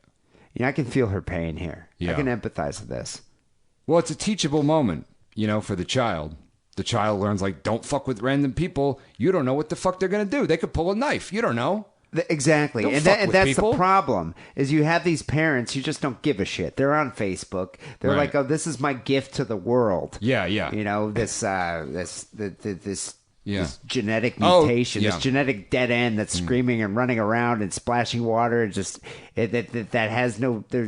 Speaker 2: I can feel her pain here. I
Speaker 3: Yeah.
Speaker 2: can empathize with this.
Speaker 3: Well, it's a teachable moment, for the child. The child learns, don't fuck with random people. You don't know what the fuck they're going to do. They could pull a knife. You don't know.
Speaker 2: Exactly.
Speaker 3: Don't
Speaker 2: And,
Speaker 3: fuck
Speaker 2: and
Speaker 3: with
Speaker 2: that's
Speaker 3: people.
Speaker 2: the problem, is you have these parents who just don't give a shit. They're on Facebook. They're
Speaker 3: Right.
Speaker 2: like, oh, this is my gift to the world.
Speaker 3: Yeah.
Speaker 2: This
Speaker 3: Yeah.
Speaker 2: this genetic
Speaker 3: Oh,
Speaker 2: mutation,
Speaker 3: yeah.
Speaker 2: this genetic dead end that's screaming and running around and splashing water, and just that has no, they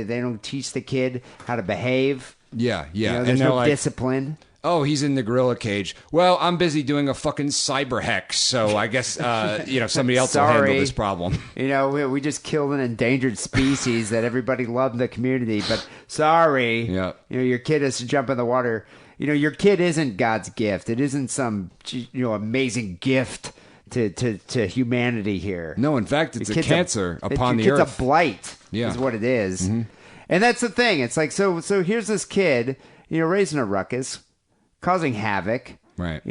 Speaker 2: don't teach the kid how to behave.
Speaker 3: Yeah.
Speaker 2: There's
Speaker 3: and they're
Speaker 2: no
Speaker 3: like,
Speaker 2: discipline.
Speaker 3: oh, he's in the gorilla cage. Well, I'm busy doing a fucking cyber hex, so I guess somebody else will handle
Speaker 2: Sorry.
Speaker 3: this problem.
Speaker 2: We just killed an endangered species that everybody loved in the community, but sorry.
Speaker 3: Yeah.
Speaker 2: Your kid has to jump in the water. Your kid isn't God's gift. It isn't some amazing gift to humanity here.
Speaker 3: No, in fact, it's a
Speaker 2: kid's
Speaker 3: cancer upon the
Speaker 2: your kid's
Speaker 3: earth.
Speaker 2: a blight.
Speaker 3: Yeah.
Speaker 2: Is what it is. And that's the thing. It's like so here's this kid, raising a ruckus, causing havoc.
Speaker 3: Right.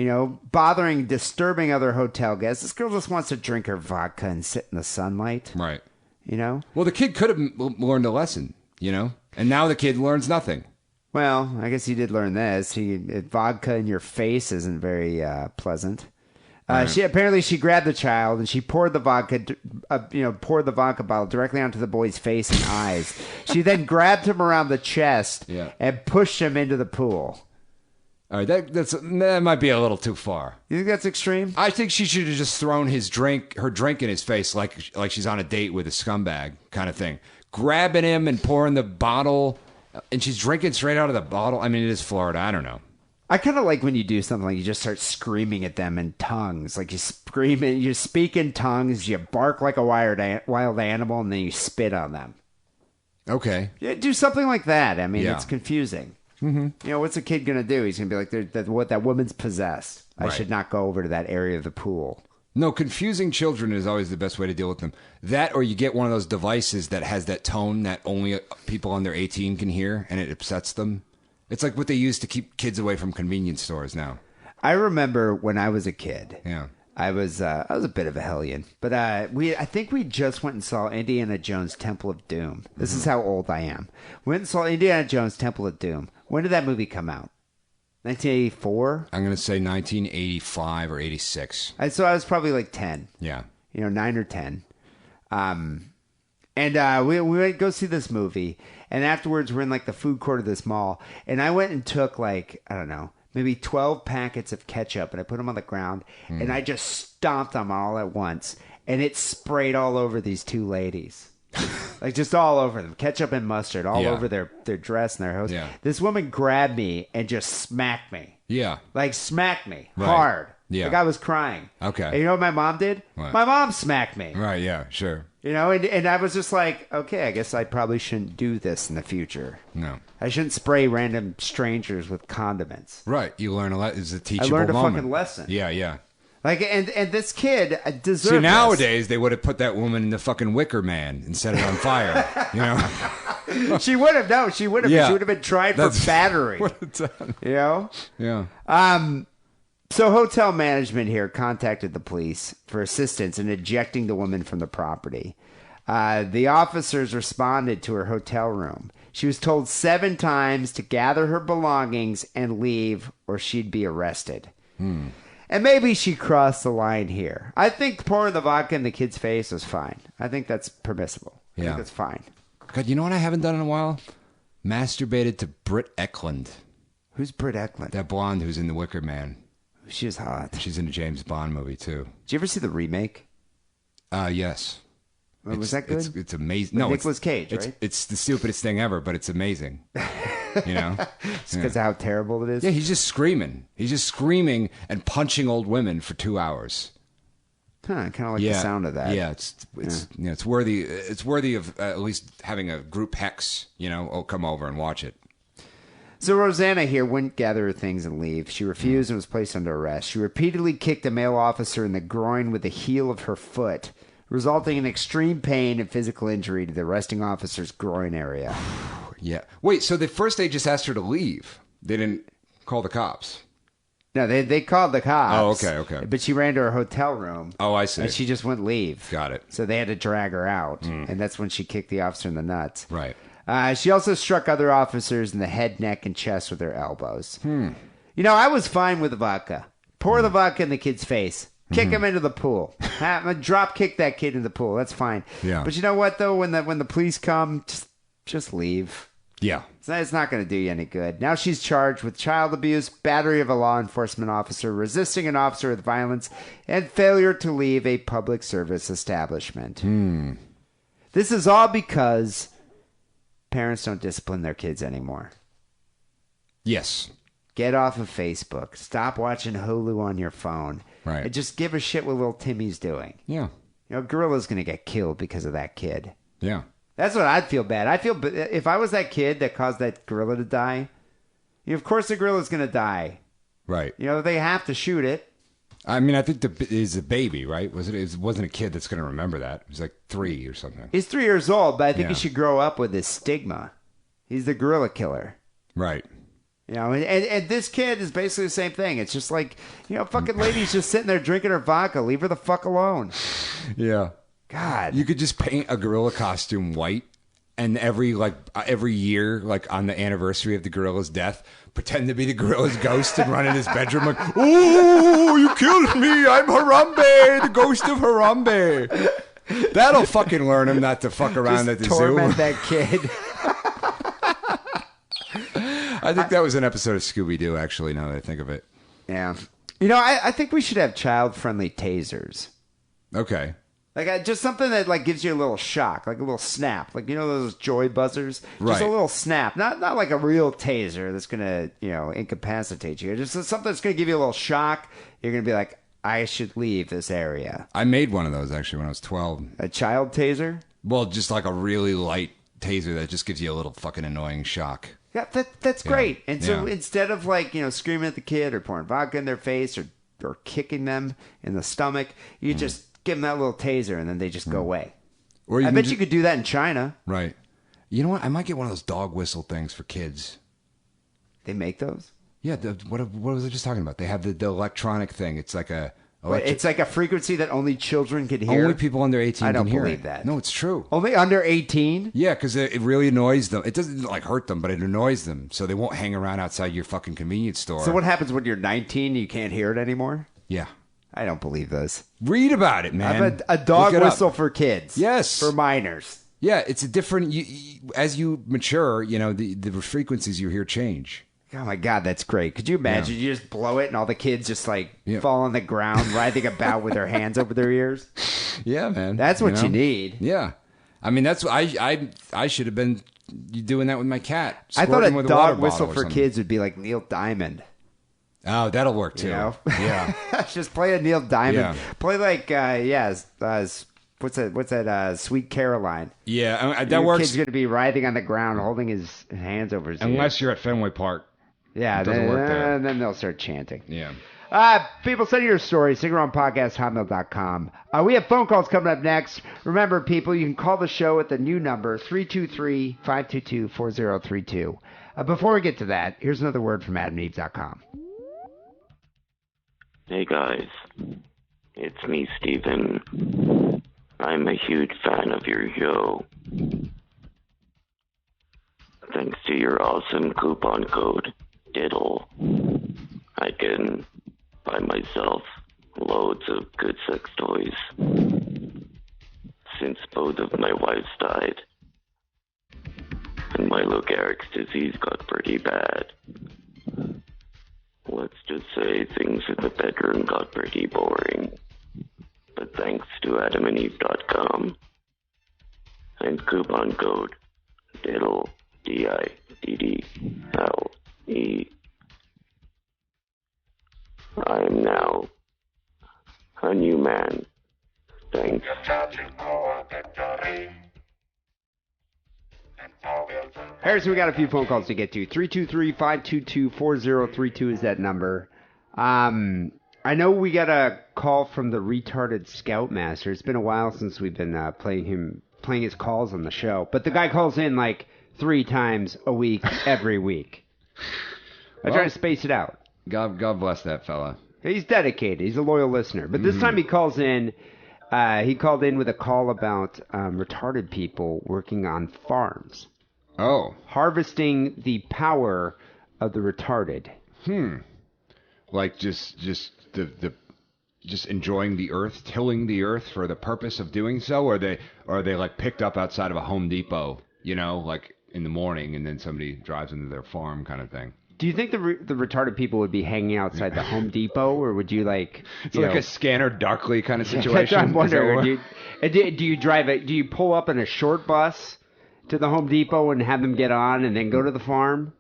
Speaker 2: Disturbing other hotel guests. This girl just wants to drink her vodka and sit in the sunlight.
Speaker 3: Right.
Speaker 2: Well,
Speaker 3: Well, the kid could have learned a lesson. you know? And now the kid learns nothing.
Speaker 2: Well, I guess he did learn this. Vodka in your face isn't very pleasant. She grabbed the child and she poured the vodka bottle directly onto the boy's face and eyes. She then grabbed him around the chest and pushed him into the pool.
Speaker 3: All right, that might be a little too far.
Speaker 2: You think that's extreme?
Speaker 3: I think she should have just thrown her drink in his face like she's on a date with a scumbag kind of thing. Grabbing him and pouring the bottle, and she's drinking straight out of the bottle. I mean, it is Florida. I don't know.
Speaker 2: I kind of like when you do something like you just start screaming at them in tongues. Like you speak in tongues, you bark like a wild animal, and then you spit on them.
Speaker 3: Okay.
Speaker 2: Yeah, do something like that. I mean, it's confusing. Mm-hmm. You know, what's a kid going to do? He's going to be like, that woman's possessed. I should not go over to that area of the pool.
Speaker 3: No, confusing children is always the best way to deal with them. That, or you get one of those devices that has that tone that only people under 18 can hear, and it upsets them. It's like what they use to keep kids away from convenience stores now.
Speaker 2: I remember when I was a kid.
Speaker 3: Yeah.
Speaker 2: I was a bit of a hellion, but I think we just went and saw Indiana Jones Temple of Doom. This is how old I am. Went and saw Indiana Jones Temple of Doom. When did that movie come out? 1984?
Speaker 3: I'm going to say 1985 or 86.
Speaker 2: So I was probably like 10.
Speaker 3: Yeah.
Speaker 2: 9 or 10. And we went to go see this movie, and afterwards we're in like the food court of this mall, and I went and took like, I don't know, maybe 12 packets of ketchup, and I put them on the ground, and I just stomped them all at once, and it sprayed all over these two ladies. Like just all over them. Ketchup and mustard all over their dress and their hose.
Speaker 3: Yeah.
Speaker 2: This woman grabbed me and just smacked me.
Speaker 3: Yeah.
Speaker 2: Like smacked me hard.
Speaker 3: Yeah.
Speaker 2: Like I was crying.
Speaker 3: Okay.
Speaker 2: And you know what my mom did?
Speaker 3: What?
Speaker 2: My mom smacked me.
Speaker 3: Right, yeah, sure.
Speaker 2: You know, and I was just like, okay, I guess I probably shouldn't do this in the future.
Speaker 3: No.
Speaker 2: I shouldn't spray random strangers with condiments.
Speaker 3: Right. You learn a lot. It's a teachable
Speaker 2: I learned a
Speaker 3: moment.
Speaker 2: fucking lesson.
Speaker 3: Yeah, yeah.
Speaker 2: Like, and this kid deserved
Speaker 3: See, nowadays, they would have put that woman in the fucking Wicker Man and set it on fire. You know?
Speaker 2: She would have. No, she would have.
Speaker 3: Yeah.
Speaker 2: She would have been tried for battery.
Speaker 3: What a time.
Speaker 2: You know?
Speaker 3: Yeah.
Speaker 2: So hotel management here contacted the police for assistance in ejecting the woman from the property. The officers responded to her hotel room. She was told 7 times to gather her belongings and leave or she'd be arrested. And maybe she crossed the line here. I think pouring the vodka in the kid's face was fine. I think that's permissible. I think that's fine.
Speaker 3: God, you know what I haven't done in a while? Masturbated to Britt Eklund.
Speaker 2: Who's Britt Eklund?
Speaker 3: That blonde who's in The Wicker Man.
Speaker 2: She's hot.
Speaker 3: She's in a James Bond movie, too.
Speaker 2: Did you ever see the remake?
Speaker 3: Yes.
Speaker 2: Was that good?
Speaker 3: It's amazing.
Speaker 2: With Nicolas Cage, right?
Speaker 3: It's the stupidest thing ever, but it's amazing. You know?
Speaker 2: It's because of how terrible it is?
Speaker 3: Yeah, he's just screaming. He's just screaming and punching old women for 2 hours.
Speaker 2: Huh, kind of like the sound of that.
Speaker 3: Yeah, it's worthy. It's worthy of at least having a group hex. You know, come over and watch it.
Speaker 2: So Rosanna here wouldn't gather her things and leave. She refused and was placed under arrest. She repeatedly kicked a male officer in the groin with the heel of her foot, resulting in extreme pain and physical injury to the arresting officer's groin area.
Speaker 3: Yeah. Wait, so they just asked her to leave. They didn't call the cops.
Speaker 2: No, they called the cops.
Speaker 3: Oh, okay.
Speaker 2: But she ran to her hotel room.
Speaker 3: Oh, I see.
Speaker 2: And she just wouldn't leave.
Speaker 3: Got it.
Speaker 2: So they had to drag her out. And that's when she kicked the officer in the nuts.
Speaker 3: Right.
Speaker 2: She also struck other officers in the head, neck, and chest with her elbows. You know, I was fine with the vodka. Pour the vodka in the kid's face. Kick him into the pool. Drop kick that kid in the pool. That's fine.
Speaker 3: Yeah.
Speaker 2: But you know what, though? When the police come, just leave.
Speaker 3: Yeah.
Speaker 2: It's not going to do you any good. Now she's charged with child abuse, battery of a law enforcement officer, resisting an officer with violence, and failure to leave a public service establishment. This is all because parents don't discipline their kids anymore.
Speaker 3: Yes.
Speaker 2: Get off of Facebook. Stop watching Hulu on your phone.
Speaker 3: Right.
Speaker 2: And just give a shit what little Timmy's doing.
Speaker 3: Yeah.
Speaker 2: You know, Gorilla's going to get killed because of that kid.
Speaker 3: Yeah.
Speaker 2: That's what I'd feel bad. If I was that kid that caused that gorilla to die, of course the gorilla's going to die.
Speaker 3: Right.
Speaker 2: You know, they have to shoot it.
Speaker 3: I mean, I think it's a baby, right? It wasn't a kid that's going to remember that. It was like 3 or something.
Speaker 2: He's 3 years old, but I think
Speaker 3: Yeah.
Speaker 2: he should grow up with this stigma. He's the gorilla killer.
Speaker 3: Right.
Speaker 2: You know, and this kid is basically the same thing. It's just like, fucking lady's just sitting there drinking her vodka. Leave her the fuck alone.
Speaker 3: Yeah.
Speaker 2: God.
Speaker 3: You could just paint a gorilla costume white and every year, like on the anniversary of the gorilla's death, pretend to be the gorilla's ghost and run in his bedroom like, "Oh, you killed me! I'm Harambe, the ghost of Harambe." That'll fucking learn him not to fuck around at the
Speaker 2: torment
Speaker 3: zoo.
Speaker 2: that kid.
Speaker 3: I think that was an episode of Scooby-Doo, actually, now that I think of it.
Speaker 2: Yeah. You know, I think we should have child-friendly tasers.
Speaker 3: Okay.
Speaker 2: Like just something that like gives you a little shock, like a little snap, like you know those joy buzzers, just
Speaker 3: Right.
Speaker 2: a little snap, not like a real taser that's gonna incapacitate you. Just something that's gonna give you a little shock. You're gonna be like, I should leave this area.
Speaker 3: I made one of those, actually, when I was 12.
Speaker 2: A child taser?
Speaker 3: Well, just like a really light taser that just gives you a little fucking annoying shock.
Speaker 2: Yeah, that's great. And so
Speaker 3: Yeah.
Speaker 2: instead of like screaming at the kid or pouring vodka in their face or kicking them in the stomach, you just give them that little taser and then they just go away.
Speaker 3: Or
Speaker 2: I bet you could do that in China.
Speaker 3: Right. You know what? I might get one of those dog whistle things for kids.
Speaker 2: They make those.
Speaker 3: Yeah. What was I just talking about? They have the electronic thing. It's like a.
Speaker 2: It's like a frequency that only children could hear.
Speaker 3: Only people under 18
Speaker 2: I don't
Speaker 3: can hear
Speaker 2: believe
Speaker 3: it.
Speaker 2: that.
Speaker 3: No, it's true.
Speaker 2: Only under 18?
Speaker 3: Yeah, because it really annoys them. It doesn't like hurt them, but it annoys them. So they won't hang around outside your fucking convenience store.
Speaker 2: So what happens when you're 19 and you can't hear it anymore?
Speaker 3: Yeah.
Speaker 2: I don't believe this.
Speaker 3: Read about it, man.
Speaker 2: I have a dog
Speaker 3: Look it up.
Speaker 2: whistle for kids.
Speaker 3: Yes.
Speaker 2: For minors.
Speaker 3: Yeah, it's a different. As you mature, the frequencies you hear change.
Speaker 2: Oh my God, that's great. Could you imagine you just blow it and all the kids just
Speaker 3: Yeah.
Speaker 2: fall on the ground writhing about with their hands over their ears?
Speaker 3: Yeah, man.
Speaker 2: That's what you need.
Speaker 3: Yeah. I mean, that's I should have been doing that with my cat.
Speaker 2: I thought
Speaker 3: squirting
Speaker 2: a
Speaker 3: with
Speaker 2: dog
Speaker 3: water
Speaker 2: whistle
Speaker 3: bottle or
Speaker 2: for
Speaker 3: something.
Speaker 2: kids would be like Neil Diamond.
Speaker 3: Oh, that'll work too.
Speaker 2: You know?
Speaker 3: Yeah.
Speaker 2: Just play a Neil Diamond.
Speaker 3: Yeah.
Speaker 2: Play like, what's that, Sweet Caroline.
Speaker 3: Yeah, that
Speaker 2: Your
Speaker 3: works.
Speaker 2: kid's going to be writhing on the ground holding his hands over his ears.
Speaker 3: Unless you're at Fenway Park.
Speaker 2: Yeah,
Speaker 3: It doesn't work there.
Speaker 2: and then they'll start chanting.
Speaker 3: Yeah.
Speaker 2: People, send your stories, singaroundpodcast@hotmail.com. We have phone calls coming up next. Remember, people, you can call the show at the new number, 323-522-4032. Before we get to that, here's another word from AdamandEve.com.
Speaker 4: Hey guys, it's me, Steven. I'm a huge fan of your show. Thanks to your awesome coupon code, Diddle, I can buy myself loads of good sex toys. Since both of my wives died, and my Lou Gehrig's disease got pretty bad. Let's just say things in the bedroom got pretty boring. But thanks to AdamandEve.com and coupon code DIDDLE, DIDDLE, I am now a new man. Thanks.
Speaker 2: Harrison, we got a few phone calls to get to. 323-522-4032 is that number. I know we got a call from the retarded Scoutmaster. It's been a while since we've been playing his calls on the show. But the guy calls in like 3 times a week, every week. I try to space it out.
Speaker 3: God bless that fella.
Speaker 2: He's dedicated. He's a loyal listener. But this time he calls in. He called in with a call about retarded people working on farms.
Speaker 3: Oh.
Speaker 2: Harvesting the power of the retarded.
Speaker 3: Like just enjoying the earth, tilling the earth for the purpose of doing so, or are they like picked up outside of a Home Depot, like in the morning, and then somebody drives into their farm kind of thing.
Speaker 2: Do you think the retarded people would be hanging outside the Home Depot, or would you like?
Speaker 3: It's like a Scanner Darkly kind of situation.
Speaker 2: That's what I'm
Speaker 3: Is that
Speaker 2: wondering.
Speaker 3: what-
Speaker 2: Do you drive it? Do you pull up in a short bus to the Home Depot and have them get on and then go to the farm,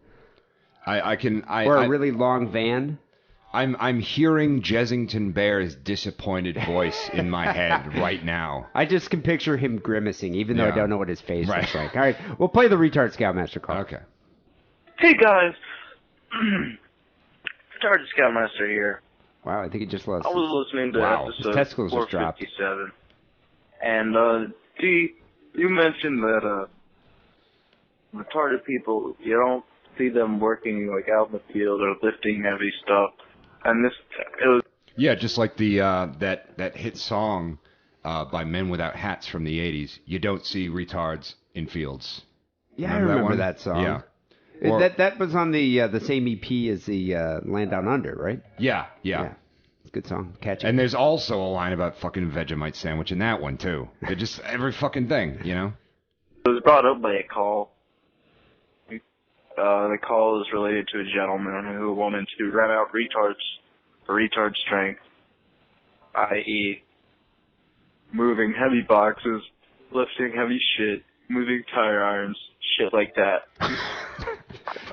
Speaker 2: or a really long van?
Speaker 3: I'm hearing Jessington Bear's disappointed voice in my head right now.
Speaker 2: I just can picture him grimacing, even though I
Speaker 3: Yeah.
Speaker 2: don't know what his face
Speaker 3: Right.
Speaker 2: looks like. All right, we'll play the retard Scoutmaster call.
Speaker 3: Okay.
Speaker 5: Hey guys, Retarded Scoutmaster here.
Speaker 2: Wow, I think he just lost.
Speaker 5: I was listening to
Speaker 2: Wow, his
Speaker 5: episode
Speaker 2: testicles just dropped.
Speaker 5: 457, and you mentioned that retarded people, you don't see them working like out in the field or lifting heavy stuff, and it was.
Speaker 3: Yeah, just like the that hit song by Men Without Hats from the 80s. You don't see retards in fields.
Speaker 2: Yeah, I remember
Speaker 3: one?
Speaker 2: that song.
Speaker 3: Yeah. Or-
Speaker 2: That was on the same EP as the Land Down Under, right?
Speaker 3: Yeah.
Speaker 2: It's a good song. Catchy.
Speaker 3: And there's also a line about fucking Vegemite sandwich in that one, too. They're just every fucking thing, you know?
Speaker 5: It was brought up by a call. The call is related to a gentleman who wanted to rent out retards for retard strength, i.e., moving heavy boxes, lifting heavy shit, moving tire irons, shit like that.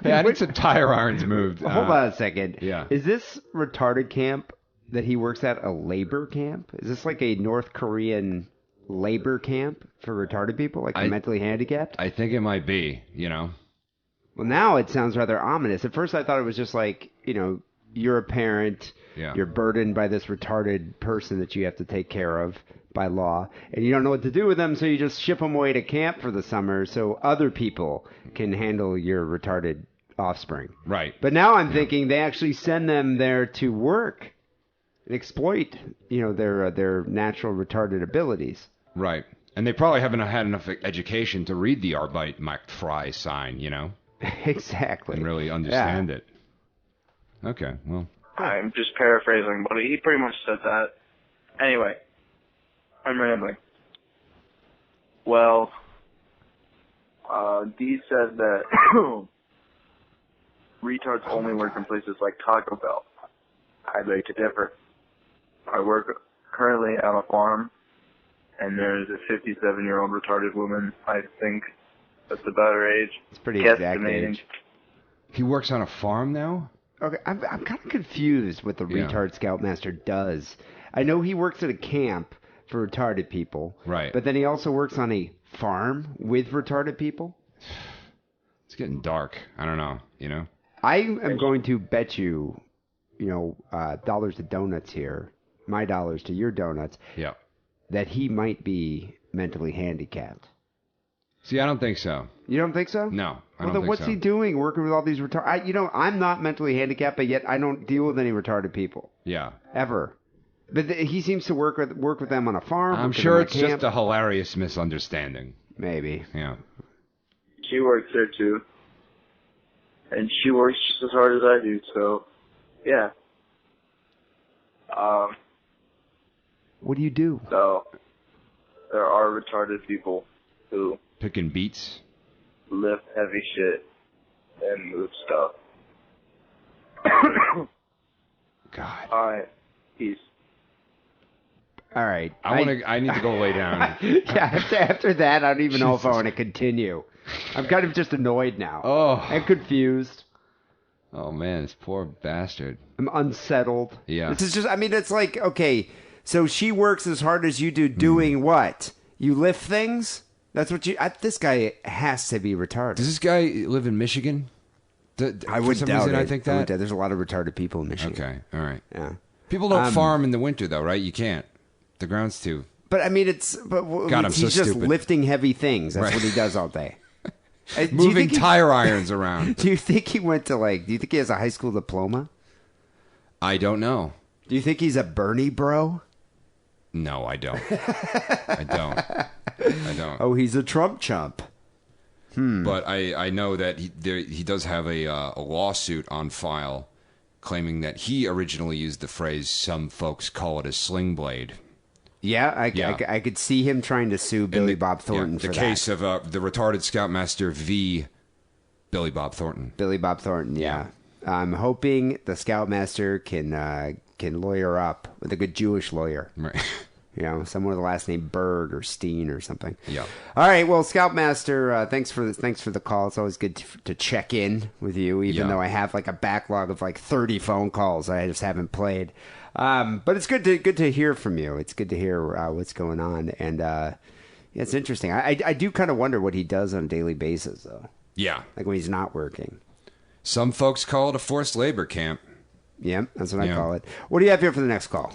Speaker 3: Yeah, I need some tire irons moved.
Speaker 2: Hold on a second.
Speaker 3: Yeah.
Speaker 2: Is this retarded camp that he works at a labor camp? Is this like a North Korean labor camp for retarded people, like the mentally handicapped?
Speaker 3: I think it might be, you know?
Speaker 2: Well, now it sounds rather ominous. At first I thought it was just like, you're a parent, you're burdened by this retarded person that you have to take care of by law, and you don't know what to do with them, so you just ship them away to camp for the summer so other people can handle your retarded offspring.
Speaker 3: Right.
Speaker 2: But now I'm thinking they actually send them there to work and exploit, their natural retarded abilities.
Speaker 3: Right. And they probably haven't had enough education to read the Arbeit macht frei sign, you know?
Speaker 2: Exactly.
Speaker 3: And really understand it. Okay, well.
Speaker 5: I'm just paraphrasing, but he pretty much said that. Anyway, I'm rambling. Well, Dee said that retards only work in places like Taco Bell. I beg to differ. I work currently on a farm, and there's a 57-year-old retarded woman, I think, that's about her age.
Speaker 2: It's pretty exact
Speaker 5: guesstimating.
Speaker 2: age.
Speaker 3: He works on a farm now?
Speaker 2: Okay, I'm kind of confused what the retard scoutmaster does. I know he works at a camp for retarded people.
Speaker 3: Right.
Speaker 2: But then he also works on a farm with retarded people.
Speaker 3: It's getting dark. I don't know, you know?
Speaker 2: I am going to bet you, dollars to donuts here, my dollars to your donuts,
Speaker 3: Yeah.
Speaker 2: that he might be mentally handicapped.
Speaker 3: See, I don't think so.
Speaker 2: You don't think so?
Speaker 3: No, I
Speaker 2: Well,
Speaker 3: don't
Speaker 2: then
Speaker 3: think
Speaker 2: what's
Speaker 3: so.
Speaker 2: he doing working with all these retarded... I'm not mentally handicapped, but yet I don't deal with any retarded people.
Speaker 3: Yeah.
Speaker 2: Ever. But he seems to work with them on a farm.
Speaker 3: I'm
Speaker 2: work with
Speaker 3: sure
Speaker 2: them on
Speaker 3: it's
Speaker 2: camp.
Speaker 3: just a hilarious misunderstanding.
Speaker 2: Maybe.
Speaker 3: Yeah.
Speaker 5: She works there too. And she works just as hard as I do, so, yeah.
Speaker 2: What do you do?
Speaker 5: So, there are retarded people who
Speaker 3: Picking beets.
Speaker 5: lift heavy shit and move stuff.
Speaker 3: God.
Speaker 5: Alright, peace.
Speaker 2: All right.
Speaker 3: I need to go lay down.
Speaker 2: Yeah, after that, I don't even know if I want to continue. I'm kind of just annoyed now.
Speaker 3: Oh.
Speaker 2: And confused.
Speaker 3: Oh, man, this poor bastard.
Speaker 2: I'm unsettled.
Speaker 3: Yeah.
Speaker 2: This is just, it's like, okay, so she works as hard as you do
Speaker 3: Hmm.
Speaker 2: doing what? You lift things? That's what this guy has to be retarded.
Speaker 3: Does this guy live in Michigan?
Speaker 2: I would
Speaker 3: For some
Speaker 2: doubt
Speaker 3: reason,
Speaker 2: it.
Speaker 3: I think that.
Speaker 2: There's a lot of retarded people in Michigan.
Speaker 3: Okay, all right.
Speaker 2: Yeah.
Speaker 3: People don't farm in the winter, though, right? You can't. The ground's too.
Speaker 2: But I'm
Speaker 3: God, I'm
Speaker 2: he's
Speaker 3: so
Speaker 2: just
Speaker 3: stupid.
Speaker 2: lifting heavy things. That's
Speaker 3: Right.
Speaker 2: what he does all day. Do you
Speaker 3: Moving
Speaker 2: think he-
Speaker 3: tire irons around.
Speaker 2: Do you think he went to do you think he has a high school diploma?
Speaker 3: I don't know.
Speaker 2: Do you think he's a Bernie bro?
Speaker 3: No, I don't. I don't.
Speaker 2: Oh, he's a Trump chump.
Speaker 3: But I know that he does have a lawsuit on file claiming that he originally used the phrase, some folks call it a sling blade.
Speaker 2: Yeah,
Speaker 3: Yeah.
Speaker 2: I could see him trying to sue Billy Bob Thornton
Speaker 3: the
Speaker 2: for
Speaker 3: case
Speaker 2: that.
Speaker 3: of the retarded scoutmaster v. Billy Bob Thornton.
Speaker 2: Billy Bob Thornton, yeah. I'm hoping the Scoutmaster can lawyer up with a good Jewish lawyer.
Speaker 3: Right.
Speaker 2: Someone with the last name Berg or Steen or something.
Speaker 3: Yeah.
Speaker 2: All right. Well, Scoutmaster, thanks for the call. It's always good to check in with you, even though I have a backlog of 30 phone calls I just haven't played. But it's good to hear from you. It's good to hear what's going on, and it's interesting. I do kind of wonder what he does on a daily basis, though.
Speaker 3: Yeah.
Speaker 2: Like when he's not working.
Speaker 3: Some folks call it a forced labor camp.
Speaker 2: Yeah, that's what I call it. What do you have here for the next call?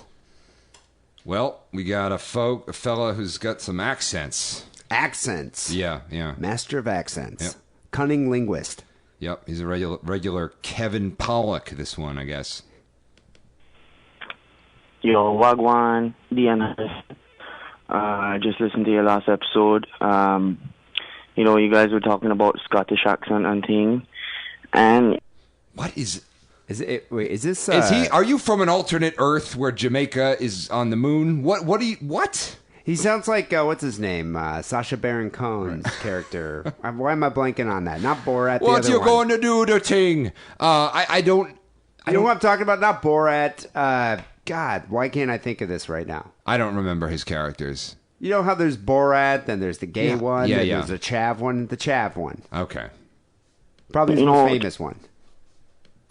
Speaker 3: Well, we got a fella who's got some accents.
Speaker 2: Accents.
Speaker 3: Yeah.
Speaker 2: Master of accents.
Speaker 3: Yep.
Speaker 2: Cunning linguist.
Speaker 3: Yep, he's a regular Kevin Pollock, this one, I guess.
Speaker 6: Yo, Wagwan, DNS. I just listened to your last episode. you know, you guys were talking about Scottish accent and thing, and
Speaker 3: What is?
Speaker 2: Is it? Wait, is this?
Speaker 3: Is he? Are you from an alternate Earth where Jamaica is on the moon? What do you? What?
Speaker 2: He sounds like what's his name? Sacha Baron Cohen's character. Why am I blanking on that? Not Borat.
Speaker 3: What
Speaker 2: the other
Speaker 3: you
Speaker 2: one.
Speaker 3: going to do the thing? I don't.
Speaker 2: You know what I'm talking about? Not Borat. God, why can't I think of this right now?
Speaker 3: I don't remember his characters.
Speaker 2: You know how there's Borat, then there's the gay
Speaker 3: Yeah.
Speaker 2: one,
Speaker 3: Yeah,
Speaker 2: then
Speaker 3: yeah.
Speaker 2: there's the Chav one. The Chav one.
Speaker 3: Okay.
Speaker 2: Probably the
Speaker 6: You
Speaker 2: most
Speaker 6: know-
Speaker 2: famous one.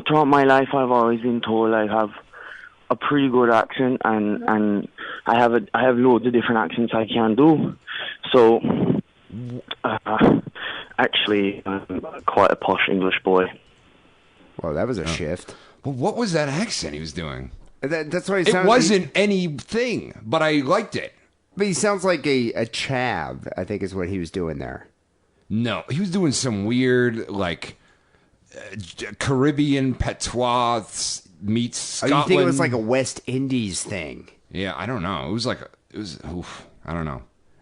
Speaker 6: throughout my life, I've always been told I have a pretty good accent, and I have loads of different accents I can do. So, actually, I'm quite a posh English boy.
Speaker 2: Well, that was a shift.
Speaker 3: Well, what was that accent he was doing?
Speaker 2: That's why he
Speaker 3: It
Speaker 2: sounds.
Speaker 3: wasn't anything, but I liked it.
Speaker 2: But he sounds like a Chav, I think is what he was doing there.
Speaker 3: No, he was doing some weird, like, Caribbean patois meets
Speaker 2: Oh,
Speaker 3: Scotland.
Speaker 2: you think it was like a West Indies thing?
Speaker 3: Yeah, I don't know. It was like, I don't know.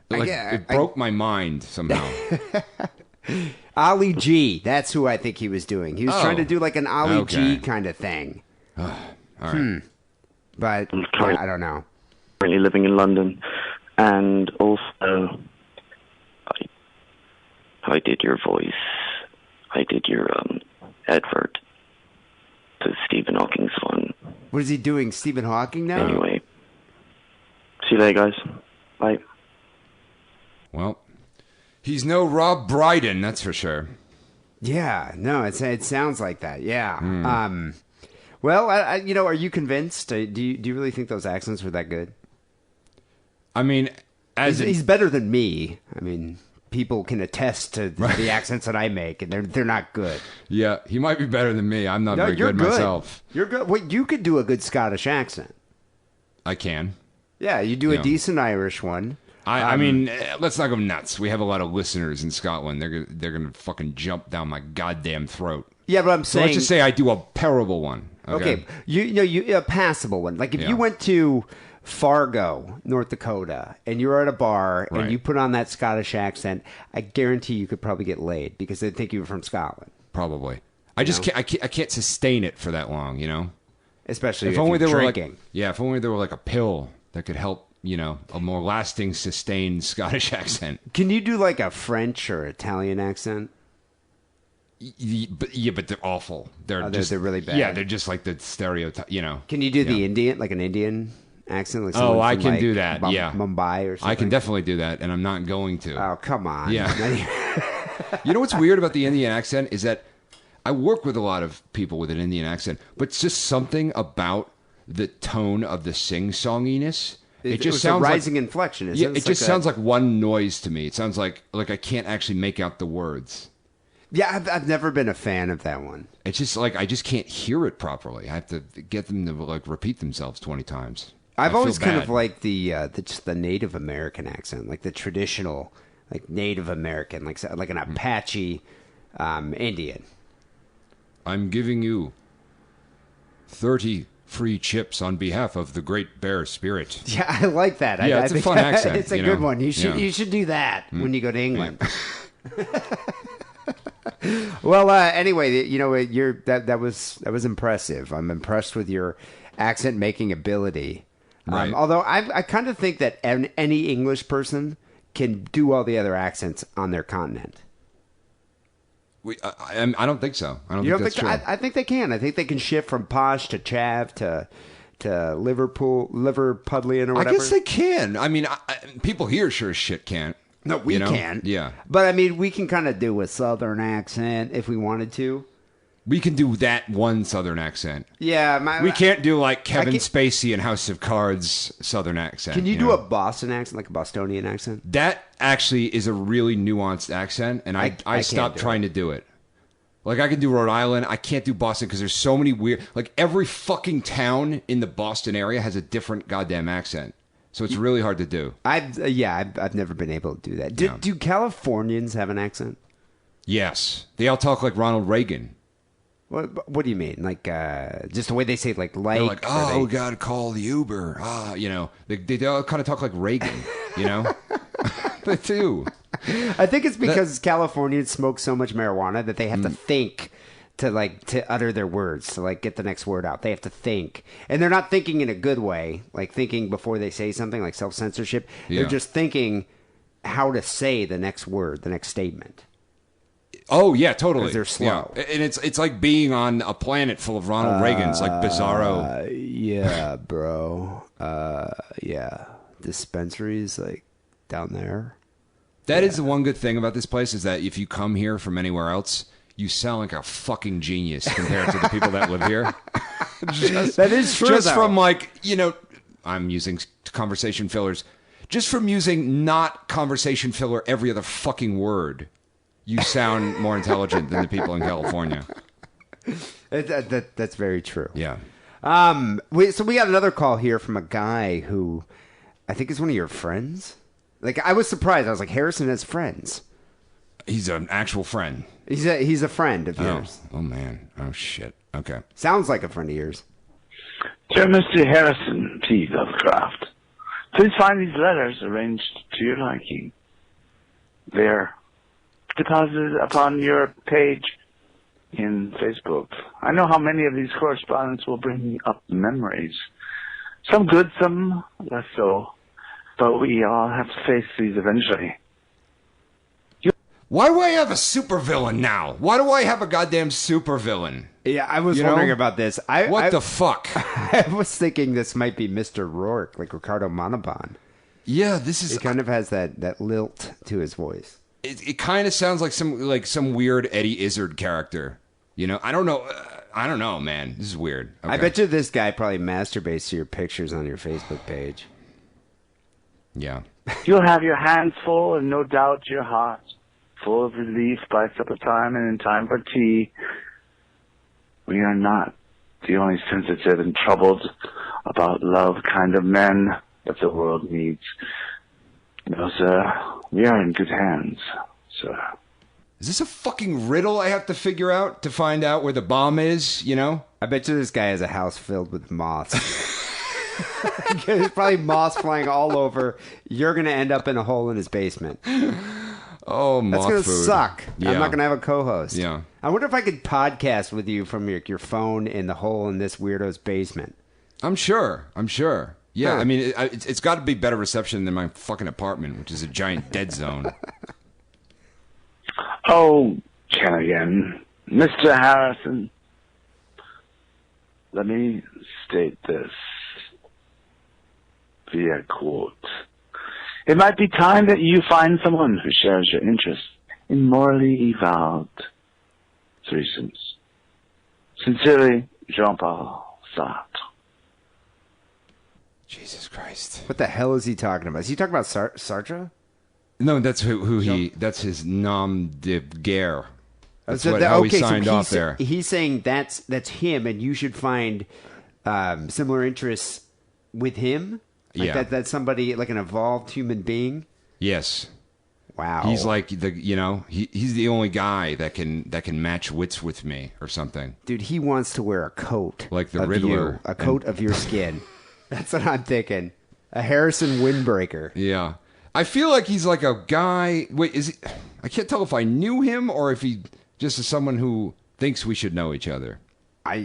Speaker 3: Like,
Speaker 2: I-
Speaker 3: it broke my mind somehow.
Speaker 2: Ali G, that's who I think he was doing. He was
Speaker 3: Oh.
Speaker 2: trying to do like an Ali
Speaker 3: Okay.
Speaker 2: G kind of thing.
Speaker 3: All right.
Speaker 2: But yeah, I don't know.
Speaker 6: Currently living in London, and also
Speaker 4: I did your voice. I did your advert to Stephen Hawking's one.
Speaker 2: What is he doing? Stephen Hawking now?
Speaker 4: Anyway,
Speaker 6: see you later, guys. Bye.
Speaker 3: Well, he's no Rob Brydon, that's for sure.
Speaker 2: Yeah, no, it sounds like that. Yeah.
Speaker 3: Hmm.
Speaker 2: Well, I, are you convinced? Do you really think those accents were that good?
Speaker 3: I mean,
Speaker 2: He's better than me. I mean, people can attest to the accents that I make, and they're not good.
Speaker 3: yeah, he might be better than me. I'm not very
Speaker 2: you're
Speaker 3: good myself.
Speaker 2: You're good. Well, you could do a good Scottish accent.
Speaker 3: I can.
Speaker 2: Yeah, you do a
Speaker 3: Yeah.
Speaker 2: decent Irish one.
Speaker 3: I mean, let's not go nuts. We have a lot of listeners in Scotland. They're gonna fucking jump down my goddamn throat.
Speaker 2: Yeah, but I'm
Speaker 3: So
Speaker 2: saying.
Speaker 3: let's just say I do a terrible one.
Speaker 2: Okay, you a passable one. Like if
Speaker 3: Yeah.
Speaker 2: you went to Fargo, North Dakota, and you were at a bar
Speaker 3: Right.
Speaker 2: and you put on that Scottish accent, I guarantee you could probably get laid because they'd think you were from Scotland.
Speaker 3: Probably. I just can't. I can't sustain it for that long. You know.
Speaker 2: Especially
Speaker 3: If
Speaker 2: if,
Speaker 3: only
Speaker 2: you're
Speaker 3: there were
Speaker 2: drinking.
Speaker 3: like, yeah. If only there were like a pill that could help. You know, a more lasting, sustained Scottish accent.
Speaker 2: Can you do like a French or Italian accent?
Speaker 3: But they're awful.
Speaker 2: Oh, they're really bad.
Speaker 3: Yeah, they're just like the stereotype. You know.
Speaker 2: Can you do the
Speaker 3: Yeah.
Speaker 2: Indian, like an Indian accent? Like
Speaker 3: Oh,
Speaker 2: someone
Speaker 3: I
Speaker 2: from,
Speaker 3: can
Speaker 2: like,
Speaker 3: do that. Yeah,
Speaker 2: Mumbai or something.
Speaker 3: I can definitely do that, and I'm not going to.
Speaker 2: Oh, come on.
Speaker 3: Yeah. You know what's weird about the Indian accent is that I work with a lot of people with an Indian accent, but it's just something about the tone of the sing-songiness. It just
Speaker 2: was
Speaker 3: sounds
Speaker 2: a rising
Speaker 3: like,
Speaker 2: inflection.
Speaker 3: yeah, it just sounds like one noise to me. It sounds like I can't actually make out the words.
Speaker 2: Yeah, I've never been a fan of that one.
Speaker 3: It's just like I just can't hear it properly. I have to get them to like repeat themselves 20 times. I
Speaker 2: I've
Speaker 3: feel
Speaker 2: always kind
Speaker 3: bad.
Speaker 2: of liked just the Native American accent, like the traditional, like Native American, like an Apache Indian.
Speaker 3: I'm giving you 30 free chips on behalf of the Great Bear Spirit.
Speaker 2: Yeah, I like that.
Speaker 3: Yeah,
Speaker 2: I
Speaker 3: it's a
Speaker 2: think
Speaker 3: fun accent,
Speaker 2: It's a
Speaker 3: you
Speaker 2: good
Speaker 3: know?
Speaker 2: one. You should
Speaker 3: Yeah.
Speaker 2: you should do that when you go to England. Well, anyway, that was impressive. I'm impressed with your accent making ability.
Speaker 3: Right.
Speaker 2: Although I kind of think that any English person can do all the other accents on their continent.
Speaker 3: I don't think so. I don't
Speaker 2: You
Speaker 3: think
Speaker 2: don't
Speaker 3: that's
Speaker 2: think?
Speaker 3: true.
Speaker 2: I think they can. I think they can shift from posh to chav to Liverpudlian or
Speaker 3: I
Speaker 2: whatever.
Speaker 3: guess they can. I mean, people here sure as shit can't.
Speaker 2: No, we
Speaker 3: you know?
Speaker 2: can.
Speaker 3: Yeah.
Speaker 2: But I mean, we can kind of do a southern accent if we wanted to.
Speaker 3: We can do that one Southern accent.
Speaker 2: Yeah,
Speaker 3: We can't do like Kevin
Speaker 2: can't-
Speaker 3: Spacey in House of Cards Southern accent.
Speaker 2: Can you do
Speaker 3: know?
Speaker 2: a Boston accent, like a Bostonian accent?
Speaker 3: That actually is a really nuanced accent, and I
Speaker 2: can't
Speaker 3: stopped
Speaker 2: do
Speaker 3: trying to do it. Like, I can do Rhode Island. I can't do Boston because there's so many weird... Like, every fucking town in the Boston area has a different goddamn accent. So it's really hard to do.
Speaker 2: I've never been able to do that.
Speaker 3: Yeah.
Speaker 2: Do Californians have an accent?
Speaker 3: Yes. They all talk like Ronald Reagan.
Speaker 2: What do you mean? Like just the way they say like
Speaker 3: They're like,
Speaker 2: or
Speaker 3: oh, we
Speaker 2: they-
Speaker 3: got to call the Uber. You know, they all kind of talk like Reagan, you know? They do.
Speaker 2: I think it's because Californians smoke so much marijuana that they have to think to utter their words, to like get the next word out. They have to think. And they're not thinking in a good way, like thinking before they say something, like self-censorship.
Speaker 3: Yeah.
Speaker 2: They're just thinking how to say the next word, the next statement.
Speaker 3: Oh yeah, totally.
Speaker 2: 'Cause they're slow.
Speaker 3: Yeah. And it's like being on a planet full of Ronald Reagans, like bizarro.
Speaker 2: Yeah, bro. Yeah. Dispensaries like down there.
Speaker 3: That is the one good thing about this place is that if you come here from anywhere else, you sound like a fucking genius compared to the people that live here.
Speaker 2: That is true.
Speaker 3: Just
Speaker 2: though.
Speaker 3: from like, I'm using conversation fillers. Just from using not conversation filler every other fucking word, you sound more intelligent than the people in California.
Speaker 2: That's very true.
Speaker 3: Yeah.
Speaker 2: So we got another call here from a guy who I think is one of your friends. Like, I was surprised. I was like, Harrison has friends.
Speaker 3: He's an actual friend.
Speaker 2: He's a friend of yours.
Speaker 3: Oh, man. Oh, shit. Okay.
Speaker 2: Sounds like a friend of yours.
Speaker 5: Dear Mr. Harrison P. Lovecraft, please find these letters arranged to your liking. They're deposited upon your page in Facebook. I know how many of these correspondence will bring up memories. Some good, some less so. But we all have to face these eventually.
Speaker 3: Why do I have a supervillain now? Why do I have a goddamn supervillain?
Speaker 2: Yeah, I was
Speaker 3: You
Speaker 2: wondering
Speaker 3: know?
Speaker 2: about this.
Speaker 3: What the fuck?
Speaker 2: I was thinking this might be Mr. Rourke, like Ricardo Montalban.
Speaker 3: Yeah, this is.
Speaker 2: He kind of has that lilt to his voice.
Speaker 3: It kind of sounds like some weird Eddie Izzard character. I don't know. I don't know, man. This is weird. Okay.
Speaker 2: I bet you this guy probably masturbates to your pictures on your Facebook page.
Speaker 3: Yeah.
Speaker 5: You'll have your hands full and no doubt your heart full of relief by supper time and in time for tea. We are not the only sensitive and troubled about love kind of men that the world needs. No, sir. We are in good hands, sir.
Speaker 3: Is this a fucking riddle I have to figure out to find out where the bomb is?
Speaker 2: I bet you this guy has a house filled with moths. There's probably moths flying all over. You're going to end up in a hole in his basement.
Speaker 3: Oh, moth
Speaker 2: That's going to
Speaker 3: food.
Speaker 2: suck.
Speaker 3: Yeah.
Speaker 2: I'm not going to have a co-host.
Speaker 3: Yeah.
Speaker 2: I wonder if I could podcast with you from your phone in the hole in this weirdo's basement.
Speaker 3: I'm sure. Yeah,
Speaker 2: Huh.
Speaker 3: I mean, it's got to be better reception than my fucking apartment, which is a giant dead zone.
Speaker 5: Oh, Ken again. Mr. Harrison, let me state this via quote. It might be time that you find someone who shares your interest in morally evolved threesomes. Sincerely, Jean-Paul Sartre.
Speaker 3: Jesus Christ.
Speaker 2: What the hell is he talking about? Is he talking about Sartre?
Speaker 3: No, that's that's his nom de guerre. That's
Speaker 2: So
Speaker 3: how he
Speaker 2: okay, so
Speaker 3: signed off
Speaker 2: he's,
Speaker 3: there.
Speaker 2: he's saying that's him, and you should find similar interests with him. Like
Speaker 3: Yeah.
Speaker 2: that's somebody like an evolved human being.
Speaker 3: Yes.
Speaker 2: Wow,
Speaker 3: He's like he's the only guy that can match wits with me or something.
Speaker 2: dude. He wants to wear a coat
Speaker 3: Like the
Speaker 2: of
Speaker 3: Riddler.
Speaker 2: you, a coat of your skin. That's what I'm thinking. A Harrison windbreaker.
Speaker 3: Yeah. I feel like he's like a guy. Wait, is he? I can't tell if I knew him or if he just is someone who thinks we should know each other.
Speaker 2: I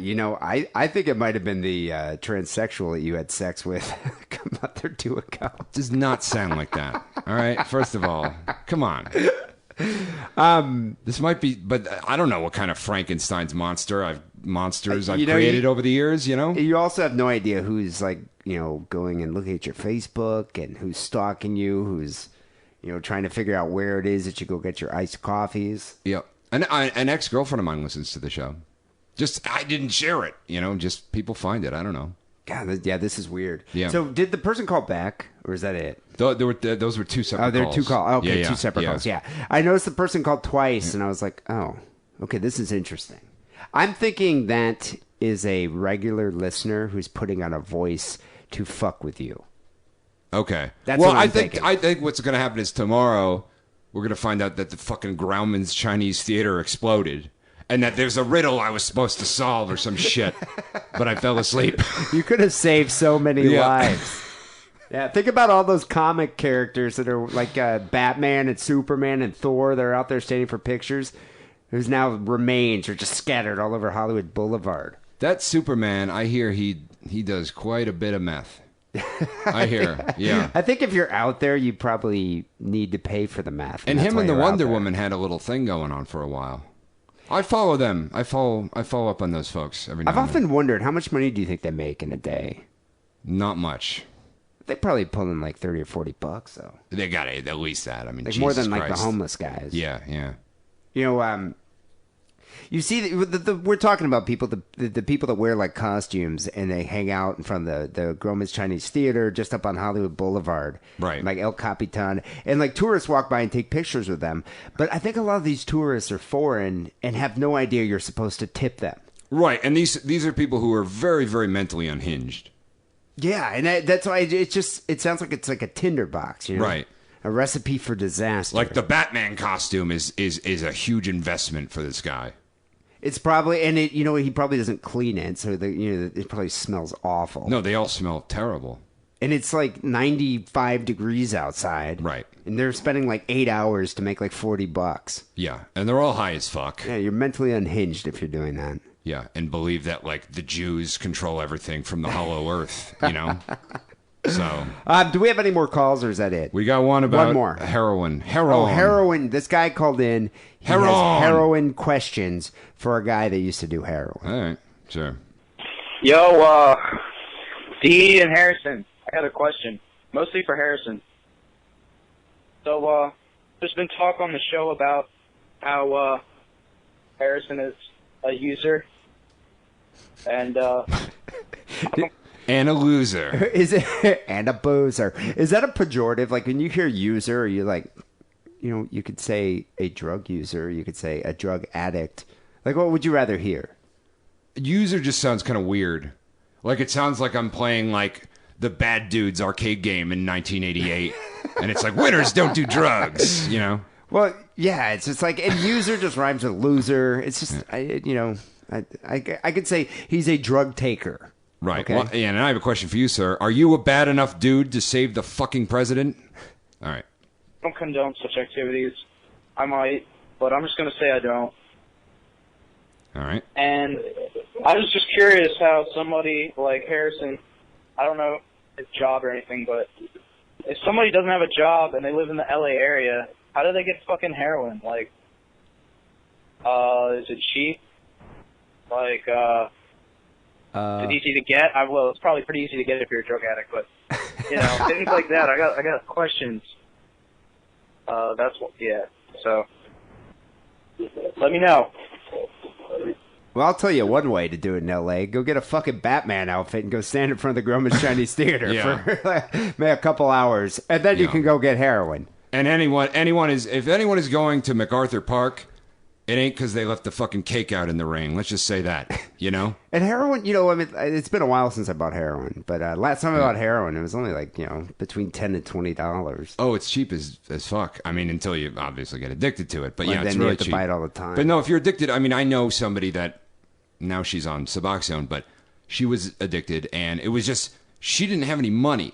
Speaker 2: think it might have been the transsexual that you had sex with a month or two ago.
Speaker 3: Does not sound like that. All right. First of all, come on. This might be, but I don't know what kind of Frankenstein's monsters I've created over the years.
Speaker 2: You also have no idea who's like, going and looking at your Facebook and who's stalking you, who's, trying to figure out where it is that you go get your iced coffees.
Speaker 3: Yeah. An ex-girlfriend of mine listens to the show. Just, I didn't share it. Just people find it. I don't know.
Speaker 2: God, yeah, this is weird.
Speaker 3: Yeah.
Speaker 2: So did the person call back or is that it?
Speaker 3: Those were two separate calls.
Speaker 2: Oh, there were two calls. Okay,
Speaker 3: Yeah,
Speaker 2: two separate calls. Yeah. I noticed the person called twice and I was like, oh, okay, this is interesting. I'm thinking that is a regular listener who's putting on a voice to fuck with you.
Speaker 3: Okay.
Speaker 2: That's
Speaker 3: well,
Speaker 2: what I'm
Speaker 3: I think
Speaker 2: thinking.
Speaker 3: I think what's going to happen is tomorrow we're going to find out that the fucking Grauman's Chinese Theater exploded and that there's a riddle I was supposed to solve or some shit, but I fell asleep.
Speaker 2: You could have saved so many
Speaker 3: Yeah.
Speaker 2: lives. Yeah, think about all those comic characters that are like Batman and Superman and Thor that are out there standing for pictures, whose now remains are just scattered all over Hollywood Boulevard.
Speaker 3: That Superman, I hear he does quite a bit of meth. I hear, yeah.
Speaker 2: I think if you're out there, you probably need to pay for the meth.
Speaker 3: And
Speaker 2: that's
Speaker 3: him
Speaker 2: why
Speaker 3: and the
Speaker 2: you're out
Speaker 3: Wonder
Speaker 2: there.
Speaker 3: Woman had a little thing going on for a while. I follow them. I follow up on those folks every now
Speaker 2: I've
Speaker 3: and then.
Speaker 2: often wondered, how much money do you think they make in a day?
Speaker 3: Not much.
Speaker 2: They probably pull in like $30 or $40, though.
Speaker 3: They got at least that. I mean,
Speaker 2: Like
Speaker 3: Jesus
Speaker 2: more than like
Speaker 3: Christ.
Speaker 2: the homeless guys.
Speaker 3: Yeah, yeah.
Speaker 2: You know, you see, we're talking about people, the people that wear like costumes and they hang out in front of the Groman's Chinese Theater just up on Hollywood Boulevard.
Speaker 3: Right.
Speaker 2: Like El Capitan. And like tourists walk by and take pictures with them. But I think a lot of these tourists are foreign and have no idea you're supposed to tip them.
Speaker 3: Right, and these are people who are very, very mentally unhinged.
Speaker 2: Yeah, and that's why it sounds like it's like a tinderbox, you know?
Speaker 3: Right.
Speaker 2: A recipe for disaster.
Speaker 3: Like the Batman costume is a huge investment for this guy.
Speaker 2: It's probably, and he probably doesn't clean it, so it probably smells awful.
Speaker 3: No, they all smell terrible.
Speaker 2: And it's like 95 degrees outside.
Speaker 3: Right.
Speaker 2: And they're spending like 8 hours to make like $40.
Speaker 3: Yeah, and they're all high as fuck.
Speaker 2: Yeah, you're mentally unhinged if you're doing that.
Speaker 3: Yeah, and believe that like the Jews control everything from the hollow earth, you know? So
Speaker 2: Do we have any more calls, or is that it?
Speaker 3: we got one about
Speaker 2: One more.
Speaker 3: heroin.
Speaker 2: Oh, heroin. This guy called in. He has
Speaker 3: Heroin.
Speaker 2: heroin questions for a guy that used to do heroin.
Speaker 3: All right, sure.
Speaker 7: Yo, D and Harrison, I got a question, mostly for Harrison. So, there's been talk on the show about how Harrison is a user, and
Speaker 3: And a loser.
Speaker 2: Is it and a boozer? Is that a pejorative? Like when you hear user, you like, you could say a drug user, you could say a drug addict. Like, what would you rather hear?
Speaker 3: User just sounds kind of weird. Like it sounds like I'm playing like the Bad Dudes arcade game in 1988, and it's like winners don't do drugs, you know?
Speaker 2: Well, yeah, it's just like, and user just rhymes with loser. It's just, I could say he's a drug taker.
Speaker 3: Right.
Speaker 2: Okay.
Speaker 3: Well, yeah, and I have a question for you, sir. Are you a bad enough dude to save the fucking president? All right.
Speaker 7: I don't condone such activities. I might, but I'm just going to say I don't.
Speaker 3: All right.
Speaker 7: And I was just curious how somebody like Harrison, I don't know his job or anything, but if somebody doesn't have a job and they live in the LA area, how do they get fucking heroin? Like, is it cheap? Like, is it easy to get? Well, it's probably pretty easy to get if you're a drug addict, but things like that. I got questions. So let me know.
Speaker 2: Well, I'll tell you one way to do it in L.A. Go get a fucking Batman outfit and go stand in front of the Groman's Chinese Theater for a couple hours, and then you can go get heroin.
Speaker 3: And if anyone is going to MacArthur Park, it ain't because they left the fucking cake out in the rain. Let's just say that, you know?
Speaker 2: And heroin, it's been a while since I bought heroin, but last time I bought heroin, it was only like, between $10 and $20.
Speaker 3: Oh, it's cheap as fuck. I mean, until you obviously get addicted to it. But
Speaker 2: Well,
Speaker 3: yeah,
Speaker 2: then
Speaker 3: it's
Speaker 2: you
Speaker 3: really
Speaker 2: have to
Speaker 3: cheap.
Speaker 2: buy it all the time.
Speaker 3: But no, if you're addicted, I mean, I know somebody that now she's on Suboxone, but she was addicted, and it was just she didn't have any money.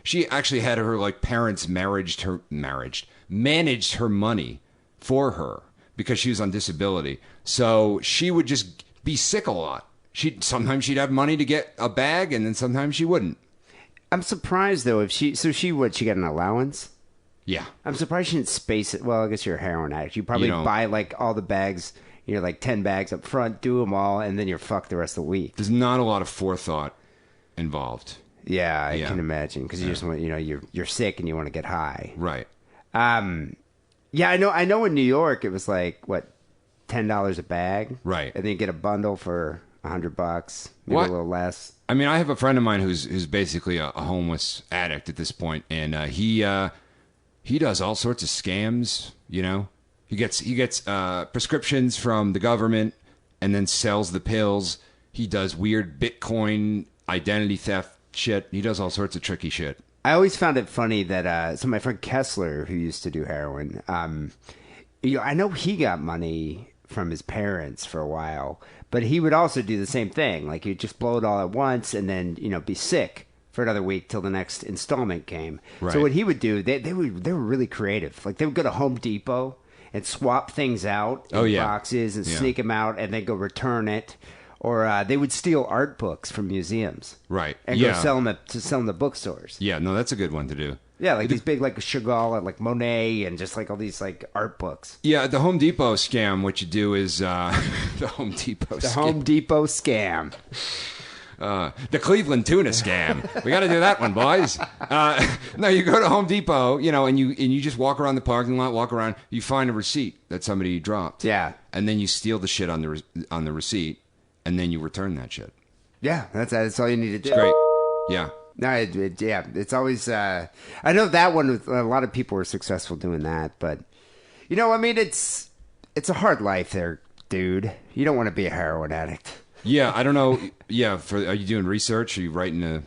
Speaker 3: She actually had her like parents managed her money for her because she was on disability. So she would just be sick a lot. Sometimes she'd have money to get a bag, and then sometimes she wouldn't.
Speaker 2: I'm surprised though she got an allowance?
Speaker 3: Yeah.
Speaker 2: I'm surprised she didn't space it. Well, I guess you're a heroin addict. You probably buy like all the bags, like 10 bags up front, do them all, and then you're fucked the rest of the week.
Speaker 3: There's not a lot of forethought involved.
Speaker 2: Yeah, I can imagine because you just want, you're sick and you want to get high.
Speaker 3: Right.
Speaker 2: Yeah, I know in New York it was like what, $10 a bag,
Speaker 3: right?
Speaker 2: And then you get a bundle for $100, maybe a little less.
Speaker 3: I mean, I have a friend of mine who's basically a homeless addict at this point, and he does all sorts of scams. He gets prescriptions from the government and then sells the pills. He does weird Bitcoin identity theft shit. He does all sorts of tricky shit.
Speaker 2: I always found it funny that so my friend Kessler, who used to do heroin, I know he got money from his parents for a while, but he would also do the same thing. Like he'd just blow it all at once and then be sick for another week till the next installment came.
Speaker 3: Right.
Speaker 2: So what he would do, they were really creative. Like they would go to Home Depot and swap things out in boxes and sneak them out, and then go return it. Or they would steal art books from museums,
Speaker 3: Right.
Speaker 2: and go sell them at bookstores.
Speaker 3: Yeah, no, that's a good one to do.
Speaker 2: Yeah, like these big, like Chagall and like Monet, and just like all these like art books.
Speaker 3: Yeah, the Home Depot scam, what you do is the Home Depot
Speaker 2: The
Speaker 3: scam.
Speaker 2: Home Depot scam.
Speaker 3: The Cleveland tuna scam. We got to do that one, boys. No, you go to Home Depot, and you just walk around the parking lot, walk around. You find a receipt that somebody dropped.
Speaker 2: Yeah.
Speaker 3: And then you steal the shit on the receipt, and then you return that shit.
Speaker 2: Yeah, that's all you need to do.
Speaker 3: It's great. Yeah.
Speaker 2: No, it's always. I know that one. A lot of people were successful doing that, but I mean, it's a hard life there, dude. You don't want to be a heroin addict.
Speaker 3: Yeah, I don't know. Yeah, are you doing research? Are you writing a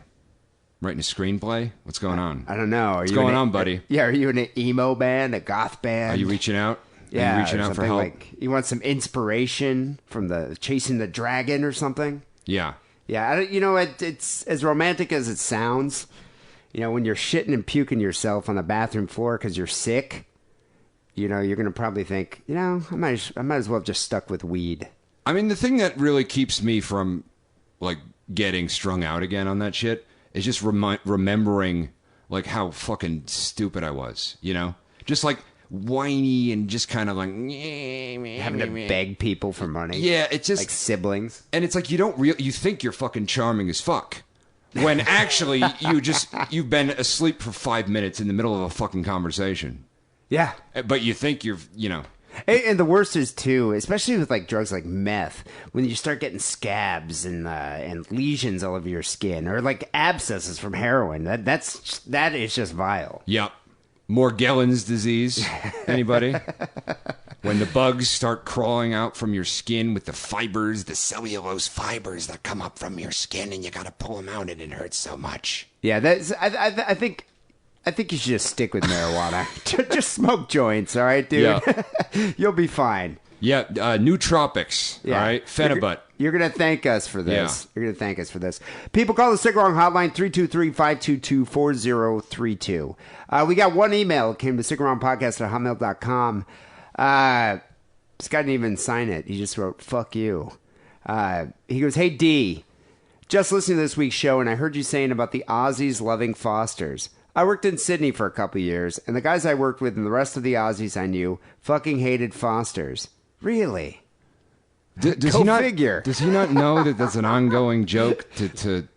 Speaker 3: screenplay? What's going on?
Speaker 2: I don't know.
Speaker 3: What's going on, buddy?
Speaker 2: Yeah, are you in an emo band, a goth band?
Speaker 3: Are you reaching out?
Speaker 2: Yeah,
Speaker 3: Are you reaching out for help?
Speaker 2: Like, you want some inspiration from the Chasing the Dragon or something?
Speaker 3: Yeah.
Speaker 2: Yeah, it's as romantic as it sounds. When you're shitting and puking yourself on the bathroom floor because you're sick, you're going to probably think, I might as well have just stuck with weed.
Speaker 3: I mean, the thing that really keeps me from, like, getting strung out again on that shit is just remembering, like, how fucking stupid I was, Just, like, whiny and just kind of like...
Speaker 2: Having to beg people for money.
Speaker 3: Yeah, it's just...
Speaker 2: Like siblings.
Speaker 3: And it's like, you think you're fucking charming as fuck. When actually, you've been asleep for 5 minutes in the middle of a fucking conversation.
Speaker 2: Yeah.
Speaker 3: But you think you're,
Speaker 2: And the worst is, too, especially with like drugs like meth, when you start getting scabs and lesions all over your skin, or like abscesses from heroin, that is just vile.
Speaker 3: Yep. Morgellons disease. Anybody? When the bugs start crawling out from your skin with the fibers, the cellulose fibers that come up from your skin, and you got to pull them out, and it hurts so much.
Speaker 2: Yeah, I think you should just stick with marijuana. Just smoke joints, all right, dude?
Speaker 3: Yeah.
Speaker 2: You'll be fine.
Speaker 3: Yeah, nootropics, all right? Phenibut.
Speaker 2: You're going to thank us for this.
Speaker 3: Yeah.
Speaker 2: You're going to thank us for this. People, call the Sick Wrong hotline, 323-522-4032. We got one email. It came to sickwrongpodcast@hotmail.com. This guy didn't even sign it. He just wrote, fuck you. He goes, hey, D, just listening to this week's show, and I heard you saying about the Aussies loving Fosters. I worked in Sydney for a couple years, and the guys I worked with and the rest of the Aussies I knew fucking hated Fosters. Really?
Speaker 3: Does
Speaker 2: Go
Speaker 3: he not
Speaker 2: figure.
Speaker 3: Does he not know that that's an ongoing joke that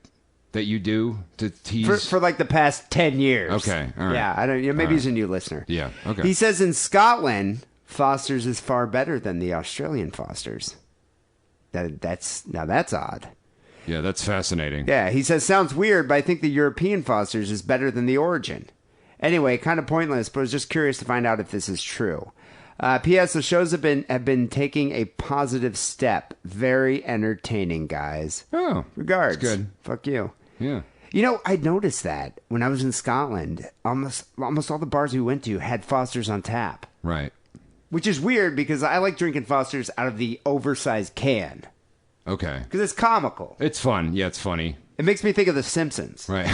Speaker 3: you do to tease?
Speaker 2: For like the past 10 years.
Speaker 3: Okay, all right.
Speaker 2: Yeah, I don't. Maybe he's a new listener.
Speaker 3: Yeah, okay.
Speaker 2: He says in Scotland, Fosters is far better than the Australian Fosters. That's odd.
Speaker 3: Yeah, that's fascinating.
Speaker 2: Yeah, he says, sounds weird, but I think the European Fosters is better than the Origin. Anyway, kind of pointless, but I was just curious to find out if this is true. P.S. The shows have been taking a positive step. Very entertaining, guys.
Speaker 3: Oh,
Speaker 2: Regards.
Speaker 3: that's good.
Speaker 2: Fuck you.
Speaker 3: Yeah.
Speaker 2: I noticed that when I was in Scotland, almost all the bars we went to had Fosters on tap.
Speaker 3: Right.
Speaker 2: Which is weird because I like drinking Fosters out of the oversized can.
Speaker 3: Okay.
Speaker 2: Because it's comical.
Speaker 3: It's fun. Yeah, it's funny.
Speaker 2: It makes me think of The Simpsons.
Speaker 3: Right.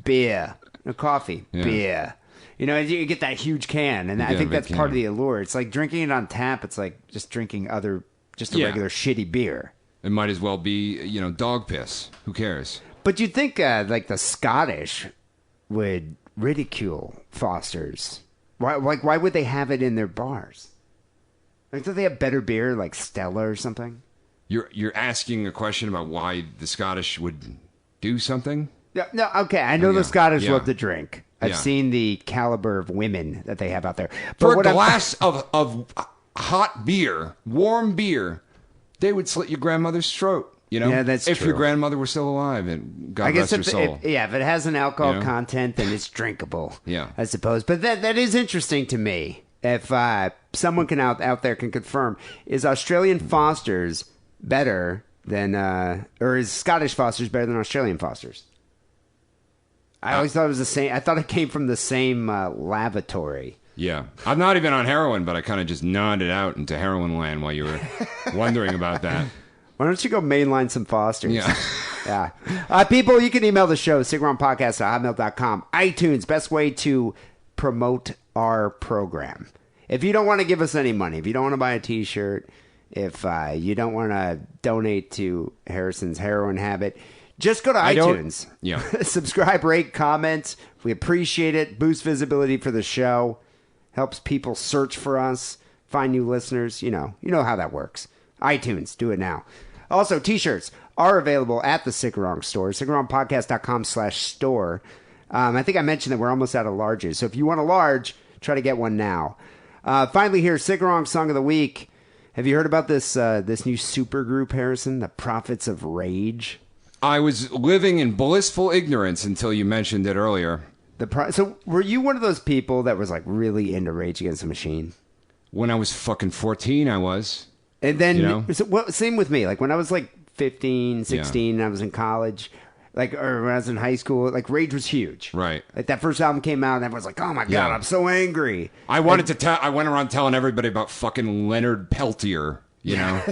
Speaker 2: Beer. No, coffee.
Speaker 3: Yeah.
Speaker 2: Beer. You get that huge can, and I think that's part of the allure. It's like drinking it on tap. It's like just drinking just a regular shitty beer.
Speaker 3: It might as well be, dog piss. Who cares?
Speaker 2: But you'd think like the Scottish would ridicule Fosters. Why would they have it in their bars? Like, do they have better beer, like Stella or something?
Speaker 3: You're asking a question about why the Scottish would do something?
Speaker 2: No, okay. I know the Scottish
Speaker 3: yeah.
Speaker 2: love to drink. I've
Speaker 3: Yeah.
Speaker 2: seen the caliber of women that they have out there.
Speaker 3: For a
Speaker 2: what
Speaker 3: glass of hot beer, warm beer, they would slit your grandmother's throat.
Speaker 2: Yeah, that's
Speaker 3: if
Speaker 2: true.
Speaker 3: your grandmother were still alive, and God
Speaker 2: I guess
Speaker 3: rest her soul.
Speaker 2: if it has an alcohol
Speaker 3: You know?
Speaker 2: content, then it's drinkable.
Speaker 3: Yeah.
Speaker 2: I suppose. But that is interesting to me. If someone out there can confirm, is Australian Fosters better than, or is Scottish Fosters better than Australian Fosters? I always thought it was the same. I thought it came from the same lavatory.
Speaker 3: Yeah. I'm not even on heroin, but I kind of just nodded out into heroin land while you were wondering about that.
Speaker 2: Why don't you go mainline some Fosters?
Speaker 3: Yeah.
Speaker 2: Yeah. People, you can email the show, sickandwrongpodcast@hotmail.com. iTunes, best way to promote our program. If you don't want to give us any money, if you don't want to buy a T-shirt, if you don't want to donate to Harrison's heroin habit, just go to iTunes.
Speaker 3: Yeah.
Speaker 2: Subscribe, rate, comment. We appreciate it. Boost visibility for the show. Helps people search for us, find new listeners. You know how that works. iTunes, do it now. Also, T-shirts are available at the Sick and Wrong store, sickandwrongpodcast.com/store. I think I mentioned that we're almost out of larges. So if you want a large, try to get one now. Finally here, Sick and Wrong Song of the Week. Have you heard about this new super group, Harrison? The Prophets of Rage?
Speaker 3: I was living in blissful ignorance until you mentioned it earlier.
Speaker 2: So were you one of those people that was like really into Rage Against the Machine?
Speaker 3: When I was fucking 14, I was.
Speaker 2: And then, same with me. Like when I was like 15, 16, and I was in college, or when I was in high school, like Rage was huge.
Speaker 3: Right.
Speaker 2: Like that first album came out and everyone's like, oh my God, I'm so angry.
Speaker 3: I went around telling everybody about fucking Leonard Peltier, you know?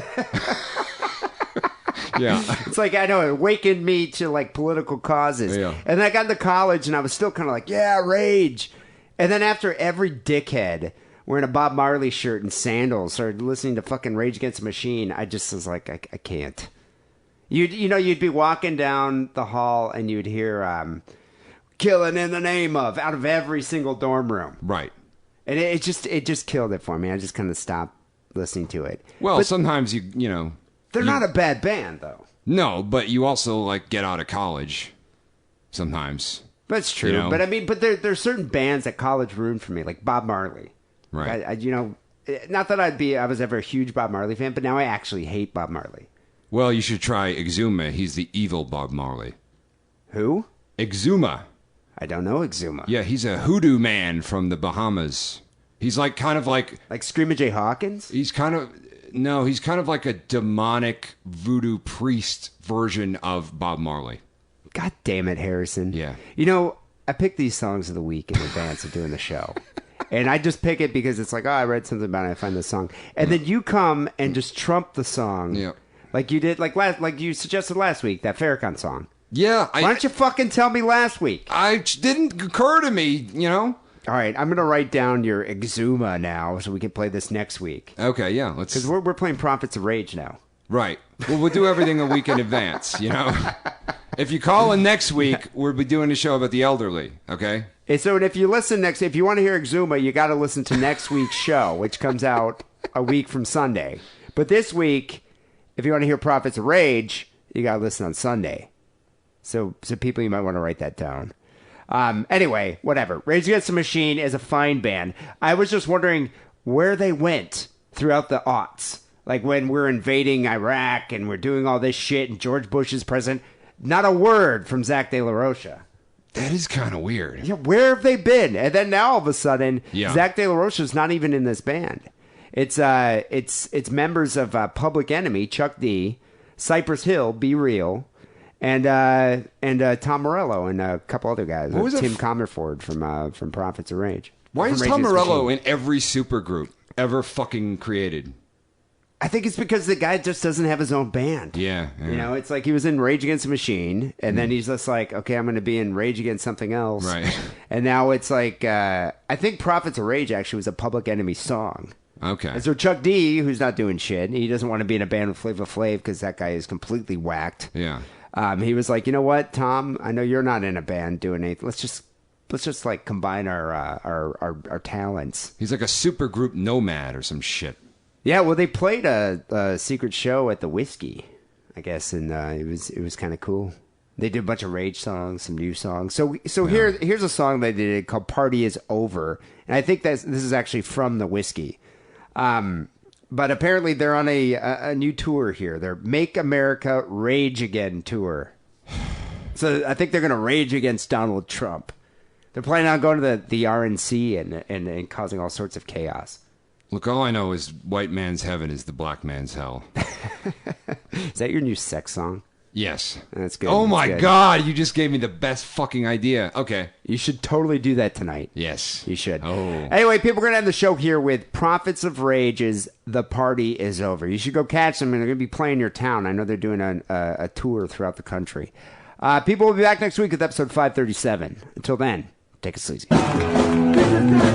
Speaker 3: Yeah.
Speaker 2: It's like, I know, it awakened me to like political causes.
Speaker 3: Yeah.
Speaker 2: And then I got into college and I was still kind of like, yeah, Rage. And then after every dickhead wearing a Bob Marley shirt and sandals started listening to fucking Rage Against the Machine, I just was like, I can't. You'd be walking down the hall and you'd hear "Killing in the Name of" out of every single dorm room.
Speaker 3: Right.
Speaker 2: And it just killed it for me. I just kind of stopped listening to it.
Speaker 3: Well,
Speaker 2: but
Speaker 3: sometimes you know.
Speaker 2: They're not a bad band, though.
Speaker 3: No, but you also like get out of college sometimes.
Speaker 2: That's true.
Speaker 3: You know?
Speaker 2: But I mean, there's certain bands that college ruined for me, like Bob Marley.
Speaker 3: Right.
Speaker 2: Not that I was ever a huge Bob Marley fan, but now I actually hate Bob Marley.
Speaker 3: Well, you should try Exuma. He's the evil Bob Marley.
Speaker 2: Who?
Speaker 3: Exuma.
Speaker 2: I don't know Exuma.
Speaker 3: Yeah, he's a hoodoo man from the Bahamas. He's like kind of like
Speaker 2: Screaming Jay Hawkins?
Speaker 3: He's kind of like a demonic voodoo priest version of Bob Marley.
Speaker 2: God damn it, Harrison.
Speaker 3: Yeah.
Speaker 2: I pick these songs of the week in advance of doing the show. And I just pick it because it's like, I read something about it, I find this song. And then you come and just trump the song.
Speaker 3: Yeah.
Speaker 2: Like you did, like you suggested last week, that Farrakhan song.
Speaker 3: Yeah.
Speaker 2: Why don't you fucking tell me last week?
Speaker 3: It didn't occur to me, you know?
Speaker 2: All right, I'm going to write down your Exuma now so we can play this next week.
Speaker 3: Okay, yeah. Let's.
Speaker 2: Because we're playing Prophets of Rage now.
Speaker 3: Right. Well, we'll do everything a week in advance, you know? If you call in next week, we'll be doing a show about the elderly, okay?
Speaker 2: And so if you want to hear Exuma, you got to listen to next week's show, which comes out a week from Sunday. But this week, if you want to hear Prophets of Rage, you got to listen on Sunday. So people, you might want to write that down. Anyway, whatever. Rage Against the Machine is a fine band. I was just wondering where they went throughout the aughts. Like when we're invading Iraq and we're doing all this shit and George Bush is president. Not a word from Zach De La Rocha.
Speaker 3: That is kind of weird.
Speaker 2: Yeah, where have they been? And then now all of a sudden,
Speaker 3: yeah.
Speaker 2: Zach De La Rocha's not even in this band. It's members of Public Enemy, Chuck D, Cypress Hill, Be Real, and Tom Morello and a couple other guys. Tim Comerford from Prophets of Rage.
Speaker 3: Why is Tom Morello in every supergroup ever fucking created?
Speaker 2: I think it's because the guy just doesn't have his own band.
Speaker 3: Yeah.
Speaker 2: It's like he was in Rage Against the Machine, and then he's just like, okay, I'm going to be in Rage Against something else.
Speaker 3: Right.
Speaker 2: And now it's like, I think Prophets of Rage actually was a Public Enemy song.
Speaker 3: Okay.
Speaker 2: And so Chuck D, who's not doing shit, he doesn't want to be in a band with Flavor Flav because that guy is completely whacked.
Speaker 3: Yeah.
Speaker 2: He was like, you know what, Tom? I know you're not in a band doing anything. Let's just like combine our talents.
Speaker 3: He's like a supergroup nomad or some shit.
Speaker 2: Yeah, well, they played a secret show at the Whiskey, I guess, and it was kind of cool. They did a bunch of Rage songs, some new songs. So yeah. Here's a song they did called "Party Is Over," and I think this is actually from the Whiskey. But apparently they're on a new tour here. They're Make America Rage Again tour. So I think they're going to rage against Donald Trump. They're planning on going to the RNC and causing all sorts of chaos.
Speaker 3: Look, all I know is white man's heaven is the black man's hell.
Speaker 2: Is that your new sex song?
Speaker 3: Yes.
Speaker 2: That's good.
Speaker 3: Oh
Speaker 2: That's
Speaker 3: my
Speaker 2: good.
Speaker 3: God, you just gave me the best fucking idea. Okay.
Speaker 2: You should totally do that tonight.
Speaker 3: Yes.
Speaker 2: You should.
Speaker 3: Oh.
Speaker 2: Anyway, people, we're going to end the show here with Prophets of Rage's The Party Is Over. You should go catch them, and they're going to be playing your town. I know they're doing a tour throughout the country. People will be back next week with episode 537. Until then, take it sleazy.